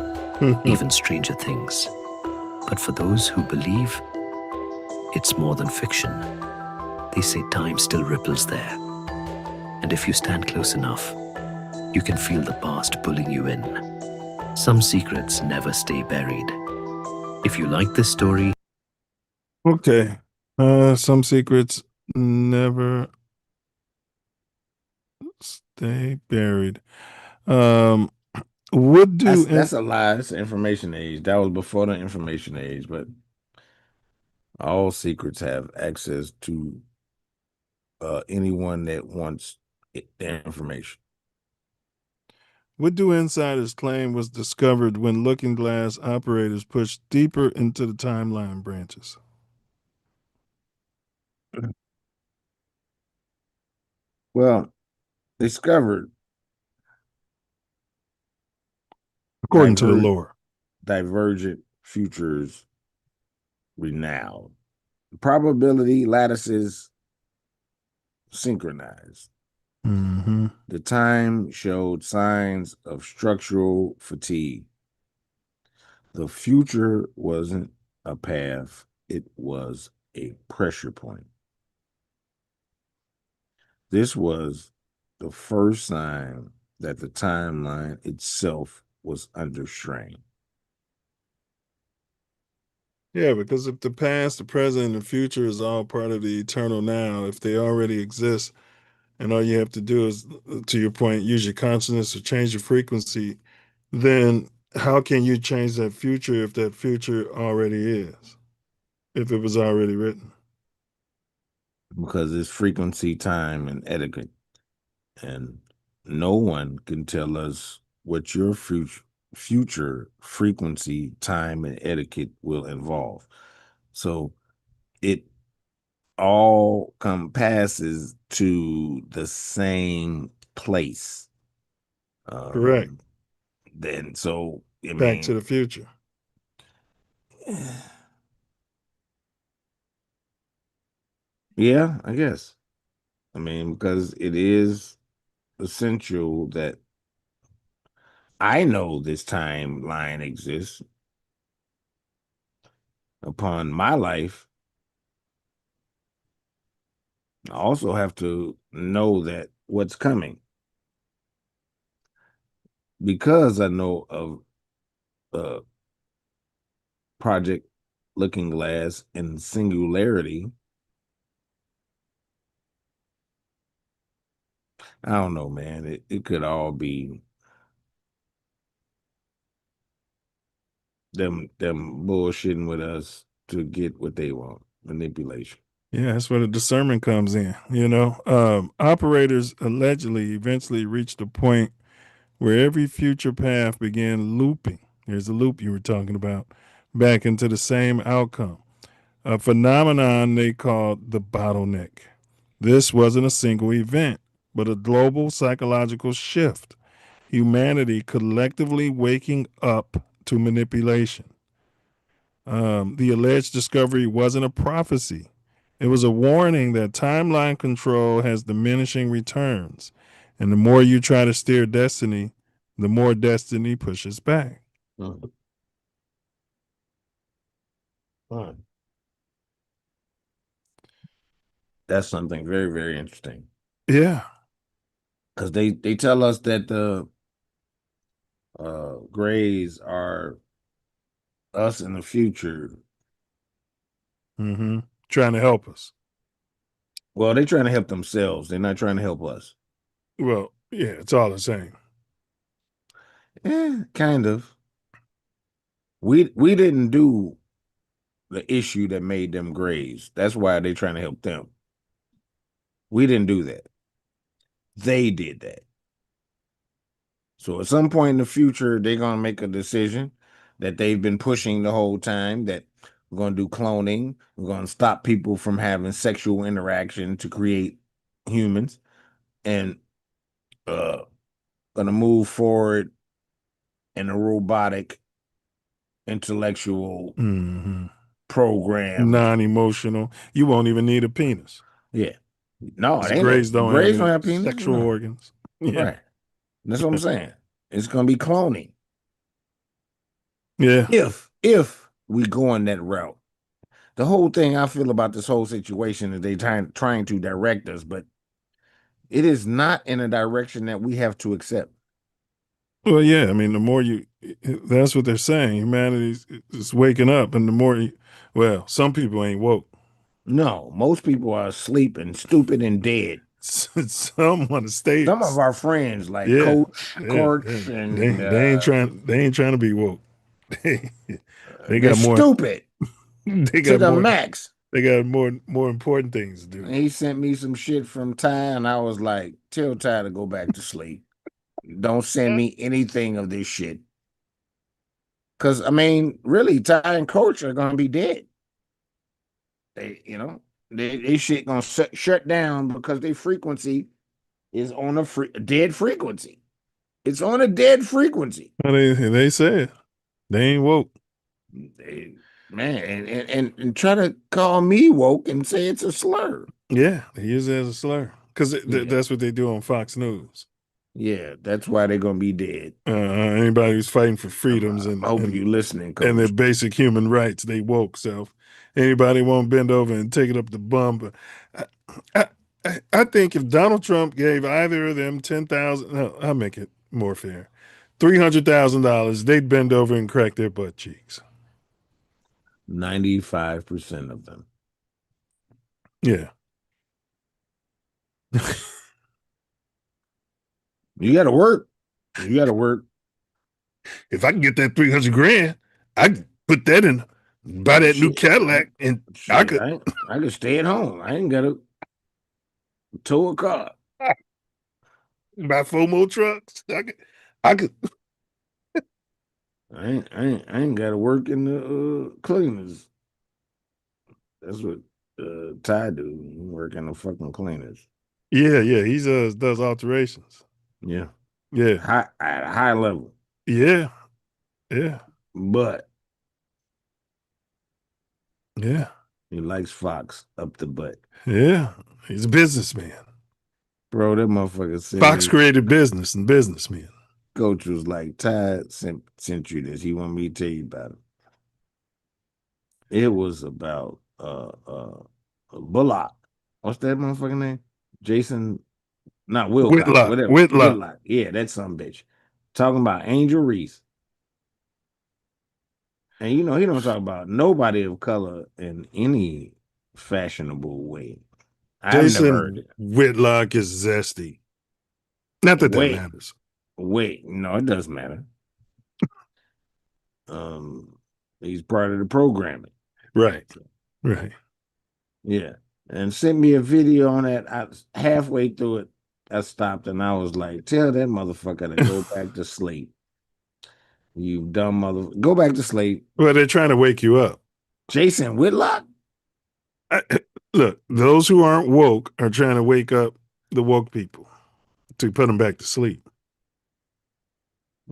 S5: even Stranger Things. But for those who believe, it's more than fiction. They say time still ripples there. And if you stand close enough, you can feel the past pulling you in. Some secrets never stay buried. If you like this story...
S2: Okay. Some secrets never stay buried. What do...
S4: That's a lie. It's the information age. That was before the information age, but all secrets have access to anyone that wants the information.
S2: What do insiders claim was discovered when Looking Glass operators pushed deeper into the timeline branches?
S4: Well, discovered,
S2: according to the lore,
S4: divergent futures renowned. Probability lattices synchronized.
S2: Mm-hmm.
S4: The time showed signs of structural fatigue. The future wasn't a path, it was a pressure point. This was the first sign that the timeline itself was under strain.
S2: Yeah, because if the past, the present, and the future is all part of the eternal now, if they already exist, and all you have to do is, to your point, use your consciousness or change your frequency, then how can you change that future if that future already is, if it was already written?
S4: Because it's frequency, time, and etiquette. And no one can tell us what your future frequency, time, and etiquette will involve. So it all compasses to the same place.
S2: Correct.
S4: Then, so I
S2: Back to
S4: mean,
S2: the Future.
S4: yeah, I guess. I mean, because it is essential that I know this timeline exists upon my life. I also have to know that what's coming, because I know of Project Looking Glass and Singularity. I don't know, man. It could all be them bullshitting with us to get what they want. Manipulation.
S2: Yeah, that's where the discernment comes in. Operators allegedly eventually reached a point where every future path began looping. Here's the loop you were talking about, back into the same outcome. A phenomenon they called the bottleneck. This wasn't a single event, but a global psychological shift. Humanity collectively waking up to manipulation. The alleged discovery wasn't a prophecy. It was a warning that timeline control has diminishing returns. And the more you try to steer destiny, the more destiny pushes back.
S4: That's something very, very interesting.
S2: Yeah.
S4: Because they tell us that the grays are us in the future.
S2: Trying to help us.
S4: Well, they're trying to help themselves. They're not trying to help us.
S2: Well, yeah, it's all the same.
S4: Yeah, kind of. We didn't do the issue that made them grays. That's why they're trying to help them. We didn't do that. They did that. So at some point in the future, they're going to make a decision that they've been pushing the whole time, that we're going to do cloning. We're going to stop people from having sexual interaction to create humans, and going to move forward in a robotic, intellectual program.
S2: Non-emotional. You won't even need a penis.
S4: Yeah. No,
S2: the grays don't have any
S4: penis.
S2: sexual organs. Yeah.
S4: Right. That's what I'm saying. It's going to be cloning.
S2: Yeah.
S4: If we go on that route. The whole thing I feel about this whole situation is they trying to direct us, but it is not in a direction that we have to accept.
S2: Well, yeah. I mean, the more that's what they're saying. Humanity is waking up, and the more some people ain't woke.
S4: No, most people are asleep and stupid and dead.
S2: Some want to stay.
S4: Some of our friends, like Coach, and
S2: they ain't trying to be woke. They got more
S4: stupid.
S2: They got
S4: to the
S2: more,
S4: max.
S2: They got more important things to do.
S4: And he sent me some shit from Ty, and I was like, tell Ty to go back to sleep. Don't send me anything of this shit. Because, I mean, really, Ty and Coach are going to be dead. They shit going to shut down because their frequency is on a dead frequency. It's on a dead frequency.
S2: Well, they said they ain't woke.
S4: And try to call me woke and say it's a slur.
S2: Yeah, they use it as a slur because that's what they do on Fox News.
S4: Yeah, that's why they're gonna be dead.
S2: Anybody who's fighting for freedoms
S4: I hope you listening, Coach.
S2: and their basic human rights, they woke. So anybody won't bend over and take it up the bum. But I think if Donald Trump gave either of them $10,000, no, I'll make it more fair, $300,000, they'd bend over and crack their butt cheeks.
S4: 95% of them.
S2: Yeah.
S4: You got to work. You got to work.
S2: If I can get that $300,000, I can put that in, buy that new Cadillac, and I could
S4: stay at home. I ain't got to tow a car.
S2: Buy 4 more trucks. I could.
S4: I ain't got to work in the cleaners. That's what Ty do. He work in the fucking cleaners.
S2: Yeah, he does alterations.
S4: Yeah,
S2: Yeah,
S4: at a high level.
S2: yeah,
S4: But
S2: yeah,
S4: he likes Fox up the butt.
S2: yeah. He's a businessman.
S4: Bro, that motherfucker sent
S2: Fox
S4: me.
S2: created business and businessmen.
S4: Coach was like, Ty sent you this. He want me to tell you about it. It was about Bullock. What's that motherfucking name? Jason, not Wilcox, whatever.
S2: Whitlock.
S4: Yeah, that's some bitch. Talking about Angel Reese. And he don't talk about nobody of color in any fashionable way. I've never heard
S2: Jason
S4: it.
S2: Whitlock is zesty. Not that
S4: Wait.
S2: matters.
S4: Wait, no, it does matter. He's part of the programming.
S2: Right.
S4: Yeah. And sent me a video on that. I was halfway through it. I stopped and I was like, tell that motherfucker to go back to sleep. You dumb motherfucker. Go back to sleep.
S2: Well, they're trying to wake you up.
S4: Jason Whitlock?
S2: Look, those who aren't woke are trying to wake up the woke people to put them back to sleep.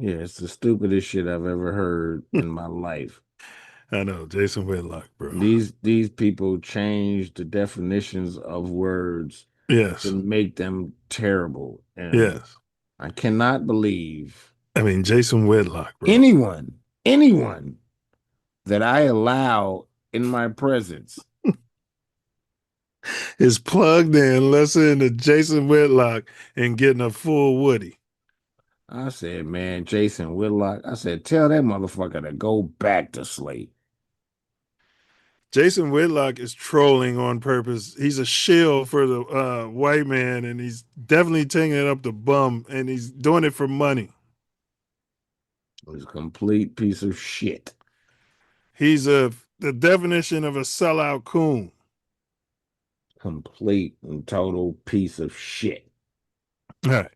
S4: Yeah, it's the stupidest shit I've ever heard in my life.
S2: I know, Jason Whitlock, bro.
S4: These people change the definitions of words to make them terrible. And
S2: yes.
S4: I cannot believe.
S2: I mean, Jason Whitlock, bro.
S4: Anyone that I allow in my presence
S2: is plugged in, listening to Jason Whitlock and getting a full Woody.
S4: I said, man, Jason Whitlock, I said, tell that motherfucker to go back to sleep.
S2: Jason Whitlock is trolling on purpose. He's a shill for the white man, and he's definitely taking it up the bum, and he's doing it for money.
S4: He's a complete piece of shit.
S2: He's the definition of a sellout coon.
S4: Complete and total piece of shit.
S2: All right.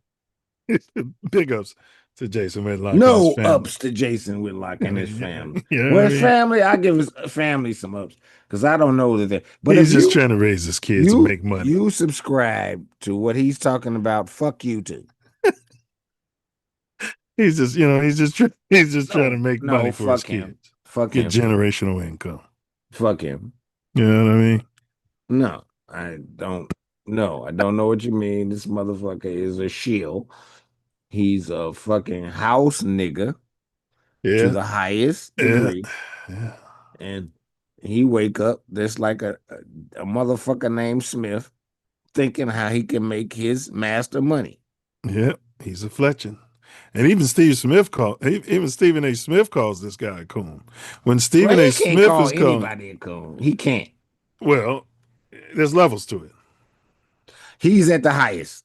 S2: Big ups to Jason Whitlock.
S4: No ups to Jason Whitlock and his family. His family, I give his family some ups because I don't know that. But
S2: he's just trying to raise his kids and make money.
S4: You subscribe to what he's talking about. Fuck you too.
S2: He's just trying to make money for his kids.
S4: Fuck
S2: Get
S4: him.
S2: Generational income.
S4: Fuck him.
S2: You know what I mean?
S4: No, I don't. No, I don't know what you mean. This motherfucker is a shill. He's a fucking house nigga to the highest degree.
S2: Yeah.
S4: And he wake up just like a motherfucker named Smith thinking how he can make his master money.
S2: Yeah, he's a fletching. And even Stephen A. Smith calls this guy a coon. When Stephen A. Smith is calling
S4: anybody a coon, he can't.
S2: Well, there's levels to it.
S4: He's at the highest.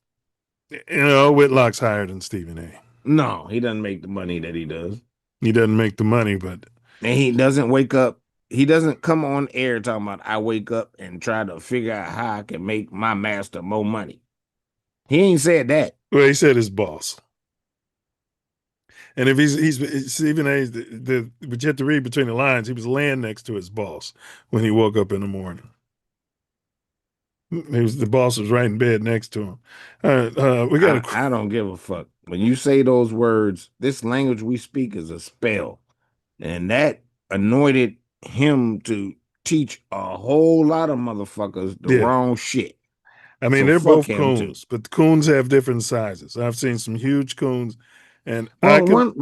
S2: Whitlock's higher than Stephen A.
S4: No, he doesn't make the money that he does.
S2: He doesn't make the money, but
S4: and he doesn't wake up. He doesn't come on air talking about I wake up and try to figure out how I can make my master more money. He ain't said that.
S2: Well, he said his boss. And if he's Stephen A. But you have to read between the lines. He was laying next to his boss when he woke up in the morning. The boss was right in bed next to him. We got.
S4: I don't give a fuck. When you say those words, this language we speak is a spell, and that anointed him to teach a whole lot of motherfuckers the wrong shit.
S2: I mean, they're both coons, but the coons have different sizes. I've seen some huge coons, and
S4: one of those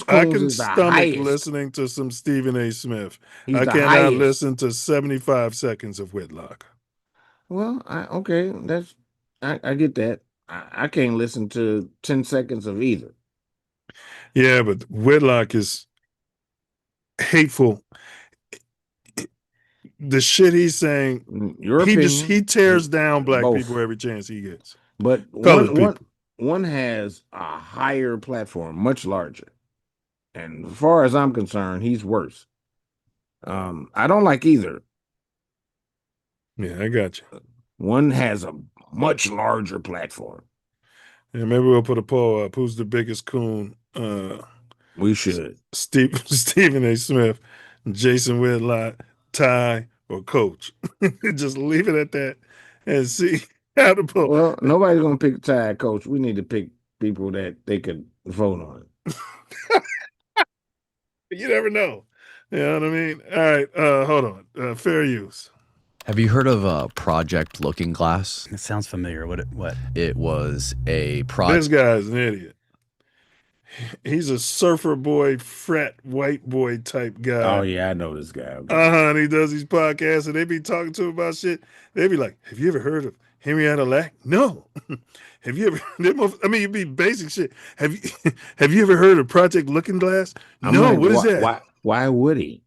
S4: coons is the highest.
S2: Listening to some Stephen A. Smith.
S4: I
S2: cannot listen to 75 seconds of Whitlock.
S4: Well, okay, I get that. I can't listen to 10 seconds of either.
S2: Yeah, but Whitlock is hateful. The shit he's saying, he tears down black people every chance he gets.
S4: But one has a higher platform, much larger. And as far as I'm concerned, he's worse. I don't like either.
S2: Yeah, I got you.
S4: One has a much larger platform.
S2: Yeah, maybe we'll put a poll up. Who's the biggest coon?
S4: We should.
S2: Stephen A. Smith, Jason Whitlock, Ty, or Coach. Just leave it at that and see how the poll.
S4: Well, nobody's gonna pick Ty, Coach. We need to pick people that they could vote on.
S2: You never know. You know what I mean? All right, hold on. Fair use.
S9: Have you heard of Project Looking Glass?
S10: It sounds familiar. What?
S9: It was a
S2: This
S9: project.
S2: guy's an idiot. He's a surfer boy, frat white boy type guy.
S4: Oh yeah, I know this guy. Okay.
S2: And he does these podcasts, and they be talking to him about shit. They be like, "Have you ever heard of Henrietta Lack?" No. Have you ever? I mean, it'd be basic shit. Have you ever heard of Project Looking Glass?
S4: I'm
S2: No.
S4: like,
S2: What is that?
S4: Why would he?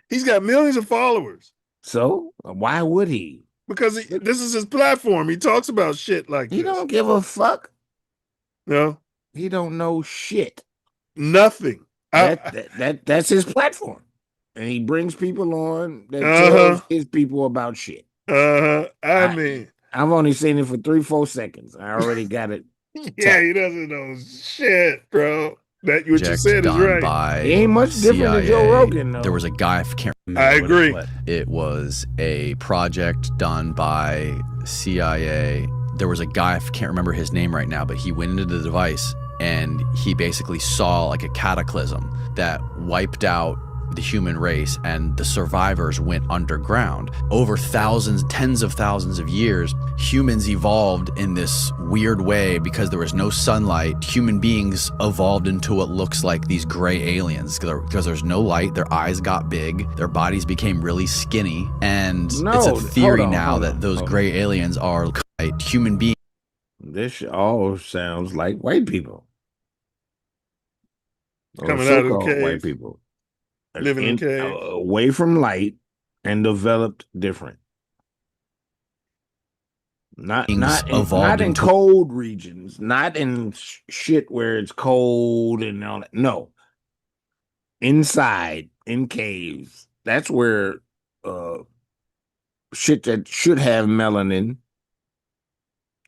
S2: He's got millions of followers.
S4: So why would he?
S2: Because this is his platform. He talks about shit like
S4: He
S2: this.
S4: don't give a fuck.
S2: No.
S4: He don't know shit.
S2: Nothing.
S4: That's his platform, and he brings people on that tells his people about shit.
S2: I mean,
S4: I've only seen it for 3-4 seconds. I already got it.
S2: Yeah, he doesn't know shit, bro. That what you said is
S9: done
S2: right.
S9: by
S4: He ain't much different than Joe Rogan, though.
S9: There was a guy, I can't remember.
S2: I agree.
S9: It was a project done by CIA. There was a guy, I can't remember his name right now, but he went into the device and he basically saw like a cataclysm that wiped out the human race, and the survivors went underground. Over thousands, tens of thousands of years, humans evolved in this weird way because there was no sunlight. Human beings evolved into what looks like these gray aliens because there's no light. Their eyes got big, their bodies became really skinny, and it's a theory now that those gray aliens are human beings.
S4: This all sounds like white people.
S2: Coming out of the
S4: So-called
S2: cave.
S4: white people.
S2: Living in caves.
S4: Away from light and developed different. Not in cold regions, not in shit where it's cold and all that. No. Inside, in caves. That's where shit that should have melanin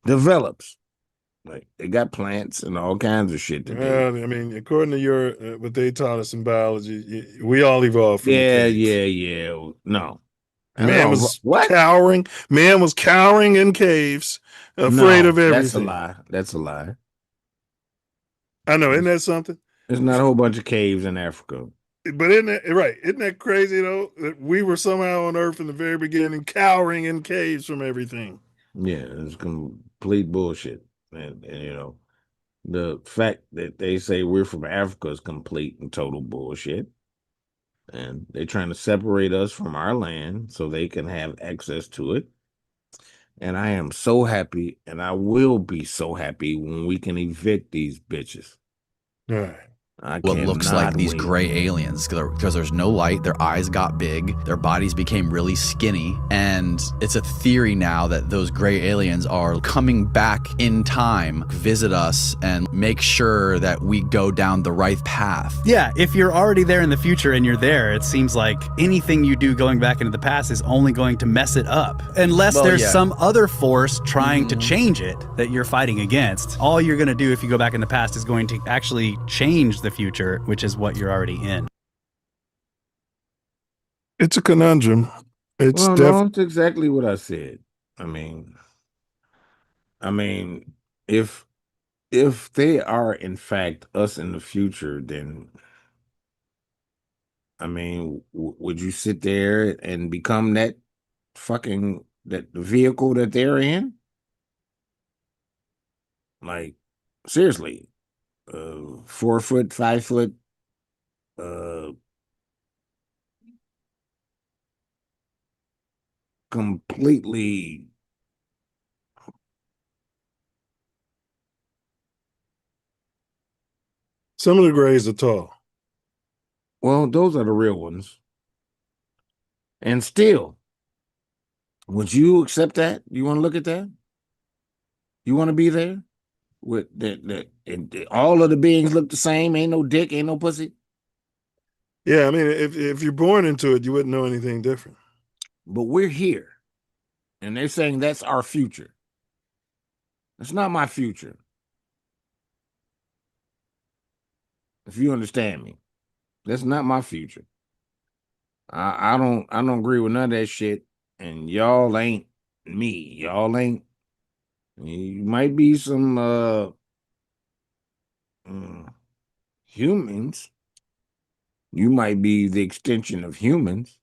S4: develops. Like they got plants and all kinds of shit to do.
S2: Well, I mean, according to your what they taught us in biology, we all evolved from the caves.
S4: Yeah. No.
S2: Man was cowering. Man was cowering in caves, afraid of everything.
S4: That's a lie.
S2: I know, isn't that something?
S4: There's not a whole bunch of caves in Africa.
S2: But isn't that crazy though? That we were somehow on Earth in the very beginning, cowering in caves from everything.
S4: Yeah, it's complete bullshit. And you know, the fact that they say we're from Africa is complete and total bullshit. And they're trying to separate us from our land so they can have access to it. And I am so happy, and I will be so happy when we can evict these bitches.
S2: All right.
S9: What looks like these gray aliens because there's no light. Their eyes got big, their bodies became really skinny, and it's a theory now that those gray aliens are coming back in time, visit us, and make sure that we go down the right path.
S10: Yeah, if you're already there in the future and you're there, it seems like anything you do going back into the past is only going to mess it up. Unless there's some other force trying to change it that you're fighting against. All you're going to do if you go back in the past is going to actually change the future, which is what you're already in.
S2: It's a conundrum.
S4: That's exactly what I said. I mean, if they are in fact us in the future, then I mean, would you sit there and become that the vehicle that they're in? Like, seriously. 4 foot, 5 foot, completely
S2: some of the grays are tall.
S4: Well, those are the real ones. And still, would you accept that? You want to look at that? You want to be there? With all of the beings look the same, ain't no dick, ain't no pussy.
S2: Yeah, I mean, if you're born into it, you wouldn't know anything different.
S4: But we're here, and they're saying that's our future. It's not my future. If you understand me, that's not my future. I don't agree with none of that shit. And y'all ain't me. Y'all ain't. You might be some humans. You might be the extension of humans.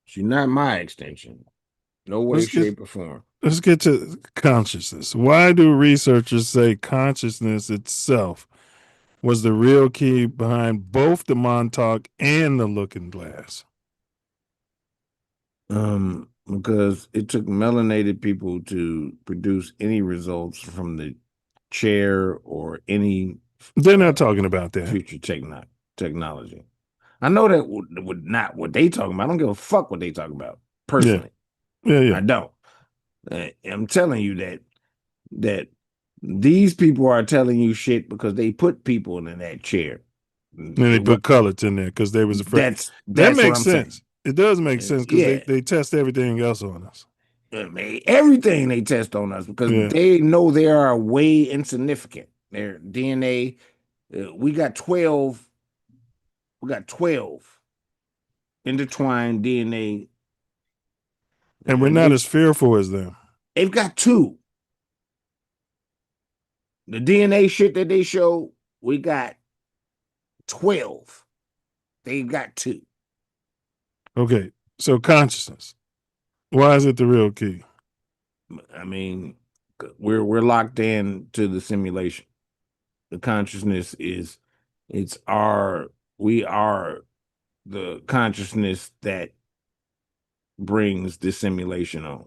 S4: You're not my extension. No way, shape, or form.
S2: Let's get to consciousness. Why do researchers say consciousness itself was the real key behind both the Montauk and the Looking Glass?
S4: Because it took melanated people to produce any results from the chair or any.
S2: They're not talking about that.
S4: Future technology. I know that would not what they talking about. I don't give a fuck what they talking about personally.
S2: Yeah.
S4: I don't. I'm telling you that these people are telling you shit because they put people in that chair.
S2: And they put colors in there because they was afraid.
S4: That
S2: makes
S4: what I'm
S2: sense.
S4: saying.
S2: It does make sense because
S4: Yeah.
S2: they test everything else on us.
S4: Everything they test on us because they know they are way insignificant. Their DNA, we got 12 intertwined DNA.
S2: And we're not as fearful as them.
S4: They've got 2. The DNA shit that they show, we got 12. They got 2.
S2: Okay, so consciousness. Why is it the real key?
S4: I mean, we're locked in to the simulation. The consciousness is we are the consciousness that brings the simulation on.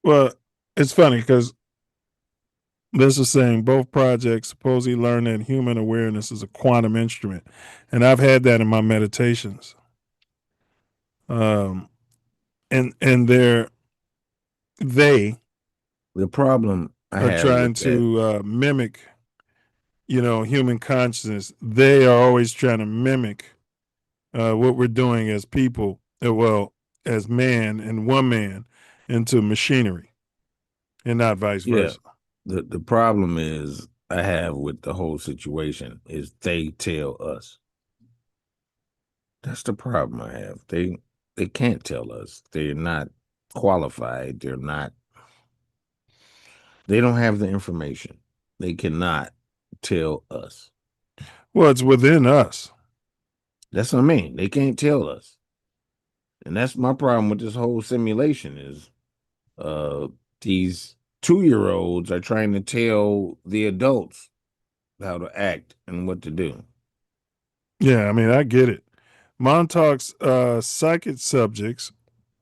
S2: Well, it's funny because this is saying both projects supposedly learn that human awareness is a quantum instrument. And I've had that in my meditations. And the
S4: problem I
S2: are
S4: have
S2: trying
S4: with
S2: to mimic, human consciousness. They are always trying to mimic what we're doing as people, as man and one man into machinery and not vice versa.
S4: The problem is I have with the whole situation is they tell us. That's the problem I have. They can't tell us. They're not qualified. They don't have the information. They cannot tell us.
S2: Well, it's within us.
S4: That's what I mean. They can't tell us. And that's my problem with this whole simulation is these 2-year-olds are trying to tell the adults how to act and what to do.
S2: Yeah, I mean, I get it. Montauk's psychic subjects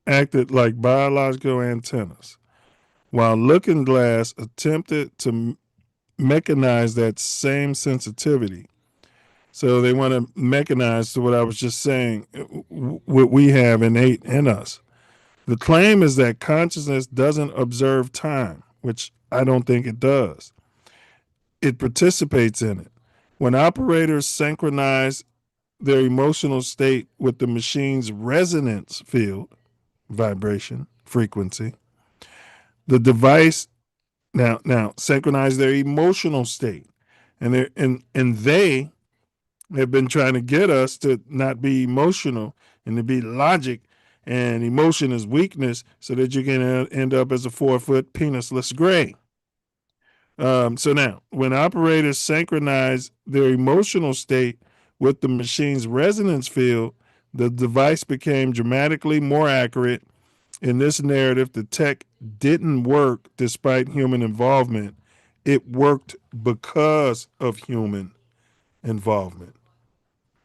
S2: acted like biological antennas, while Looking Glass attempted to mechanize that same sensitivity. So they want to mechanize to what I was just saying, what we have innate in us. The claim is that consciousness doesn't observe time, which I don't think it does. It participates in it. When operators synchronize their emotional state with the machine's resonance field, vibration, frequency, the device now synchronize their emotional state. And they have been trying to get us to not be emotional and to be logic, and emotion is weakness, so that you can end up as a 4-foot penisless gray. So now, when operators synchronize their emotional state with the machine's resonance field, the device became dramatically more accurate. In this narrative, the tech didn't work despite human involvement. It worked because of human involvement.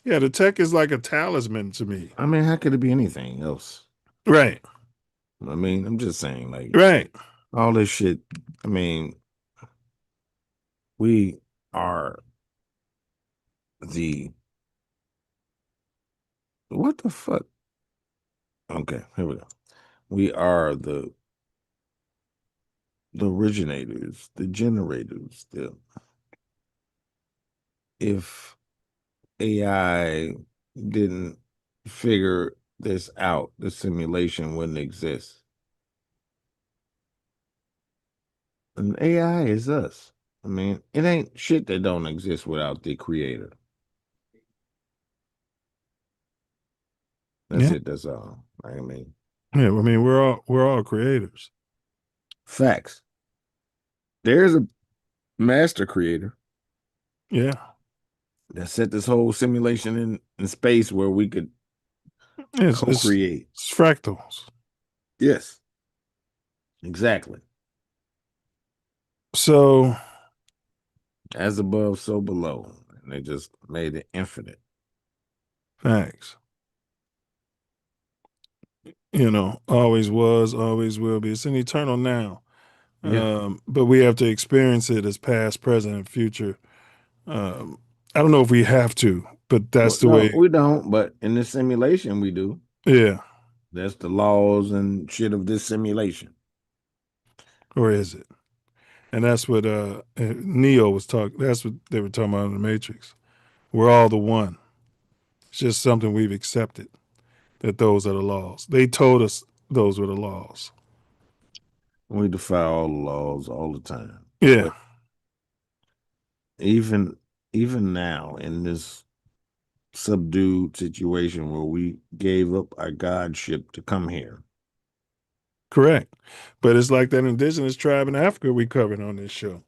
S2: Yeah, the tech is like a talisman to me.
S4: I mean, how could it be anything else?
S2: Right.
S4: I mean, I'm just saying, like,
S2: right.
S4: All this shit. I mean, we are what the fuck? Okay, here we go. We are the originators, the generators. If AI didn't figure this out, the simulation wouldn't exist. And AI is us. I mean, it ain't shit that don't exist without the creator. That's it. That's all. I mean,
S2: we're all creators.
S4: Facts. There's a master creator.
S2: Yeah.
S4: That set this whole simulation in space where we could co-create.
S2: It's fractals.
S4: Yes. Exactly.
S2: So,
S4: as above, so below. And they just made it infinite.
S2: Facts. You know, always was, always will be. It's an eternal now.
S4: Yeah.
S2: But we have to experience it as past, present, and future. I don't know if we have to, but that's the way.
S4: We don't, but in this simulation we do.
S2: Yeah.
S4: That's the laws and shit of this simulation.
S2: Or is it? And that's what Neo was talking. That's what they were talking about in the Matrix. We're all the one. It's just something we've accepted, that those are the laws. They told us those were the laws.
S4: We defy all the laws all the time.
S2: Yeah.
S4: But even now in this subdued situation where we gave up our godship to come here.
S2: Correct. But it's like that indigenous tribe in Africa we covered on this show.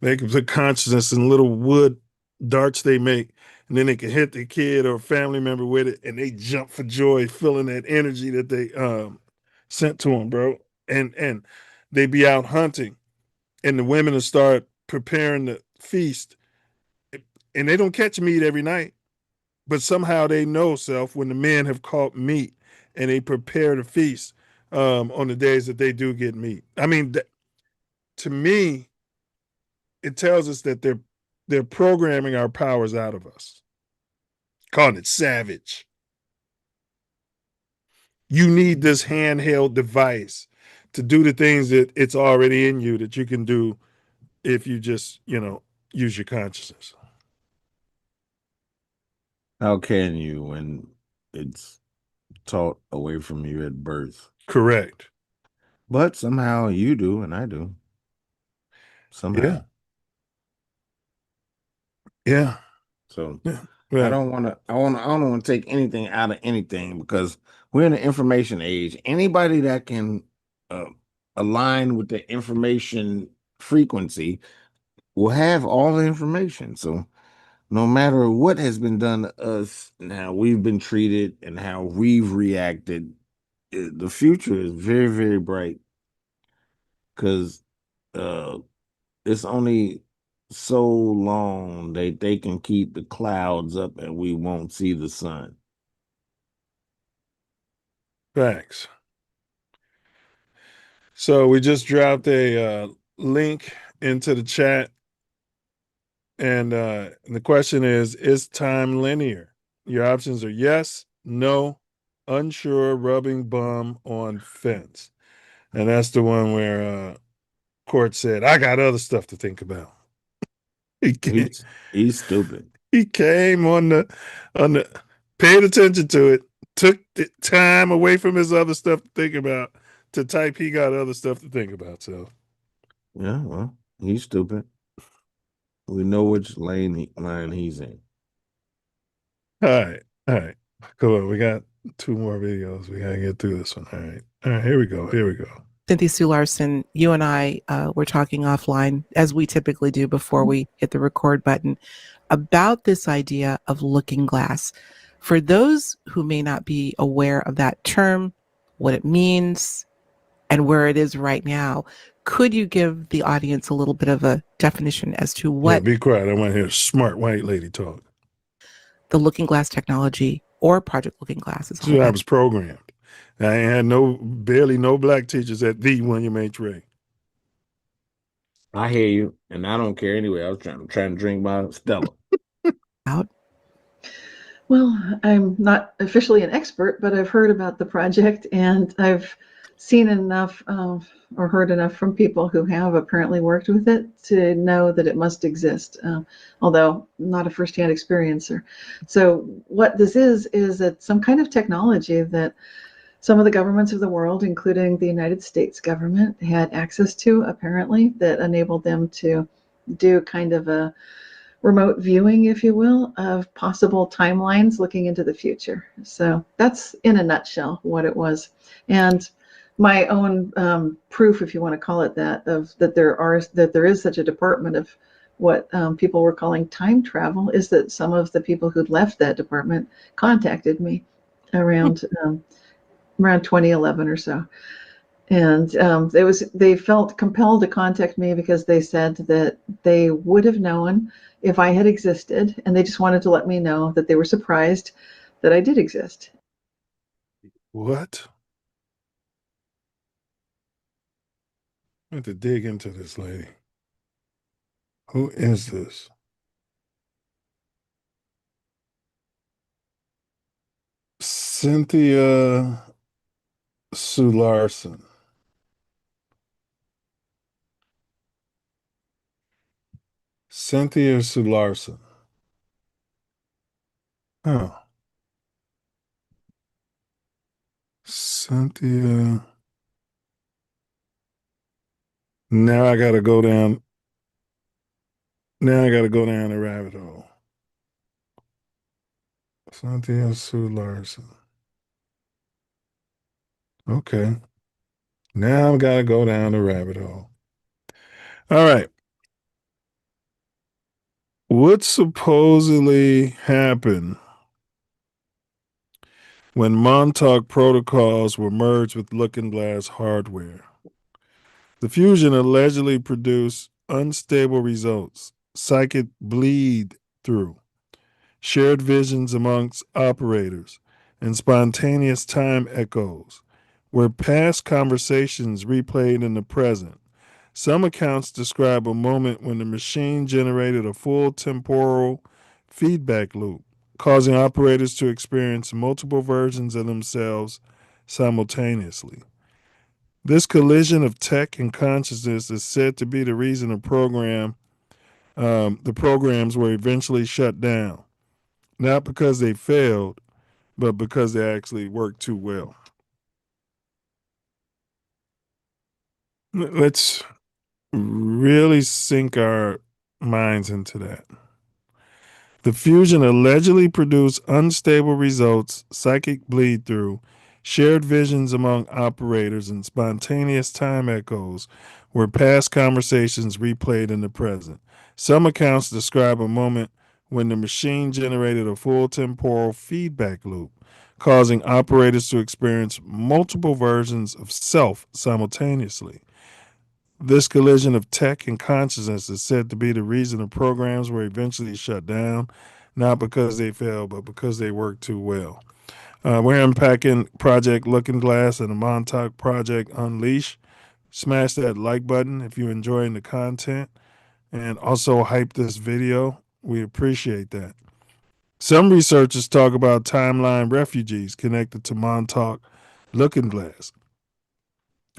S2: They can put consciousness in little wood darts they make, and then they can hit the kid or family member with it, and they jump for joy, feeling that energy that they sent to them, bro. And they be out hunting, and the women will start preparing the feast, and they don't catch meat every night, but somehow they know, Self, when the men have caught meat, and they prepare the feast on the days that they do get meat. I mean, to me, it tells us that they're programming our powers out of us. Calling it savage. You need this handheld device to do the things that it's already in you that you can do if you just, use your consciousness.
S4: How can you when it's taught away from you at birth?
S2: Correct.
S4: But somehow you do and I do. Somehow.
S2: Yeah.
S4: So
S2: Right.
S4: I don't want to take anything out of anything because we're in an information age. Anybody that can align with the information frequency will have all the information. So no matter what has been done to us and how we've been treated and how we've reacted, the future is very, very bright because it's only so long they can keep the clouds up and we won't see the sun.
S2: Thanks. So we just dropped a link into the chat. And the question is time linear? Your options are yes, no, unsure, rubbing bum on fence. And that's the one where Court said, I got other stuff to think about.
S4: He's stupid.
S2: He came on the paid attention to it, took the time away from his other stuff to think about to type he got other stuff to think about. So
S4: yeah, well, he's stupid. We know which line he's in.
S2: All right. Come on. We got 2 more videos. We got to get through this one. All right. Here we go.
S12: Cynthia Sue Larson, you and I were talking offline, as we typically do before we hit the record button, about this idea of looking glass. For those who may not be aware of that term, what it means, and where it is right now, could you give the audience a little bit of a definition as to what...
S2: Yeah, be quiet. I want to hear a smart white lady talk.
S12: The looking glass technology or Project Looking Glass is all
S2: about. I was programmed. I had barely no black teachers at the William H. Ray.
S4: I hear you, and I don't care anyway. I was trying to drink my Stella.
S12: Out.
S15: Well, I'm not officially an expert, but I've heard about the project, and I've seen enough or heard enough from people who have apparently worked with it to know that it must exist, although not a firsthand experiencer. So what this is that some kind of technology that some of the governments of the world, including the United States government, had access to, apparently, that enabled them to do kind of a remote viewing, if you will, of possible timelines looking into the future. So that's in a nutshell what it was. And my own proof, if you want to call it that, of that there is such a department of what people were calling time travel, is that some of the people who'd left that department contacted me around 2011 or so. And they felt compelled to contact me because they said that they would have known if I had existed, and they just wanted to let me know that they were surprised that I did exist.
S2: What? I have to dig into this lady. Who is this? Cynthia Sue Larson. Cynthia Sue Larson. Oh. Cynthia. Now I gotta go down. Now I gotta go down the rabbit hole. Cynthia Sue Larson. Okay. Now I gotta go down the rabbit hole. All right. What supposedly happened when Montauk protocols were merged with Looking Glass hardware? The fusion allegedly produced unstable results, psychic bleed through, shared visions amongst operators, and spontaneous time echoes, where past conversations replayed in the present. Some accounts describe a moment when the machine generated a full temporal feedback loop, causing operators to experience multiple versions of themselves simultaneously. This collision of tech and consciousness is said to be the reason the programs were eventually shut down, not because they failed, but because they actually worked too well. Let's really sink our minds into that. The fusion allegedly produced unstable results, psychic bleed through, shared visions among operators, and spontaneous time echoes where past conversations replayed in the present. Some accounts describe a moment when the machine generated a full temporal feedback loop, causing operators to experience multiple versions of self simultaneously. This collision of tech and consciousness is said to be the reason the programs were eventually shut down, not because they failed, but because they worked too well. We're unpacking Project Looking Glass and the Montauk Project Unleash. Smash that like button if you're enjoying the content, and also hype this video. We appreciate that. Some researchers talk about timeline refugees connected to Montauk Looking Glass.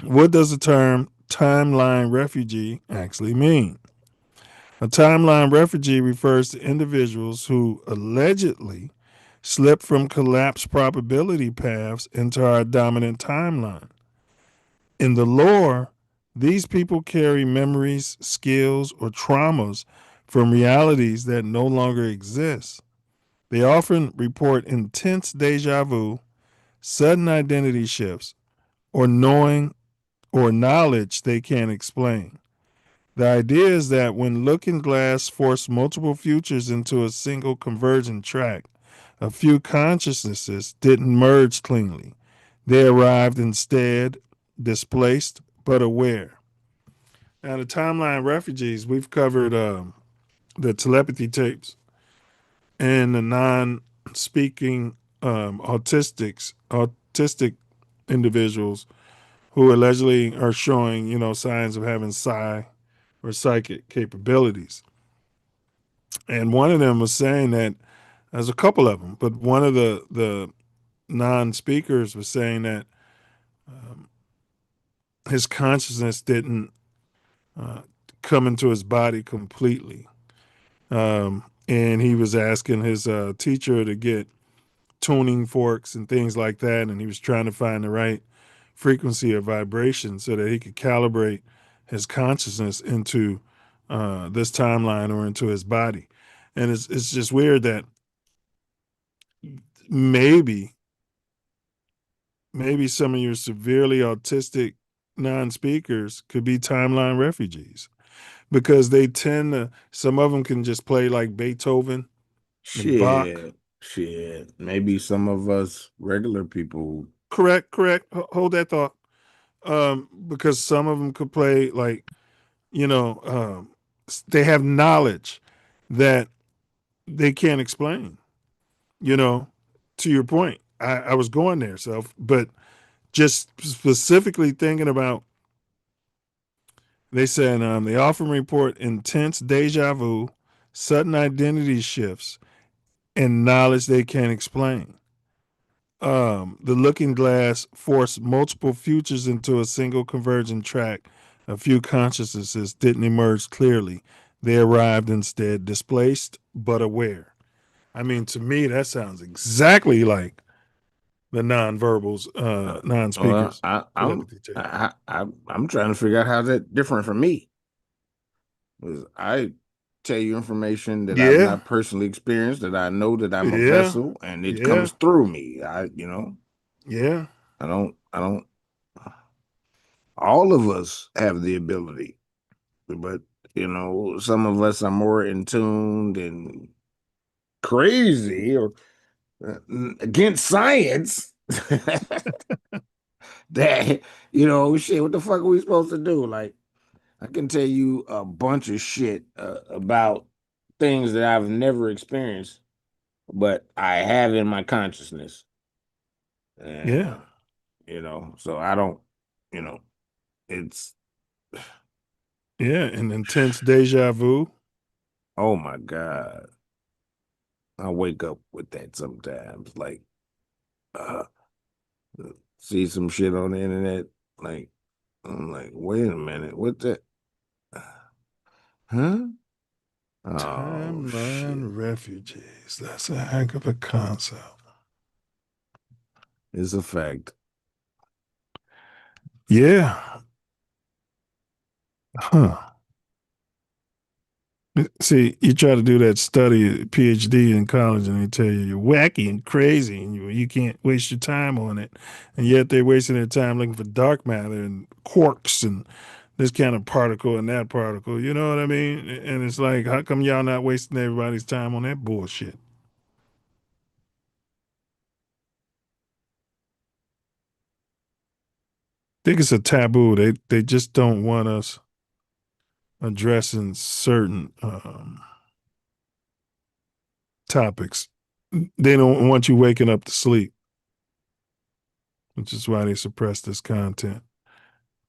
S2: What does the term timeline refugee actually mean? A timeline refugee refers to individuals who allegedly slip from collapsed probability paths into our dominant timeline. In the lore, these people carry memories, skills, or traumas from realities that no longer exist. They often report intense deja vu, sudden identity shifts, or knowledge they can't explain. The idea is that when Looking Glass forced multiple futures into a single convergent track, a few consciousnesses didn't merge cleanly. They arrived instead displaced but aware. Now, the timeline refugees, we've covered the telepathy tapes and the non-speaking autistic individuals who allegedly are showing, signs of having psi or psychic capabilities. And one of them was saying that, there's a couple of them, but one of the non-speakers was saying that his consciousness didn't come into his body completely. And he was asking his teacher to get tuning forks and things like that, and he was trying to find the right frequency or vibration so that he could calibrate his consciousness into this timeline or into his body. And it's just weird that maybe some of your severely autistic non-speakers could be timeline refugees, because they tend to, some of them can just play like Beethoven and Bach.
S4: Shit. Maybe some of us regular people.
S2: Correct. Hold that thought. Because some of them could play like, they have knowledge that they can't explain, to your point. I was going there, Self, but just specifically thinking about, they said they often report intense deja vu, sudden identity shifts, and knowledge they can't explain. The looking glass forced multiple futures into a single convergent track. A few consciousnesses didn't emerge clearly. They arrived instead displaced but aware. I mean, to me, that sounds exactly like the non-verbals, non-speakers.
S4: I'm trying to figure out how that's different from me. Because I tell you information that I've not personally experienced, that I know that I'm a vessel, and it comes through me. I don't. All of us have the ability, but some of us are more in tune and crazy or against science. That shit. What the fuck are we supposed to do? Like, I can tell you a bunch of shit about things that I've never experienced, but I have in my consciousness. And, so I don't, it's.
S2: An intense deja vu.
S4: Oh my God. I wake up with that sometimes. Like, see some shit on the internet. Like, I'm like, wait a minute, what that? Huh?
S2: Timeline refugees. That's a heck of a concept.
S4: It's a fact.
S2: Yeah. Huh. See, you try to do that study, PhD in college, and they tell you you're wacky and crazy and you can't waste your time on it. And yet they're wasting their time looking for dark matter and quarks and this kind of particle and that particle. You know what I mean? And it's like, how come y'all not wasting everybody's time on that bullshit? I think it's a taboo. They just don't want us addressing certain topics. They don't want you waking up to sleep, which is why they suppress this content.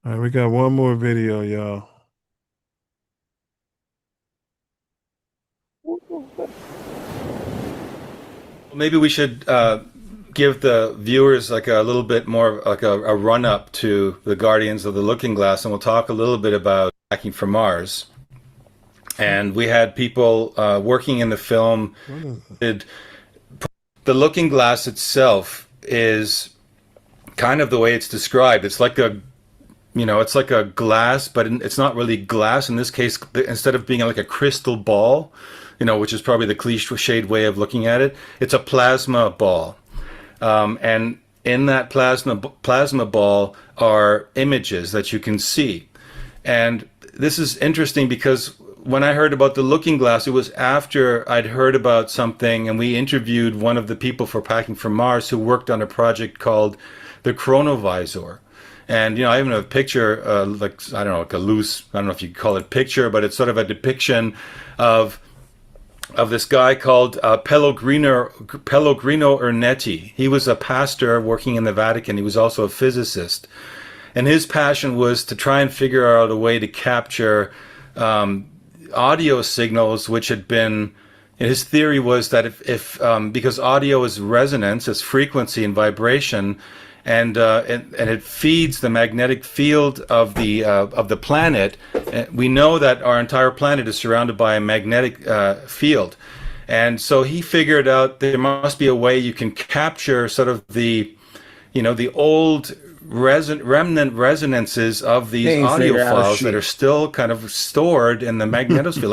S2: All right, we got one more video, y'all.
S16: Maybe we should give the viewers like a little bit more like a run up to the Guardians of the Looking Glass, and we'll talk a little bit about Attacking from Mars. And we had people working in the film. The Looking Glass itself is kind of the way it's described. It's like it's like a glass, but it's not really glass. In this case, instead of being like a crystal ball, which is probably the cliched way of looking at it, it's a plasma ball. And in that plasma ball are images that you can see. And this is interesting because when I heard about the Looking Glass, it was after I'd heard about something, and we interviewed one of the people for Packing from Mars who worked on a project called the Chronovisor. And, I even have a picture, like I don't know if you call it picture, but it's sort of a depiction of this guy called Pellegrino Ernetti. He was a pastor working in the Vatican. He was also a physicist. And his passion was to try and figure out a way to capture audio signals, which had been, and his theory was that if because audio is resonance, it's frequency and vibration, and it feeds the magnetic field of the planet. We know that our entire planet is surrounded by a magnetic field, and so he figured out there must be a way you can capture sort of the old remnant resonances of
S4: They
S16: these
S4: ain't
S16: audio
S4: figured out
S16: files that
S4: shit.
S16: are still kind of stored in the magnetosphere,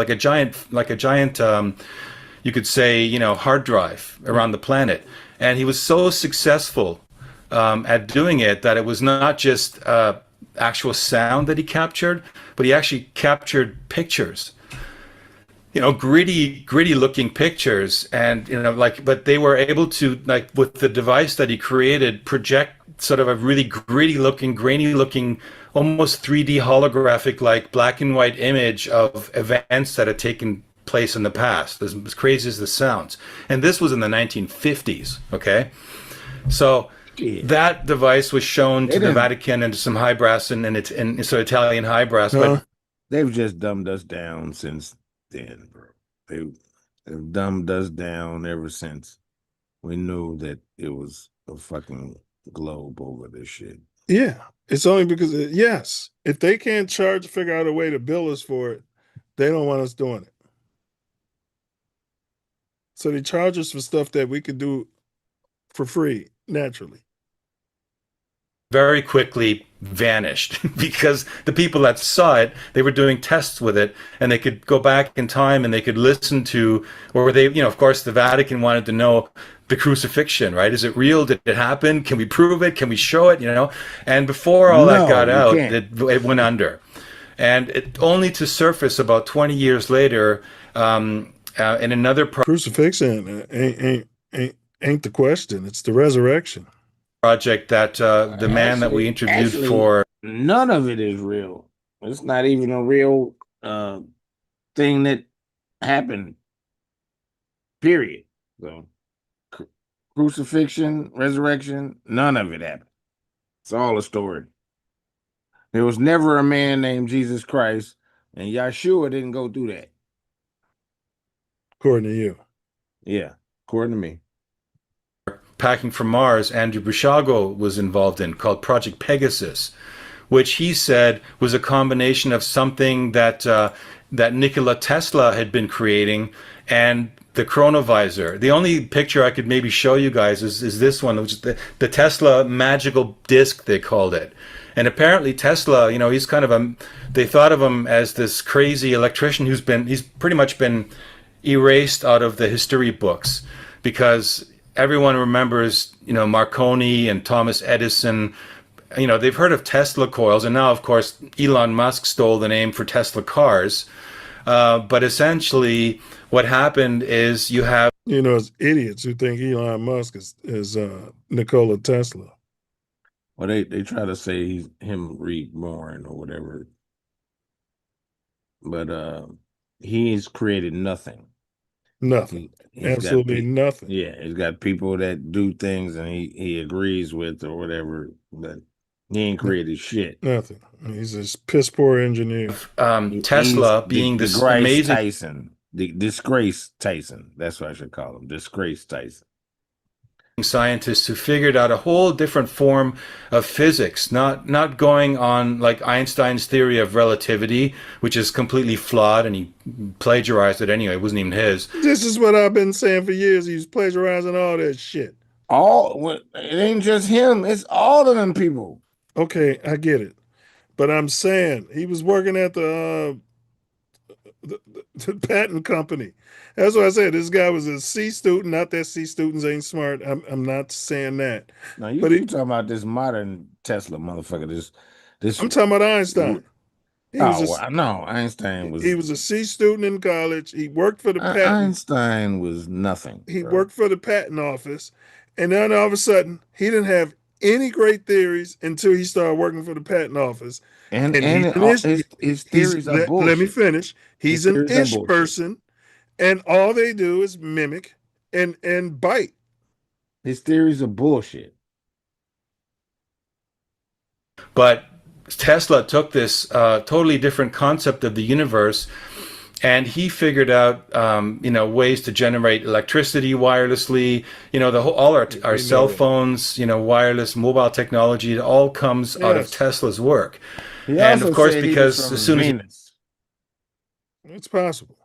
S16: like a giant, you could say, hard drive around the planet. And he was so successful at doing it that it was not just actual sound that he captured, but he actually captured pictures. Gritty looking pictures, and but they were able to, with the device that he created, project sort of a really gritty looking, grainy looking, almost 3D holographic, like black and white image of events that had taken place in the past, as crazy as this sounds. And this was in the 1950s, okay? So that device was shown to the Vatican and to some high brass and Italian high brass, but
S4: they've just dumbed us down since then, bro. They've dumbed us down ever since we knew that it was a fucking globe over this shit.
S2: Yeah, it's only because, yes, if they can't figure out a way to bill us for it, they don't want us doing it. So they charge us for stuff that we could do for free, naturally.
S16: Very quickly vanished because the people that saw it, they were doing tests with it, and they could go back in time and they could listen to, or they, of course, the Vatican wanted to know the crucifixion, right? Is it real? Did it happen? Can we prove it? Can we show it? And before all that got out, it went under, and only to surface about 20 years later in another
S2: crucifixion ain't the question. It's the resurrection
S16: project that the man that we interviewed for.
S4: None of it is real. It's not even a real thing that happened, period. So crucifixion, resurrection, none of it happened. It's all a story. There was never a man named Jesus Christ, and Yeshua didn't go through that.
S2: According to you.
S4: Yeah, according to me.
S16: Packing from Mars, Andrew Bushago was involved in, called Project Pegasus, which he said was a combination of something that that Nikola Tesla had been creating and the chronovisor. The only picture I could maybe show you guys is this one, which is the Tesla magical disc, they called it. And apparently Tesla, he's kind of they thought of him as this crazy electrician he's pretty much been erased out of the history books, because everyone remembers, Marconi and Thomas Edison. They've heard of Tesla coils, and now, of course, Elon Musk stole the name for Tesla cars. But essentially, what happened is you have...
S2: it's idiots who think Elon Musk is Nikola Tesla.
S4: Well, they try to say he's him reborn or whatever. But he's created nothing.
S2: Nothing. Absolutely nothing.
S4: Yeah, he's got people that do things and he agrees with or whatever, but he ain't created shit.
S2: Nothing. He's this piss poor engineer.
S16: Tesla being this amazing
S4: Tyson, the disgrace Tyson. That's what I should call him. Disgrace Tyson.
S16: Scientists who figured out a whole different form of physics, not going on like Einstein's theory of relativity, which is completely flawed, and he plagiarized it anyway. It wasn't even his.
S2: This is what I've been saying for years. He's plagiarizing all that shit.
S4: It ain't just him. It's all of them people.
S2: Okay, I get it. But I'm saying he was working at the patent company. That's what I said. This guy was a C student. Not that C students ain't smart. I'm not saying that.
S4: No, you talking about this modern Tesla motherfucker. This.
S2: I'm talking about Einstein.
S4: No, Einstein was.
S2: He was a C student in college. He worked for the patent.
S4: Einstein was nothing.
S2: He worked for the patent office, and then all of a sudden he didn't have any great theories until he started working for the patent office.
S4: And his theories are bullshit.
S2: Let me finish. He's an ish person, and all they do is mimic and bite.
S4: His theories are bullshit.
S16: But Tesla took this totally different concept of the universe, and he figured out ways to generate electricity wirelessly. All our cell phones, wireless mobile technology, it all comes out of Tesla's work. And of course, because as soon as
S2: it's possible.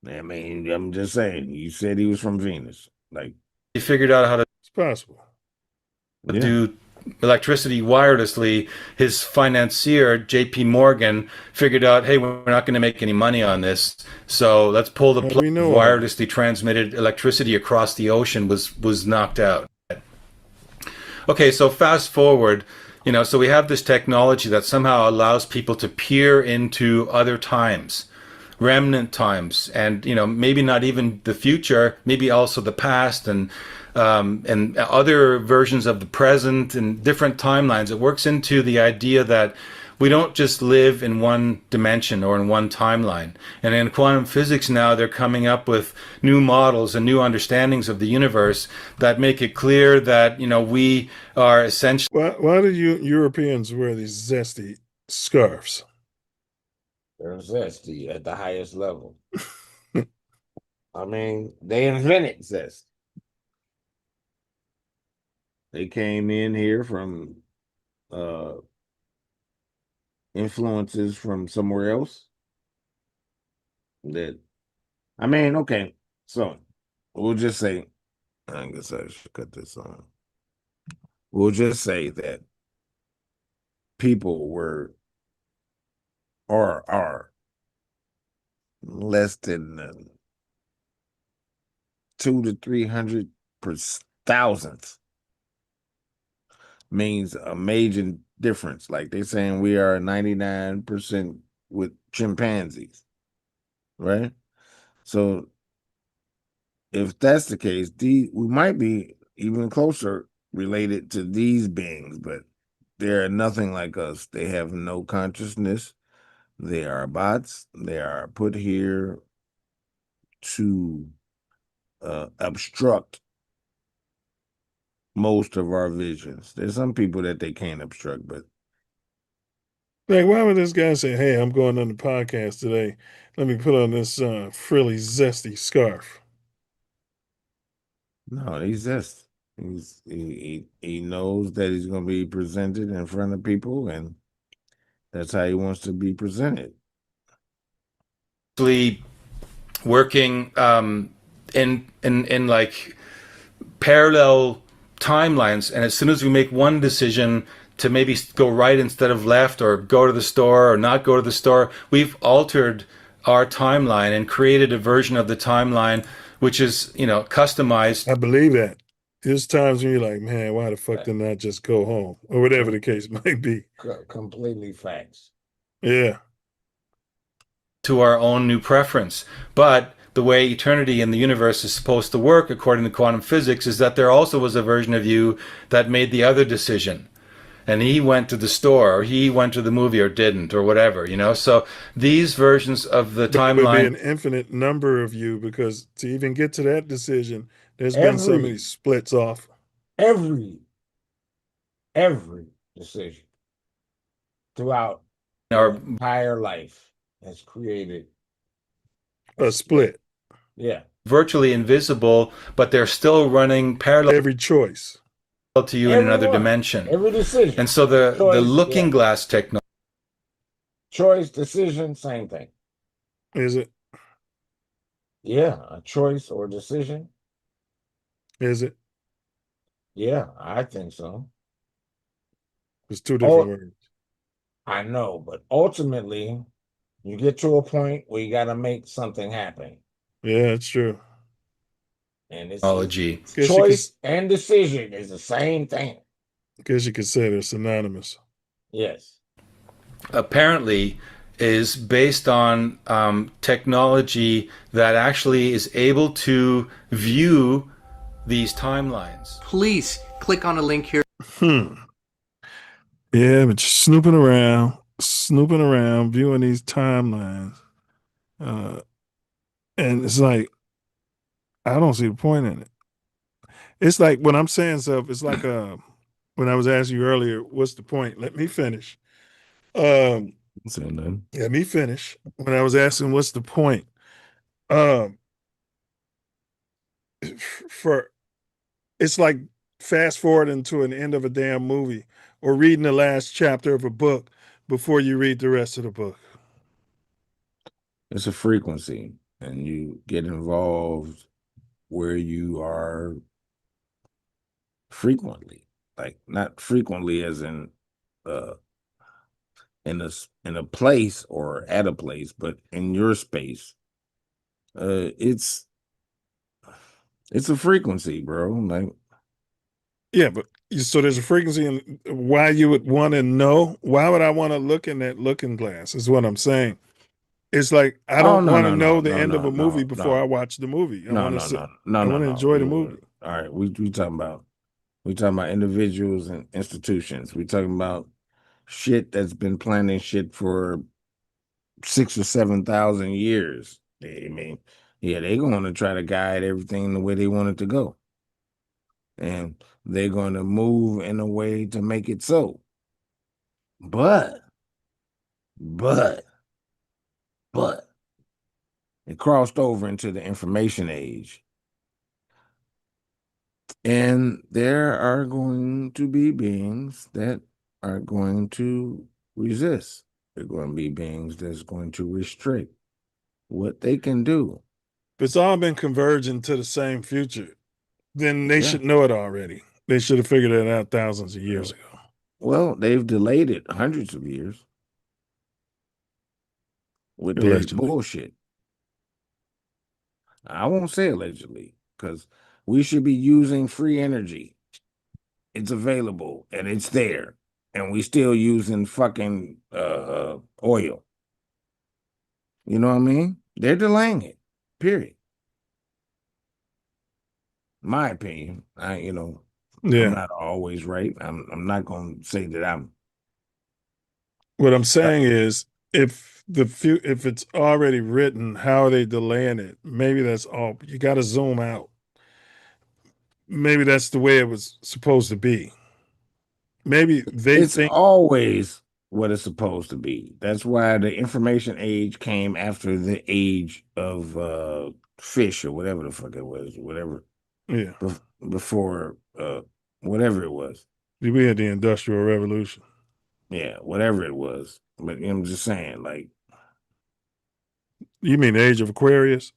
S4: I mean, I'm just saying. You said he was from Venus. Like,
S16: he figured out how to.
S2: It's possible.
S16: Do electricity wirelessly, his financier, JP Morgan, figured out, hey, we're not going to make any money on this, so let's pull the plug. Wirelessly transmitted electricity across the ocean was knocked out. Okay, so fast forward, so we have this technology that somehow allows people to peer into other times, remnant times, and maybe not even the future, maybe also the past, and other versions of the present and different timelines. It works into the idea that we don't just live in one dimension or in one timeline. And in quantum physics now, they're coming up with new models and new understandings of the universe that make it clear that, we are essentially...
S2: Why do you Europeans wear these zesty scarves?
S18: They're zesty at the highest level. I mean, they invented zest. They came in here from influences from somewhere else. Okay, so we'll just say, I guess I should cut this on. We'll just say that people are less than 200 to 300 per thousandth means a major difference. Like they're saying we are 99% with chimpanzees, right? So if that's the case, we might be even closer related to these beings, but they're nothing like us. They have no consciousness. They are bots. They are put here to obstruct most of our visions. There's some people that they can't obstruct, but
S2: like, why would this guy say, "Hey, I'm going on the podcast today. Let me put on this frilly, zesty scarf"?
S18: No, he's just he knows that he's going to be presented in front of people, and that's how he wants to be presented.
S16: Working in like parallel timelines, and as soon as we make one decision to maybe go right instead of left, or go to the store or not go to the store, we've altered our timeline and created a version of the timeline which is customized.
S2: I believe that. There's times when you're like, man, why the fuck didn't I just go home, or whatever the case might be.
S18: Completely facts.
S2: Yeah.
S16: To our own new preference. But the way eternity in the universe is supposed to work, according to quantum physics, is that there also was a version of you that made the other decision. And he went to the store, or he went to the movie, or didn't, or whatever, So these versions of the timeline...
S2: There would be an infinite number of you, because to even get to that decision, there's been so many splits off.
S18: Every decision throughout our entire life has created
S2: a split.
S18: Yeah.
S16: Virtually invisible, but they're still running parallel.
S2: Every choice.
S16: To you in another dimension.
S18: Every decision.
S16: And so the looking glass technology.
S18: Choice, decision, same thing.
S2: Is it?
S18: Yeah, a choice or decision.
S2: Is it?
S18: Yeah, I think so.
S2: It's two different words.
S18: I know, but ultimately, you get to a point where you got to make something happen.
S2: Yeah, it's true.
S18: And it's
S16: technology.
S18: Choice and decision is the same thing.
S2: I guess you could say they're synonymous.
S18: Yes.
S16: Apparently is based on technology that actually is able to view these timelines.
S19: Please click on a link here.
S2: Yeah, but you're snooping around, viewing these timelines. And it's like, I don't see the point in it. It's like when I'm saying stuff, it's like when I was asking you earlier, what's the point? Let me finish. Let me finish. When I was asking what's the point? It's like fast forwarding to an end of a damn movie, or reading the last chapter of a book before you read the rest of the book.
S18: It's a frequency, and you get involved where you are frequently. like not frequently as in uh in a place or at a place, but in your space. It's a frequency, bro. Like,
S2: yeah, but so there's a frequency, and why you would want to know? Why would I want to look in that looking glass? Is what I'm saying. It's like I
S18: oh
S2: don't
S18: no,
S2: want to
S18: no,
S2: know
S18: no,
S2: the
S18: no,
S2: end of
S18: no,
S2: a movie
S18: no,
S2: before I
S18: no,
S2: watch the movie. I
S18: no,
S2: want to
S18: no,
S2: sit.
S18: no, no,
S2: I
S18: no,
S2: want to
S18: no.
S2: enjoy the movie.
S18: All right, we talking about individuals and institutions. We talking about shit that's been planning shit for 6 or 7 thousand years. I mean, yeah, they're going to try to guide everything the way they want it to go, and they're going to move in a way to make it so. But, but, but, it crossed over into the information age, and there are going to be beings that are going to resist. They're going to be beings that's going to restrict what they can do.
S2: If it's all been converging to the same future, then they
S18: Yeah.
S2: should know it already. They should have figured it out thousands of years ago.
S18: Well, they've delayed it hundreds of years with their
S2: Allegedly.
S18: bullshit. I won't say allegedly, because we should be using free energy. It's available and it's there, and we still using fucking oil. You know what I mean? They're delaying it. Period. My opinion. I'm
S2: Yeah.
S18: not always right. I'm not gonna say that I'm.
S2: What I'm saying is, if if it's already written, how are they delaying it? Maybe that's all. You got to zoom out. Maybe that's the way it was supposed to be. Maybe they
S18: It's
S2: think.
S18: always what it's supposed to be. That's why the information age came after the age of fish or whatever the fuck it was, whatever.
S2: Yeah.
S18: Before whatever it was.
S2: We had the Industrial Revolution.
S18: Yeah, whatever it was. But I'm just saying, like,
S2: you mean the age of Aquarius?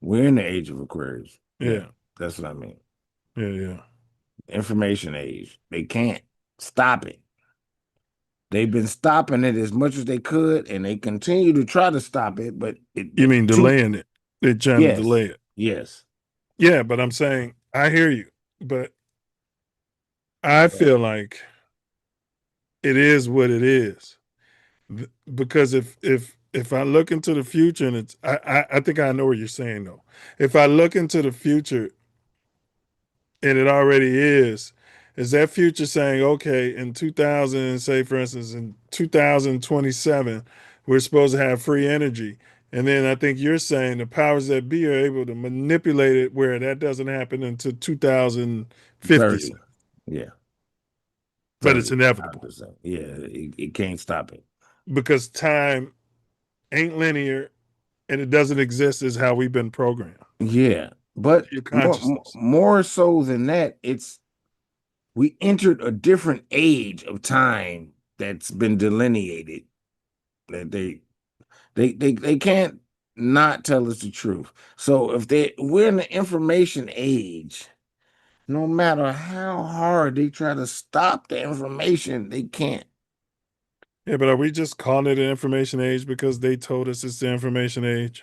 S18: We're in the age of Aquarius.
S2: Yeah.
S18: That's what I mean.
S2: Yeah.
S18: Information age. They can't stop it. They've been stopping it as much as they could, and they continue to try to stop it. But
S2: you mean delaying it? They're trying to delay it.
S18: Yes.
S2: Yeah, but I'm saying I hear you, but I feel like it is what it is, because if I look into the future, and it's I think I know what you're saying though. If I look into the future, and it already is that future saying, okay, in 2000, say for instance, in 2027, we're supposed to have free energy. And then I think you're saying the powers that be are able to manipulate it where that doesn't happen until 2050.
S18: 30. Yeah.
S2: But it's inevitable.
S18: Yeah, it can't stop it.
S2: Because time ain't linear and it doesn't exist as how we've been programmed.
S18: Yeah. But
S2: your consciousness.
S18: more so than that, we entered a different age of time that's been delineated. That they can't not tell us the truth. So if we're in the information age, no matter how hard they try to stop the information, they can't.
S2: Yeah, but are we just calling it an information age because they told us it's the information age?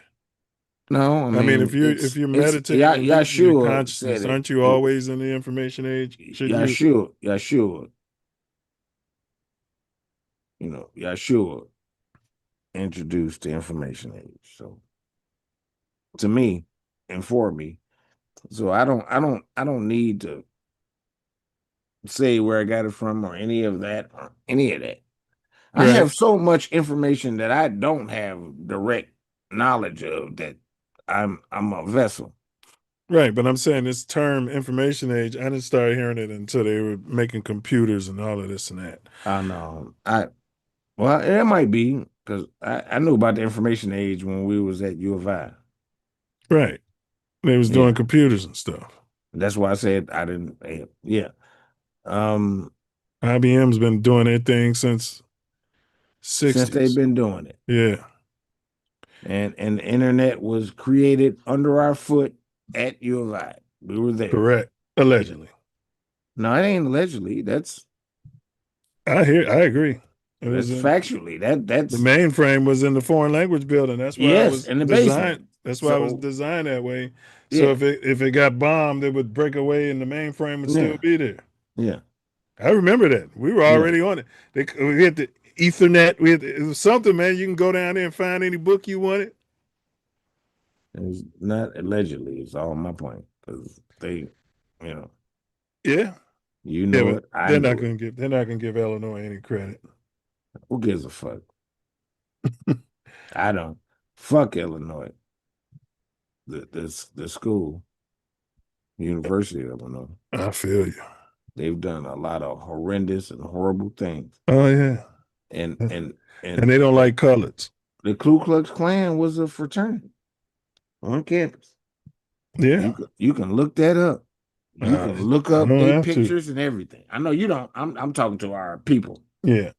S18: No, I mean
S2: if you're meditating and using your consciousness, aren't you always in the information age?
S18: Yeshua. Yeshua introduced the information age. So to me and for me. So I don't need to say where I got it from or any of that. I have so much information that I don't have direct knowledge of, that I'm a vessel.
S2: Right, but I'm saying this term information age, I didn't start hearing it until they were making computers and all of this and that.
S18: I know. Well, it might be because I knew about the information age when we was at U of I.
S2: Right. They was doing computers and stuff.
S18: That's why I said I didn't. Yeah.
S2: IBM's been doing their thing since 60s.
S18: Since they've been doing it.
S2: Yeah.
S18: And the internet was created under our foot at U of I. We were there.
S2: Correct. Allegedly.
S18: No, it ain't allegedly. That's
S2: I agree. It was
S18: factually. That's
S2: the mainframe was in the foreign language building. That's why it
S18: yes,
S2: was
S18: in the
S2: designed.
S18: basement.
S2: That's why it was
S18: So
S2: designed that way. So
S18: yeah,
S2: if it got bombed, it would break away and the mainframe would still
S18: yeah,
S2: be there.
S18: yeah,
S2: I remember that. We were
S18: yeah.
S2: already on it. We had the Ethernet. It was something, man. You can go down there and find any book you wanted.
S18: It's not allegedly. It's all my point because they,
S2: Yeah.
S18: you
S2: Yeah,
S18: know
S2: but
S18: it. I know it.
S2: they're not gonna give Illinois any credit.
S18: Who gives a fuck? I don't. Fuck Illinois. The school, University of Illinois.
S2: I feel you.
S18: They've done a lot of horrendous and horrible things.
S2: Oh yeah.
S18: And
S2: And they don't like coloreds.
S18: the Ku Klux Klan was a fraternity on campus.
S2: Yeah.
S18: You can look that up. You can look
S2: I
S18: up
S2: don't
S18: their
S2: have to.
S18: pictures and everything. I know you don't. I'm talking to our people.
S2: Yeah.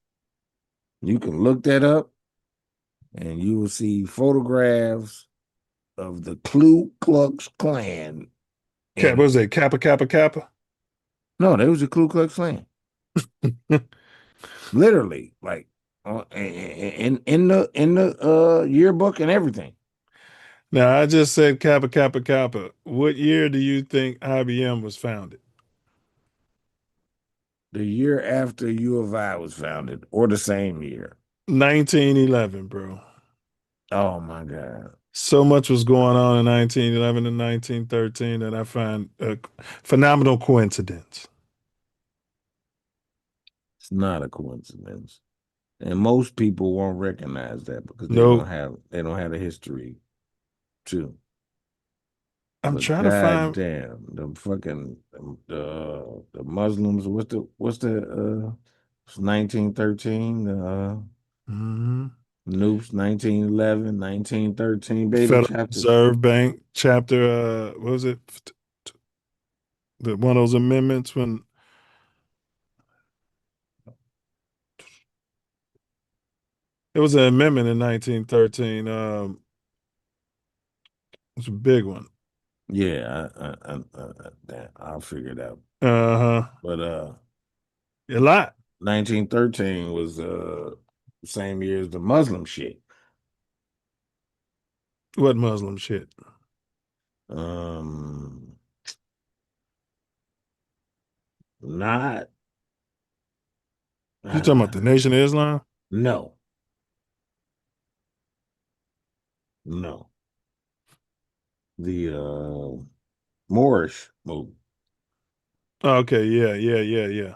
S18: You can look that up, and you will see photographs of the Ku Klux Klan.
S2: What was that? Kappa Kappa Kappa?
S18: No, there was a Ku Klux Klan. Literally, like in the yearbook and everything.
S2: Now I just said Kappa Kappa Kappa. What year do you think IBM was founded?
S18: The year after U of I was founded, or the same year.
S2: 1911, bro.
S18: Oh my God.
S2: So much was going on in 1911 and 1913 that I find a phenomenal coincidence.
S18: It's not a coincidence. And most people won't recognize that because they
S2: Nope.
S18: don't have a history too.
S2: I'm
S18: But
S2: trying to find
S18: damn, the fucking the Muslims, it's 1913, Noops 1911, 1913, baby
S2: Federal
S18: chapter.
S2: Reserve Bank chapter what was it? One of those amendments when it was an amendment in 1913. It's a big one.
S18: Yeah, I'll figure it out.
S2: Uh-huh.
S18: But
S2: a lot.
S18: 1913 was same year as the Muslim shit.
S2: What Muslim shit?
S18: Not.
S2: You talking about the Nation of Islam?
S18: No. No. The Moorish movement.
S2: Okay, yeah.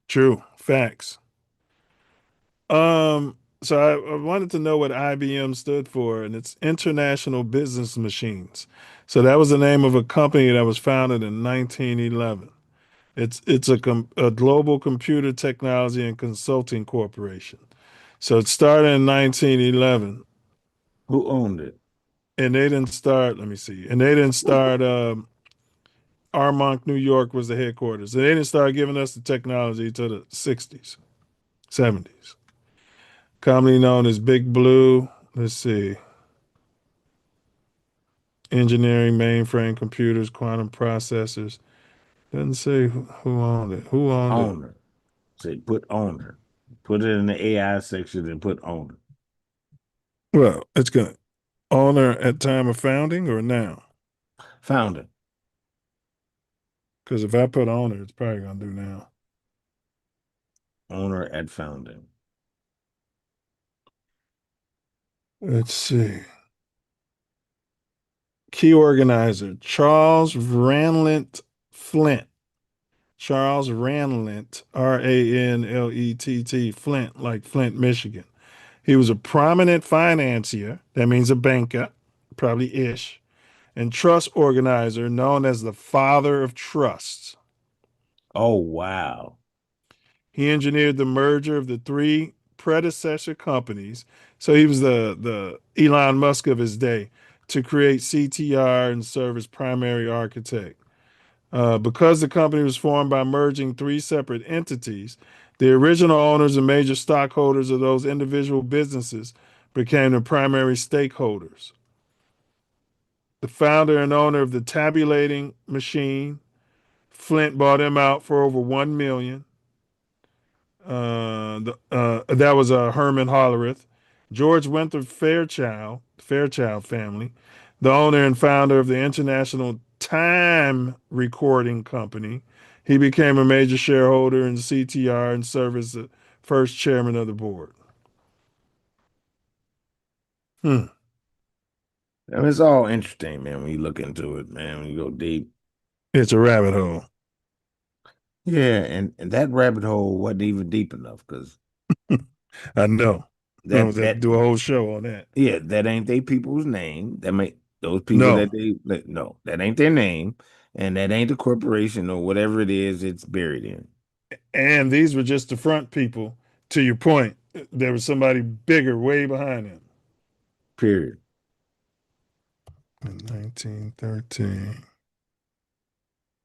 S2: True. Facts. So I wanted to know what IBM stood for, and it's International Business Machines. So that was the name of a company that was founded in 1911. It's a global computer technology and consulting corporation. So it started in 1911.
S18: Who owned it?
S2: And they didn't start, let me see. And they didn't start Armonk, New York was the headquarters. And they didn't start giving us the technology till the 60s, 70s. Company known as Big Blue. Let's see. Engineering, mainframe computers, quantum processors. Doesn't say who owned it. Who owned
S18: Owner. Say put owner. Put it in the AI section and put owner.
S2: Well, it's going to owner at time of founding or now?
S18: Founder.
S2: Because if I put owner, it's probably going to do now.
S18: Owner at founding.
S2: Let's see. Key organizer, Charles Ranlett Flint. Charles Ranlett, Ranlett, Flint, like Flint, Michigan. He was a prominent financier, that means a banker, probably ish, and trust organizer known as the father of trusts.
S18: Oh, wow.
S2: He engineered the merger of the three predecessor companies. So he was the Elon Musk of his day to create CTR and serve as primary architect. Because the company was formed by merging three separate entities, the original owners and major stockholders of those individual businesses became the primary stakeholders. The founder and owner of the tabulating machine, Flint bought him out for over $1 million. That was Herman Hollerith. George Winthrop Fairchild family, the owner and founder of the International Time Recording Company. He became a major shareholder in CTR and served as the first chairman of the board.
S18: And it's all interesting, man, when you look into it, man, when you go deep.
S2: It's a rabbit hole.
S18: Yeah, and that rabbit hole wasn't even deep enough because
S2: I know.
S18: That
S2: do a whole show on that.
S18: Yeah, that ain't they people's name. That make those people
S2: No.
S18: that ain't their name, and that ain't the corporation or whatever it is it's buried in.
S2: And these were just the front people. To your point, there was somebody bigger way behind them.
S18: Period.
S2: In 1913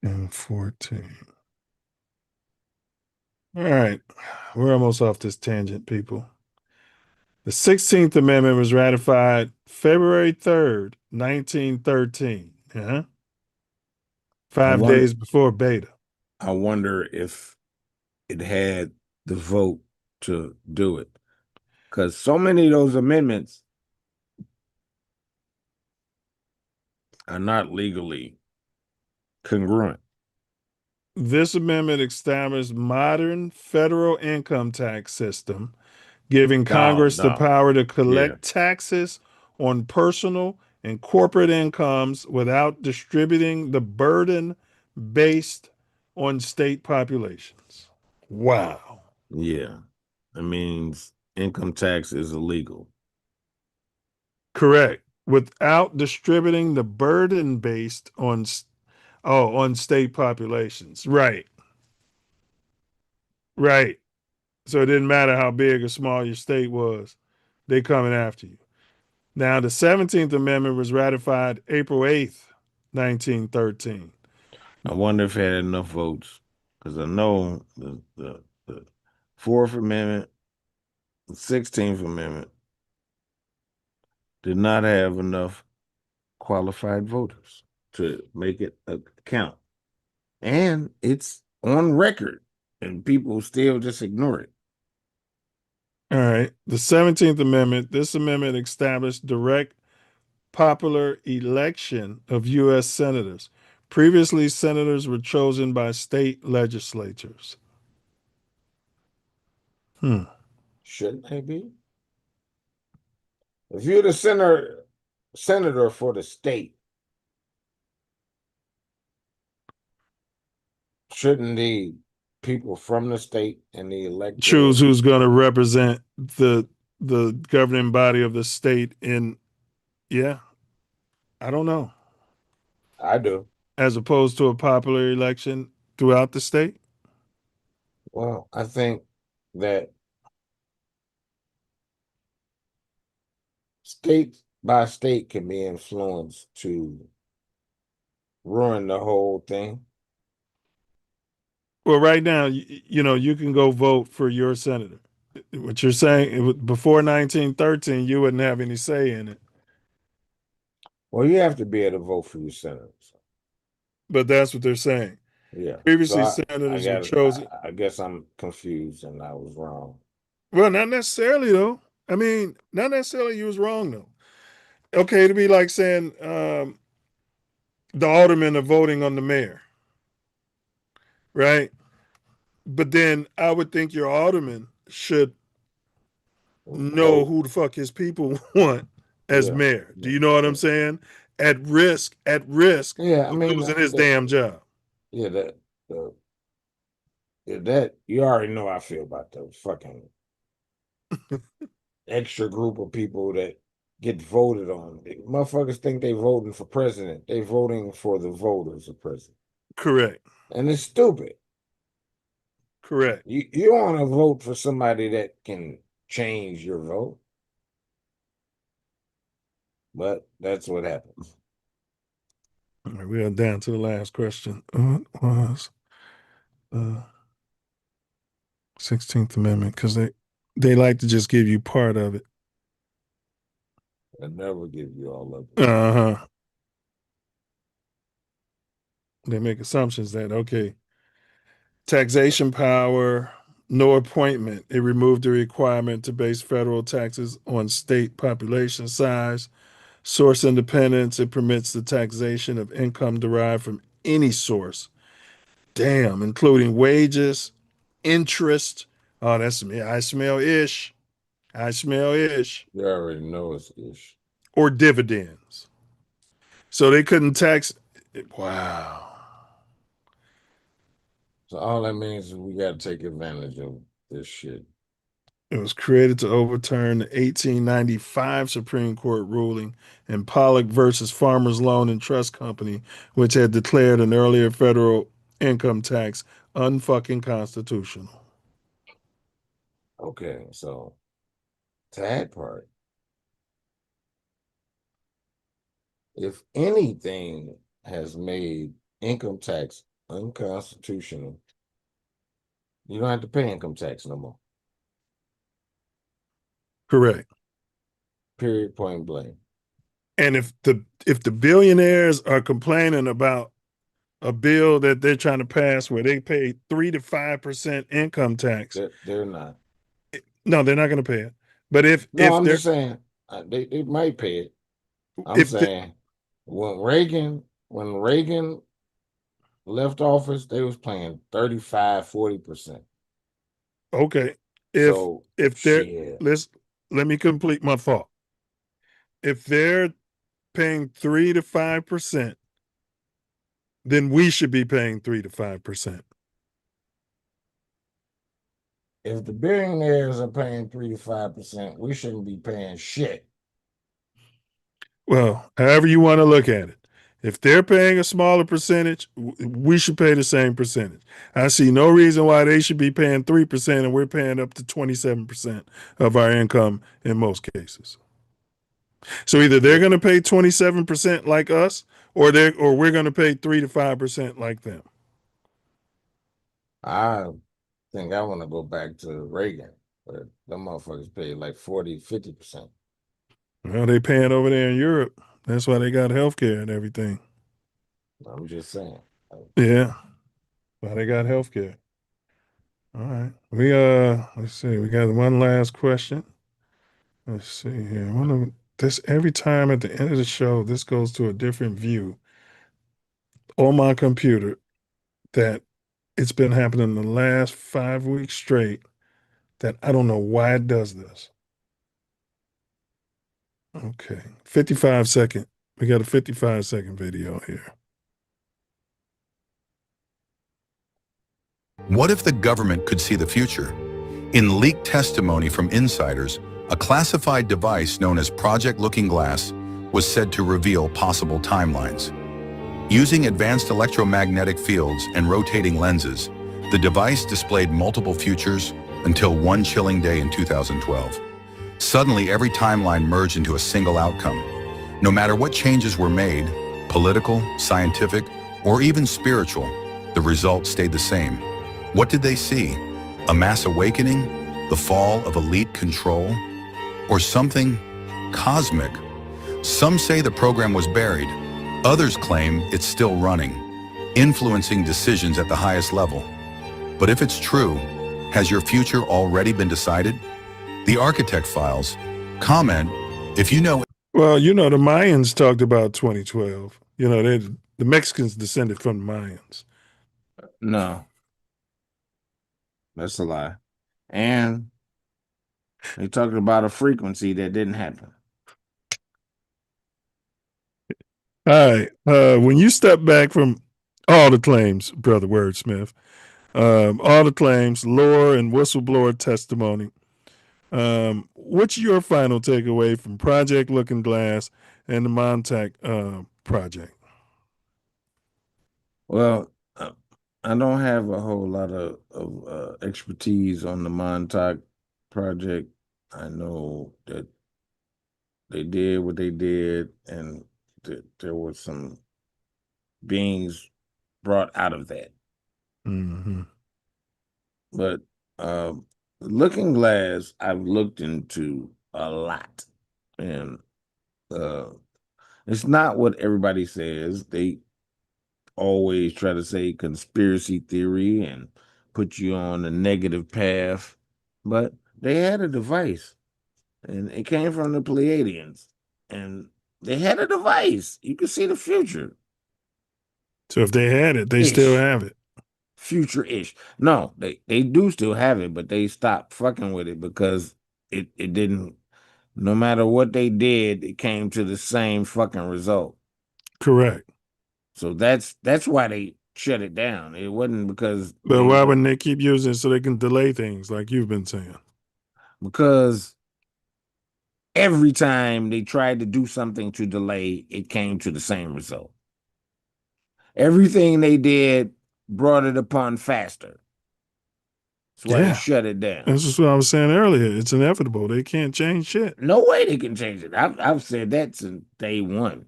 S2: and 14. All right. We're almost off this tangent, people. The 16th Amendment was ratified February 3rd, 1913. 5 days before Beta.
S18: I wonder if it had the vote to do it. Because so many of those amendments are not legally congruent.
S2: This amendment established modern federal income tax system, giving Congress the power to collect taxes on personal and corporate incomes without distributing the burden based on state populations. Wow.
S18: Yeah. That means income tax is illegal.
S2: Correct. Without distributing the burden based on state populations. Right. Right. So it didn't matter how big or small your state was. They coming after you. Now, the 17th Amendment was ratified April 8th, 1913.
S18: I wonder if it had enough votes. Because I know the Fourth Amendment, the 16th Amendment did not have enough qualified voters to make it a count. And it's on record, and people still just ignore it.
S2: All right. The 17th Amendment, this amendment established direct popular election of U.S. senators. Previously, senators were chosen by state legislatures.
S18: Shouldn't they be? If you're the senator for the state, shouldn't the people from the state and the electorate
S2: Choose who's going to represent the governing body of the state in, I don't know.
S18: I do.
S2: As opposed to a popular election throughout the state?
S18: Well, I think that state by state can be influenced to ruin the whole thing.
S2: Well, right now, you can go vote for your senator. What you're saying, before 1913, you wouldn't have any say in it.
S18: Well, you have to be able to vote for your senators.
S2: But that's what they're saying.
S18: Yeah.
S2: Previously,
S18: So
S2: senators were chosen.
S18: I guess I'm confused and I was wrong.
S2: Well, not necessarily, though. I mean, not necessarily you was wrong, though. Okay, it'd be like saying the aldermen are voting on the mayor, right? But then I would think your alderman should know who the fuck his people want as mayor. Do you know what I'm saying? At risk of losing his damn job.
S18: Yeah, that you already know how I feel about those fucking extra group of people that get voted on. Motherfuckers think they voting for president. They voting for the voters of president.
S2: Correct.
S18: And it's stupid.
S2: Correct.
S18: You want to vote for somebody that can change your vote. But that's what happens.
S2: All right, we are down to the last question. What was the 16th Amendment? Because they like to just give you part of it.
S18: They never give you all of it.
S2: Uh-huh. They make assumptions that, okay, taxation power, no appointment. It removed the requirement to base federal taxes on state population size. Source independence. It permits the taxation of income derived from any source. Damn, including wages, interest. Oh, that's me. I smell ish. I smell ish.
S18: You already know it's ish.
S2: Or dividends. So they couldn't tax. Wow.
S18: So all that means is we got to take advantage of this shit.
S2: It was created to overturn the 1895 Supreme Court ruling in Pollock versus Farmers Loan and Trust Company, which had declared an earlier federal income tax unfucking constitutional.
S18: Okay, so that part. If anything has made income tax unconstitutional, you don't have to pay income tax no more.
S2: Correct.
S18: Period, point blank.
S2: And if the billionaires are complaining about a bill that they're trying to pass where they pay 3 to 5% income tax,
S18: they're not.
S2: No, they're not going to pay it. But if
S18: I'm
S2: they're
S18: just saying they might pay it. I'm saying when Reagan left office, they was paying 35-40%.
S2: Okay.
S18: So
S2: if they're let me complete my thought. If they're paying 3 to 5%, then we should be paying 3 to 5%.
S18: If the billionaires are paying 3 to 5%, we shouldn't be paying shit.
S2: Well, however you want to look at it. If they're paying a smaller percentage, we should pay the same percentage. I see no reason why they should be paying 3% and we're paying up to 27% of our income in most cases. So either they're going to pay 27% like us, or we're going to pay 3 to 5% like them.
S18: I think I want to go back to Reagan, but them motherfuckers paid like 40-50%.
S2: Well, they paying over there in Europe. That's why they got health care and everything.
S18: I'm just saying.
S2: Yeah. Why they got health care. All right. Let's see. We got one last question. Let's see here. This every time at the end of the show, this goes to a different view on my computer that it's been happening the last 5 weeks straight that I don't know why it does this. Okay. 55-second. We got a 55-second video here.
S1: What if the government could see the future? In leaked testimony from insiders, a classified device known as Project Looking Glass was said to reveal possible timelines. Using advanced electromagnetic fields and rotating lenses, the device displayed multiple futures until one chilling day in 2012. Suddenly, every timeline merged into a single outcome. No matter what changes were made, political, scientific, or even spiritual, the result stayed the same. What did they see? A mass awakening? The fall of elite control? Or something cosmic? Some say the program was buried. Others claim it's still running, influencing decisions at the highest level. But if it's true, has your future already been decided? The Architect Files. Comment if you know.
S2: Well, the Mayans talked about 2012. The Mexicans descended from the Mayans.
S18: No. That's a lie. And they talking about a frequency that didn't happen.
S2: All right. When you step back from all the claims, Brother Wordsmith, all the claims, lore, and whistleblower testimony, what's your final takeaway from Project Looking Glass and the Montauk project?
S18: Well, I don't have a whole lot of expertise on the Montauk project. I know that they did what they did, and there were some beings brought out of that.
S2: Mm-hmm.
S18: But Looking Glass, I've looked into a lot, and it's not what everybody says. always try to say conspiracy theory and put you on a negative path. But they had a device, and it came from the Pleiadians, and they had a device. You could see the future.
S2: So if they had it, they still have it.
S18: Future-ish. No, they do still have it, but they stopped fucking with it because it didn't. No matter what they did, it came to the same fucking result.
S2: Correct.
S18: So that's why they shut it down. It wasn't because.
S2: But why wouldn't they keep using it so they can delay things like you've been saying?
S18: Because every time they tried to do something to delay, it came to the same result. Everything they did brought it upon faster. That's why they shut it down.
S2: That's just what I was saying earlier. It's inevitable. They can't change shit.
S18: No way they can change it. I've said that since day one.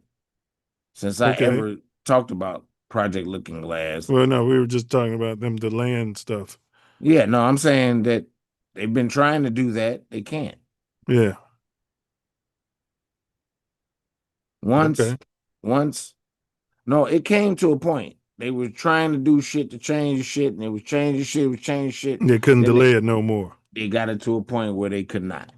S18: Since I ever talked about Project Looking Glass.
S2: Well, no, we were just talking about them delaying stuff.
S18: Yeah, no, I'm saying that they've been trying to do that. They can't.
S2: Yeah.
S18: Once, no, it came to a point. They were trying to do shit to change shit, and it was changing shit, it was changing shit.
S2: They couldn't delay it no more.
S18: They got it to a point where they could not.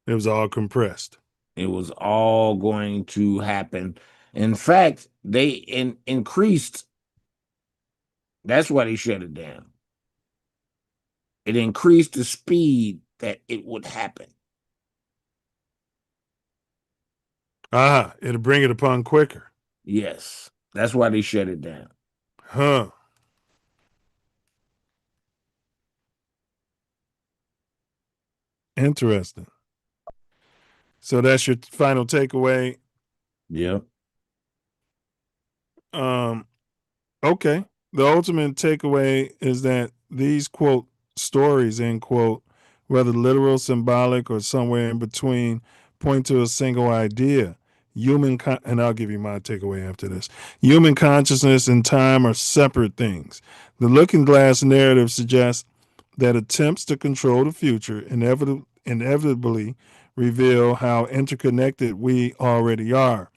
S2: It was all compressed.
S18: It was all going to happen. In fact, they increased. That's why they shut it down. It increased the speed that it would happen.
S2: It'll bring it upon quicker.
S18: Yes. That's why they shut it down.
S2: Huh. Interesting. So that's your final takeaway.
S18: Yep.
S2: Okay. The ultimate takeaway is that these quote stories, end quote, whether literal, symbolic, or somewhere in between, point to a single idea. And I'll give you my takeaway after this. Human consciousness and time are separate things. The Looking Glass narrative suggests that attempts to control the future inevitably reveal how interconnected we already are,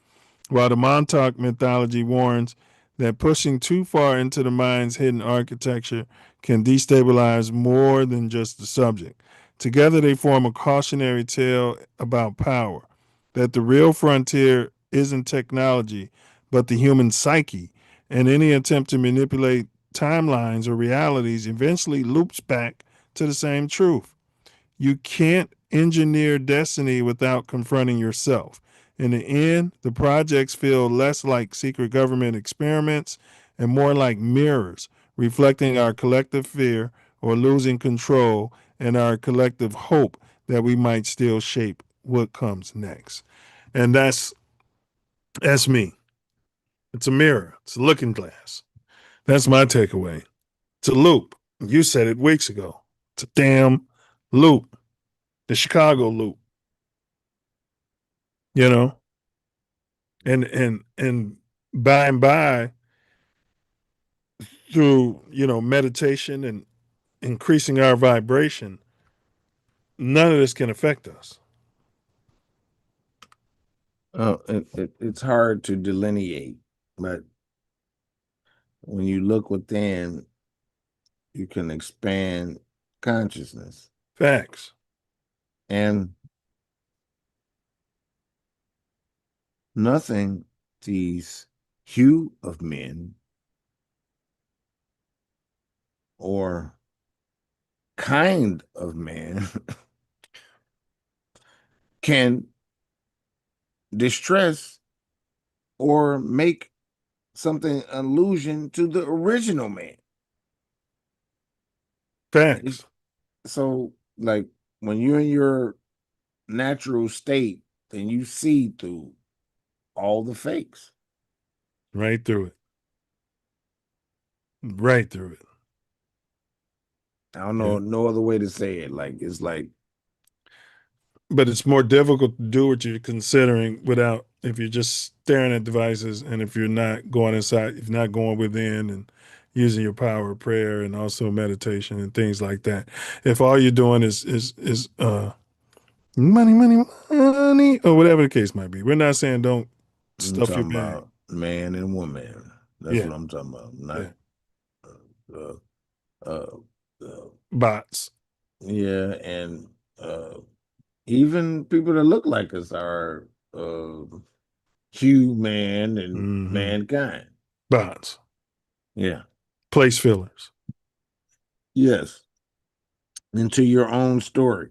S2: while the Montauk mythology warns that pushing too far into the mind's hidden architecture can destabilize more than just the subject. Together, they form a cautionary tale about power, that the real frontier isn't technology, but the human psyche, and any attempt to manipulate timelines or realities eventually loops back to the same truth. You can't engineer destiny without confronting yourself. In the end, the projects feel less like secret government experiments and more like mirrors, reflecting our collective fear or losing control and our collective hope that we might still shape what comes next. And that's me. It's a mirror. It's a looking glass. That's my takeaway. It's a loop. You said it weeks ago. It's a damn loop. The Chicago loop. You know? And by through, meditation and increasing our vibration, none of this can affect us.
S18: It's hard to delineate, but when you look within, you can expand consciousness.
S2: Facts.
S18: And nothing sees hue of men or kind of man can distress or make something allusion to the original man.
S2: Facts.
S18: So, like, when you're in your natural state, then you see through all the fakes.
S2: Right through it. Right through it.
S18: I don't know no other way to say it. Like, it's like.
S2: But it's more difficult to do what you're considering if you're just staring at devices, and if you're not going inside, if you're not going within and using your power of prayer and also meditation and things like that. If all you're doing is money, or whatever the case might be. We're not saying don't stuff your bag.
S18: Man and woman. That's what I'm talking about. Not
S2: bots.
S18: Yeah, and even people that look like us are human and mankind.
S2: Bots.
S18: Yeah.
S2: Place fillers.
S18: Yes. Into your own story.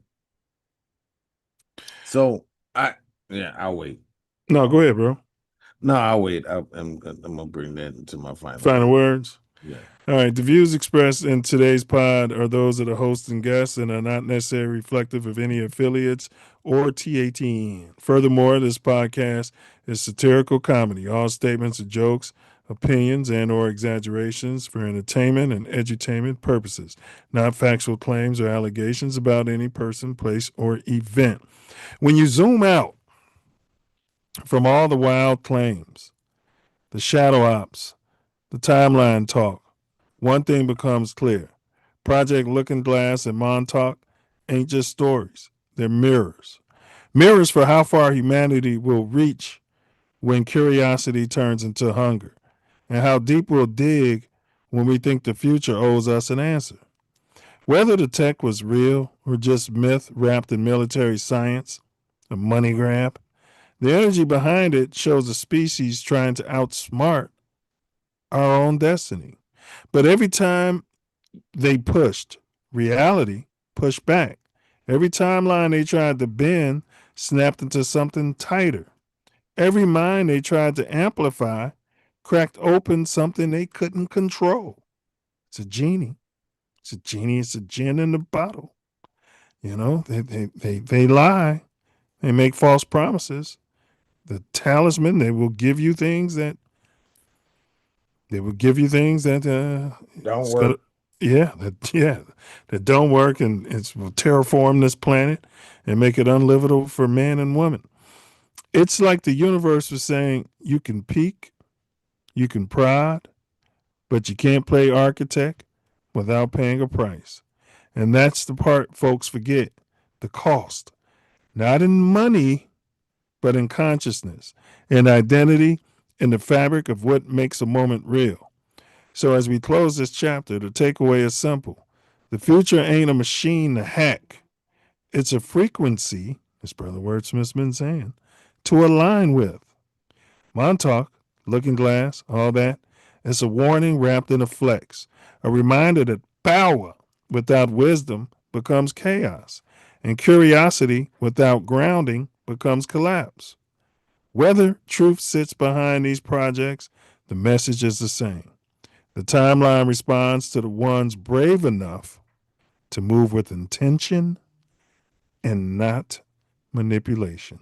S18: So I'll wait.
S2: No, go ahead, bro.
S18: No, I'll wait. I'm gonna bring that into my
S2: Final words.
S18: Yeah.
S2: All right. The views expressed in today's pod are those of the host and guests and are not necessarily reflective of any affiliates or TATN. Furthermore, this podcast is satirical comedy. All statements are jokes, opinions, and or exaggerations for entertainment and edutainment purposes, not factual claims or allegations about any person, place, or event. When you zoom out from all the wild claims, the shadow ops, the timeline talk, one thing becomes clear. Project Looking Glass and Montauk ain't just stories. They're mirrors. Mirrors for how far humanity will reach when curiosity turns into hunger, and how deep we'll dig when we think the future owes us an answer. Whether the tech was real or just myth wrapped in military science, a money grab, the energy behind it shows a species trying to outsmart our own destiny. But every time they pushed, reality pushed back. Every timeline they tried to bend snapped into something tighter. Every mind they tried to amplify cracked open something they couldn't control. It's a genie. It's a genie. It's a gin in the bottle. You know, they lie. They make false promises. The talisman, they will give you things that
S18: don't work.
S2: That don't work, and it's will terraform this planet and make it unlivable for man and woman. It's like the universe was saying, you can peek, you can prod, but you can't play architect without paying a price. And that's the part folks forget, the cost. Not in money, but in consciousness, in identity, in the fabric of what makes a moment real. So as we close this chapter, the takeaway is simple. The future ain't a machine to hack. It's a frequency, as Brother Wordsmith's been saying, to align with. Montauk, Looking Glass, all that. It's a warning wrapped in a flex, a reminder that power without wisdom becomes chaos, and curiosity without grounding becomes collapse. Whether truth sits behind these projects, the message is the same. The timeline responds to the ones brave enough to move with intention and not manipulation.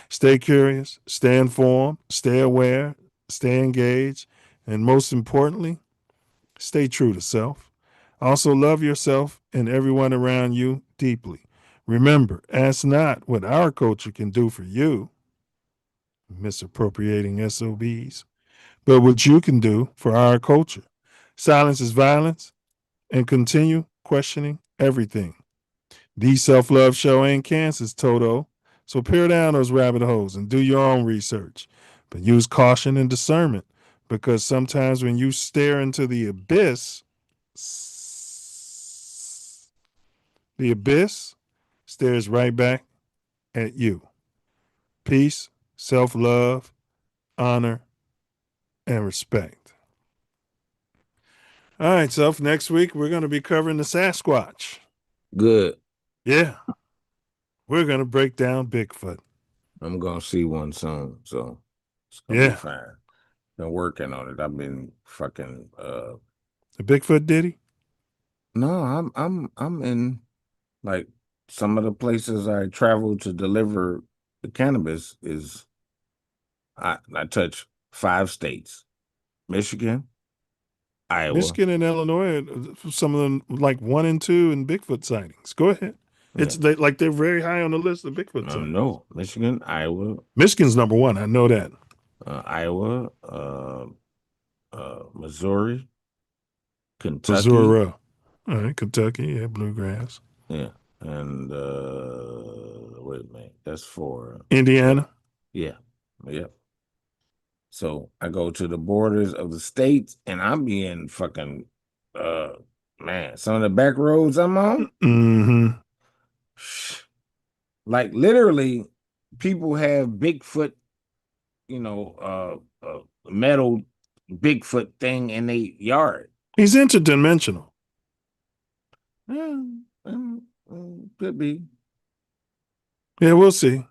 S2: Stay curious, stay informed, stay aware, stay engaged, and most importantly, stay true to self. Also, love yourself and everyone around you deeply. Remember, ask not what our culture can do for you, misappropriating SOBs, but what you can do for our culture. Silence is violence, and continue questioning everything. The Self Love Show ain't Kansas, Toto. So peer down those rabbit holes and do your own research. But use caution and discernment, because sometimes when you stare into the abyss stares right back at you. Peace, self love, honor, and respect. All right, Self, next week we're going to be covering the Sasquatch.
S18: Good.
S2: Yeah. We're going to break down Bigfoot.
S18: I'm going to see one soon, so it's going to be fine. Been working on it. I've been fucking
S2: the Bigfoot Diddy?
S18: No, I'm in like some of the places I travel to deliver the cannabis is I touch 5 states. Michigan, Iowa.
S2: Michigan and Illinois, some of them like 1 and 2 in Bigfoot sightings. Go ahead. It's they're very high on the list of Bigfoot sightings.
S18: No, Michigan, Iowa.
S2: Michigan's number 1. I know that.
S18: Iowa, Missouri, Kentucky.
S2: Missouri. All right, Kentucky, yeah, bluegrass.
S18: Yeah, and wait a minute, that's 4.
S2: Indiana.
S18: Yeah, yep. So I go to the borders of the states, and I'm being fucking, man, some of the back roads I'm on,
S2: Mm-hmm.
S18: like literally, people have Bigfoot, metal Bigfoot thing in their yard.
S2: He's interdimensional.
S18: Could be.
S2: Yeah, we'll see.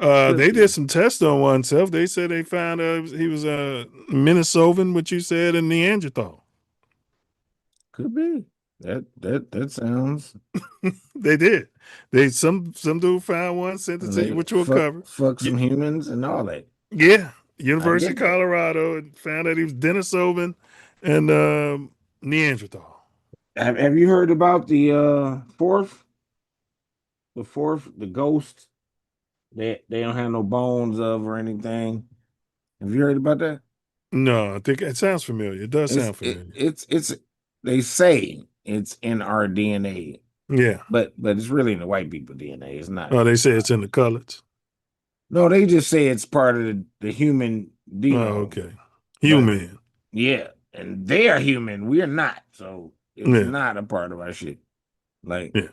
S18: Could
S2: They
S18: be.
S2: did some tests on oneself. They said they found he was a Minnesotan, what you said, a Neanderthal.
S18: Could be. That sounds.
S2: They did. Some dude found one, sent it to you,
S18: They
S2: which we'll cover.
S18: fuck some humans and all that.
S2: Yeah,
S18: I
S2: University
S18: get
S2: of
S18: that.
S2: Colorado, and found that he was Denisovan and Neanderthal.
S18: Have you heard about the fourth? The ghost that they don't have no bones of or anything. Have you heard about that?
S2: No, I think it sounds familiar. It does sound familiar.
S18: It's they say it's in our DNA.
S2: Yeah.
S18: But it's really in the white people DNA. It's not.
S2: Oh, they say it's in the colors.
S18: No, they just say it's part of the human
S2: Oh,
S18: genome.
S2: okay. Human.
S18: Yeah, and they are human. We are not. So it's not a part of our shit. Like,
S2: yeah.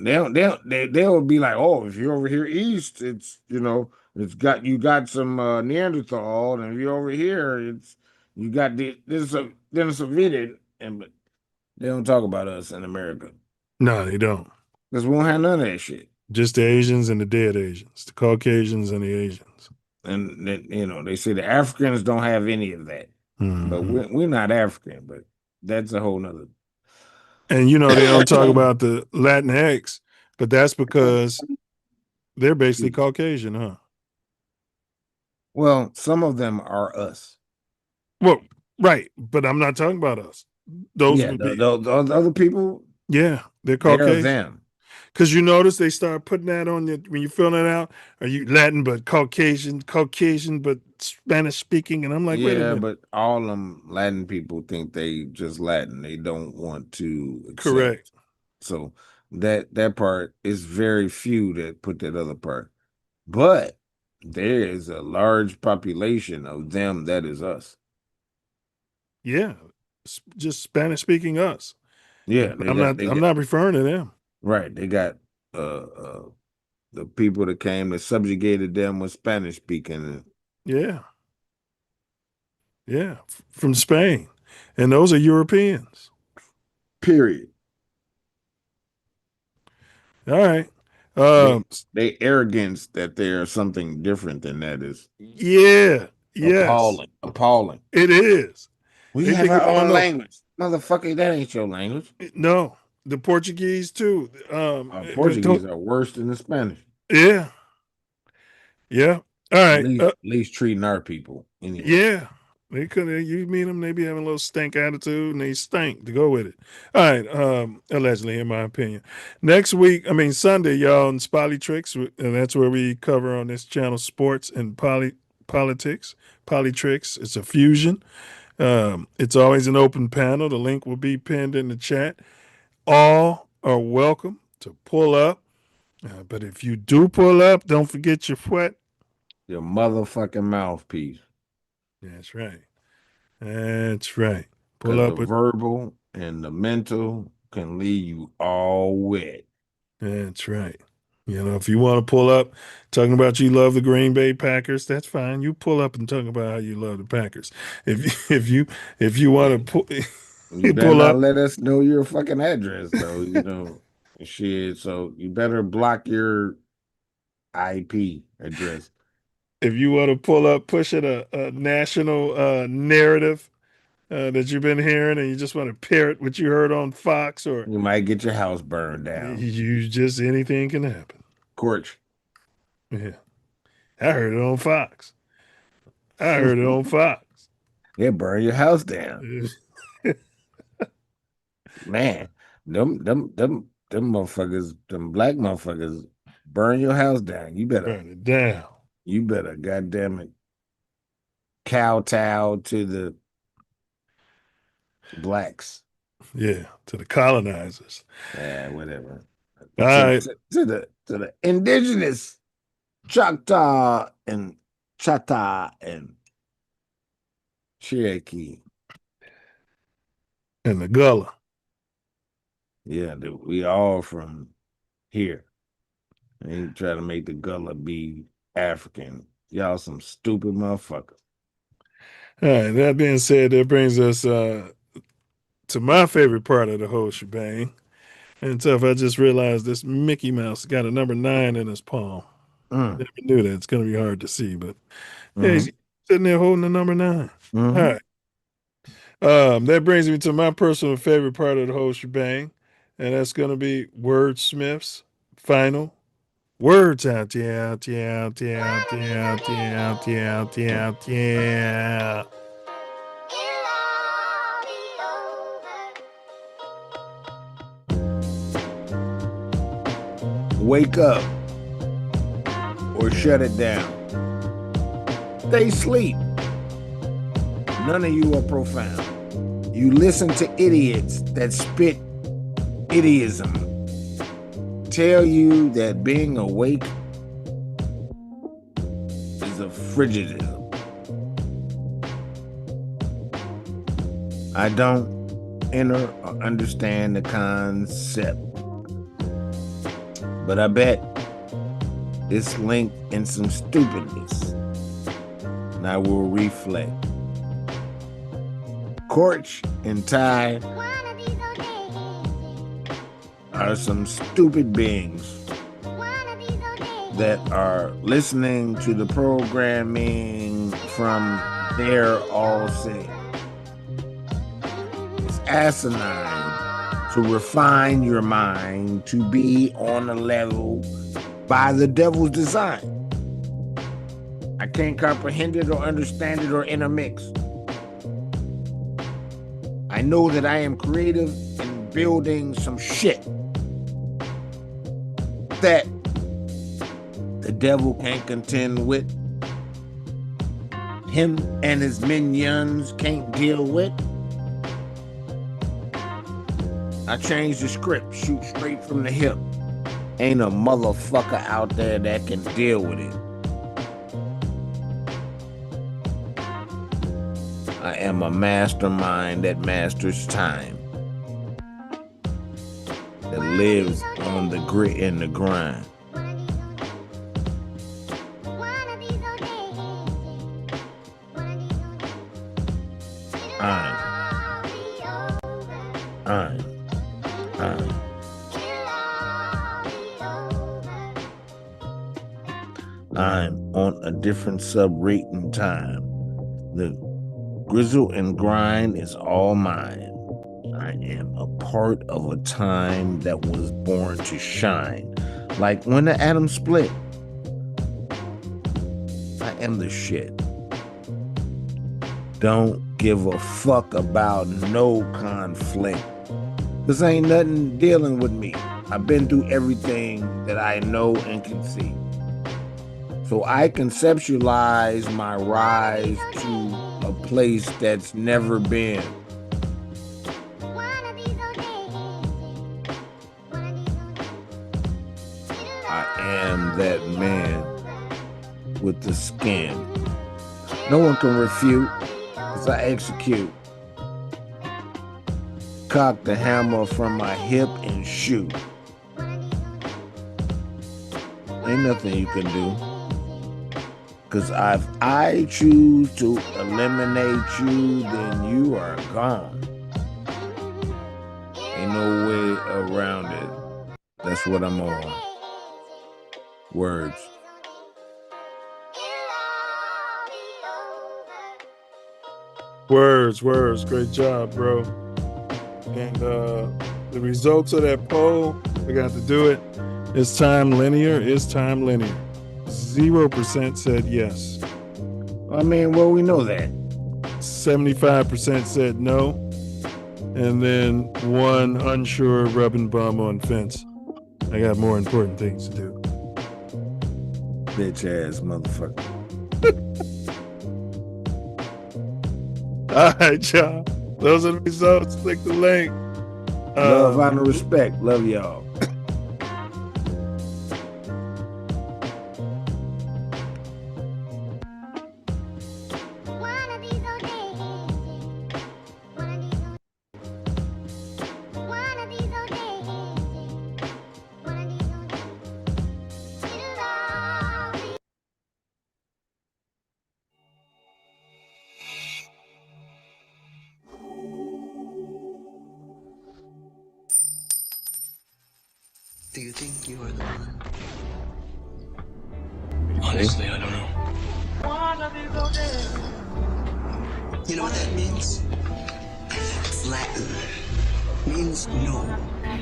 S18: They'll be like, oh, if you're over here east, it's you got some Neanderthal, and if you're over here, it's you got this Denisovan, but they don't talk about us in America.
S2: No, they don't.
S18: Because we don't have none of that shit.
S2: Just the Asians and the dead Asians, the Caucasians and the Asians.
S18: And they say the Africans don't have any of that.
S2: Mm-hmm.
S18: But we're not African, but that's a whole nother.
S2: And they don't talk about the Latinx, but that's because they're basically Caucasian, huh?
S18: Well, some of them are us.
S2: Well, right, but I'm not talking about us. Those would be
S18: the other people.
S2: Yeah, they're Caucasian.
S18: They're them.
S2: Because you notice they start putting that on you when you're filling it out. Are you Latin but Caucasian but Spanish speaking? And I'm like, wait a minute.
S18: But all them Latin people think they just Latin. They don't want to accept.
S2: Correct.
S18: So that part is very few that put that other part. But there is a large population of them that is us.
S2: Yeah, just Spanish speaking us.
S18: Yeah,
S2: I'm not referring to them.
S18: Right, they got the people that came that subjugated them with Spanish speaking.
S2: Yeah, from Spain, and those are Europeans.
S18: Period.
S2: All right.
S18: They arrogance that they are something different than that is.
S2: Yeah. Yes.
S18: Appalling.
S2: It is.
S18: We have our own language, motherfucker. That ain't your language.
S2: No, the Portuguese too.
S18: Portuguese are worse than the Spanish.
S2: Yeah. Yeah. All right.
S18: At least treating our people. Anyway.
S2: Yeah. They could. You meet them, they be having a little stank attitude, and they stink to go with it. All right. Allegedly, in my opinion. Next week, Sunday, y'all, in Tricks, and that's where we cover on this channel sports and politics. Tricks. It's a fusion. It's always an open panel. The link will be pinned in the chat. All are welcome to pull up. But if you do pull up, don't forget your what?
S18: Your motherfucking mouthpiece.
S2: That's right. That's right. Pull up
S18: the verbal and the mental can leave you all wet.
S2: That's right. If you want to pull up talking about you love the Green Bay Packers, that's fine. You pull up and talk about how you love the Packers. If you want to pull,
S18: you better not let us know your fucking address, though. Shit. So you better block your IP address.
S2: If you want to pull up, pushing a national narrative that you've been hearing, and you just want to parrot what you heard on Fox, or
S18: you might get your house burned down.
S2: Anything can happen.
S18: Scorch.
S2: Yeah, I heard it on Fox.
S18: Yeah, burn your house down. Man, them motherfuckers, them black motherfuckers, burn your house down. You better
S2: burn it down.
S18: You better, goddamn it, kowtow to the blacks.
S2: Yeah, to the colonizers.
S18: Yeah, whatever.
S2: All right.
S18: To the indigenous Choctaw and Chata and Cherokee.
S2: And the Gullah.
S18: Yeah, we all from here. They try to make the Gullah be African. Y'all some stupid motherfuckers.
S2: All right, that being said, that brings us to my favorite part of the whole shebang. And Tough, I just realized this Mickey Mouse got a number 9 in his palm. Never knew that. It's going to be hard to see, but yeah, he's sitting there holding the number 9. All right. That brings me to my personal favorite part of the whole shebang, and that's going to be Wordsmith's final words out. Yeah.
S18: Wake up or shut it down. Stay asleep. None of you are profound. You listen to idiots that spit idiotism. Tell you that being awake is a frigidism. I don't enter or understand the concept, but I bet it's linked in some stupidness, and I will reflect. Corch and Ty are some stupid beings that are listening to the programming from their all say. It's asinine to refine your mind to be on a level by the devil's design. I can't comprehend it or understand it or intermix. I know that I am creative in building some shit that the devil can't contend with. Him and his minions can't deal with. I changed the script, shoot straight from the hip. Ain't a motherfucker out there that can deal with it. I am a mastermind that masters time, that lives on the grit and the grind. I'm on a different sub-rating time. The grizzle and grind is all mine. I am a part of a time that was born to shine. Like when the atoms split. I am the shit. Don't give a fuck about no conflict. This ain't nothing dealing with me. I've been through everything that I know and can see. So I conceptualize my rise to a place that's never been. I am that man with the skin. No one can refute, because I execute. Cock the hammer from my hip and shoot. Ain't nothing you can do. Because if I choose to eliminate you, then you are gone. Ain't no way around it. That's what I'm on. Words.
S2: Words. Great job, bro. And the results of that poll, we got to do it. Is time linear? 0% said yes.
S18: I mean, well, we know that.
S2: 75% said no. And then one unsure rubbing bum on fence. I got more important things to do.
S18: Bitch ass motherfucker.
S2: All right, y'all. Those are the results. Click the link.
S18: Love, honor, respect. Love y'all.
S8: think you are the one?
S7: Honestly, I don't know.
S8: You know what that means? It's Latin. Means know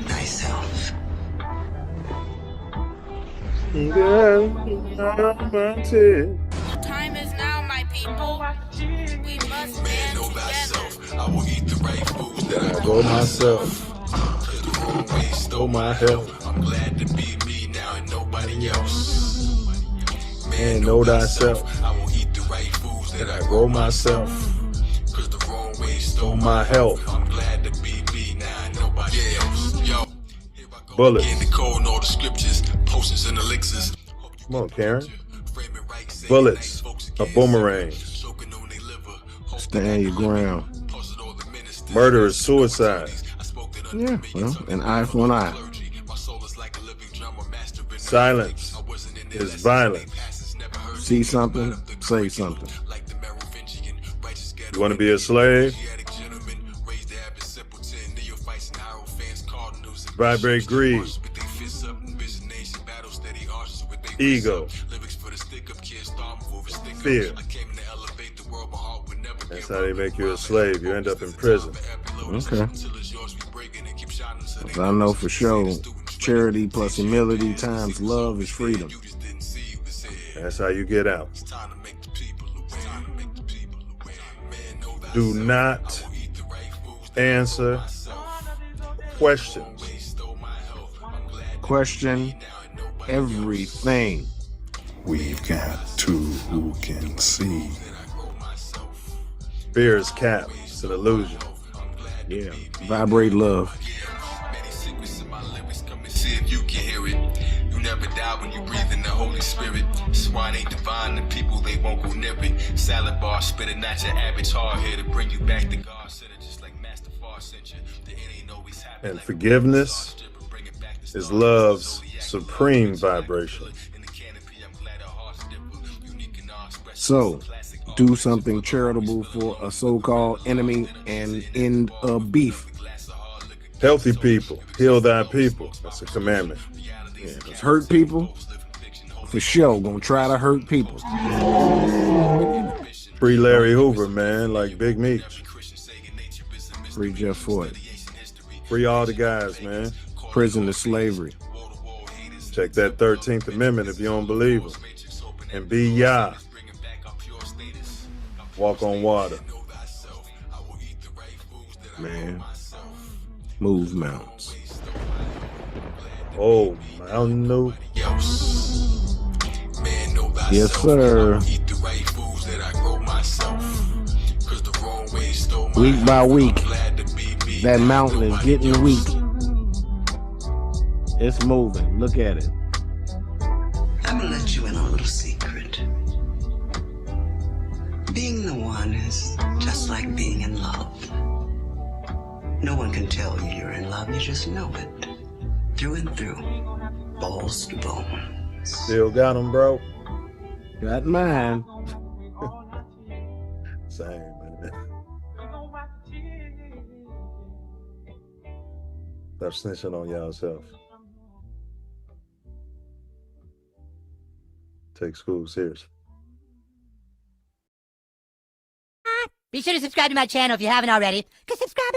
S8: thyself.
S2: Girl,
S8: Time is now, my people. We must band together.
S1: I will eat the right foods that
S2: I grow myself. Stole my health.
S1: I'm glad to be me now and nobody else.
S2: Man, know thyself.
S1: I will eat the right foods that
S2: I grow myself.
S1: Cause the wrong way
S2: Stole my health.
S1: I'm glad to be me now and nobody else. Yo,
S2: Bullets.
S1: in the code, all the scriptures, potions and elixirs.
S2: Come on, Karen. Bullets. A boomerang.
S18: Stand your ground.
S2: Murder is suicide.
S18: Yeah, well, an eye for an eye.
S2: Silence is violence.
S18: See something, say something.
S2: You want to be a slave? Vibrate greed. Ego. Fear. That's how they make you a slave. You end up in prison.
S18: Okay. As I know for sure, charity plus humility times love is freedom.
S2: That's how you get out. Do not answer questions.
S18: Question everything.
S21: We've got two who can see.
S2: Fear is cap. It's an illusion.
S18: Yeah. Vibrate love.
S1: See if you can hear it. You never die when you breathe in the Holy Spirit. Swine ain't divine, the people they won't go near it. Salad bar, spit it, not your average hard here to bring you back to God. Said it just like Master Far sent you. The end ain't always happy.
S2: And forgiveness is love's supreme vibration.
S18: So, do something charitable for a so-called enemy and end a beef.
S2: Healthy people, heal thy people. That's a commandment.
S18: Yeah, because hurt people, for sure, gonna try to hurt people.
S2: Free Larry Hoover, man, like Big Meech.
S18: Free Jeff Ford.
S2: Free all the guys, man.
S18: Prison to slavery.
S2: Check that 13th Amendment if you don't believe them. And be Yah. Walk on water.
S18: Man. Move mountains.
S2: Oh, Mountain Dew.
S18: Yes, sir. Week by week, that mountain is getting weak. It's moving. Look at it.
S8: I'm gonna let you in on a little secret. Being the one is just like being in love. No one can tell you you're in love, you just know it. Through and through. Balls to bones.
S2: Still got them, bro.
S18: Got mine.
S2: Same, man. Stop snitching on y'allself. Take school serious.
S22: Be sure to subscribe to my channel if you haven't already, because subscribing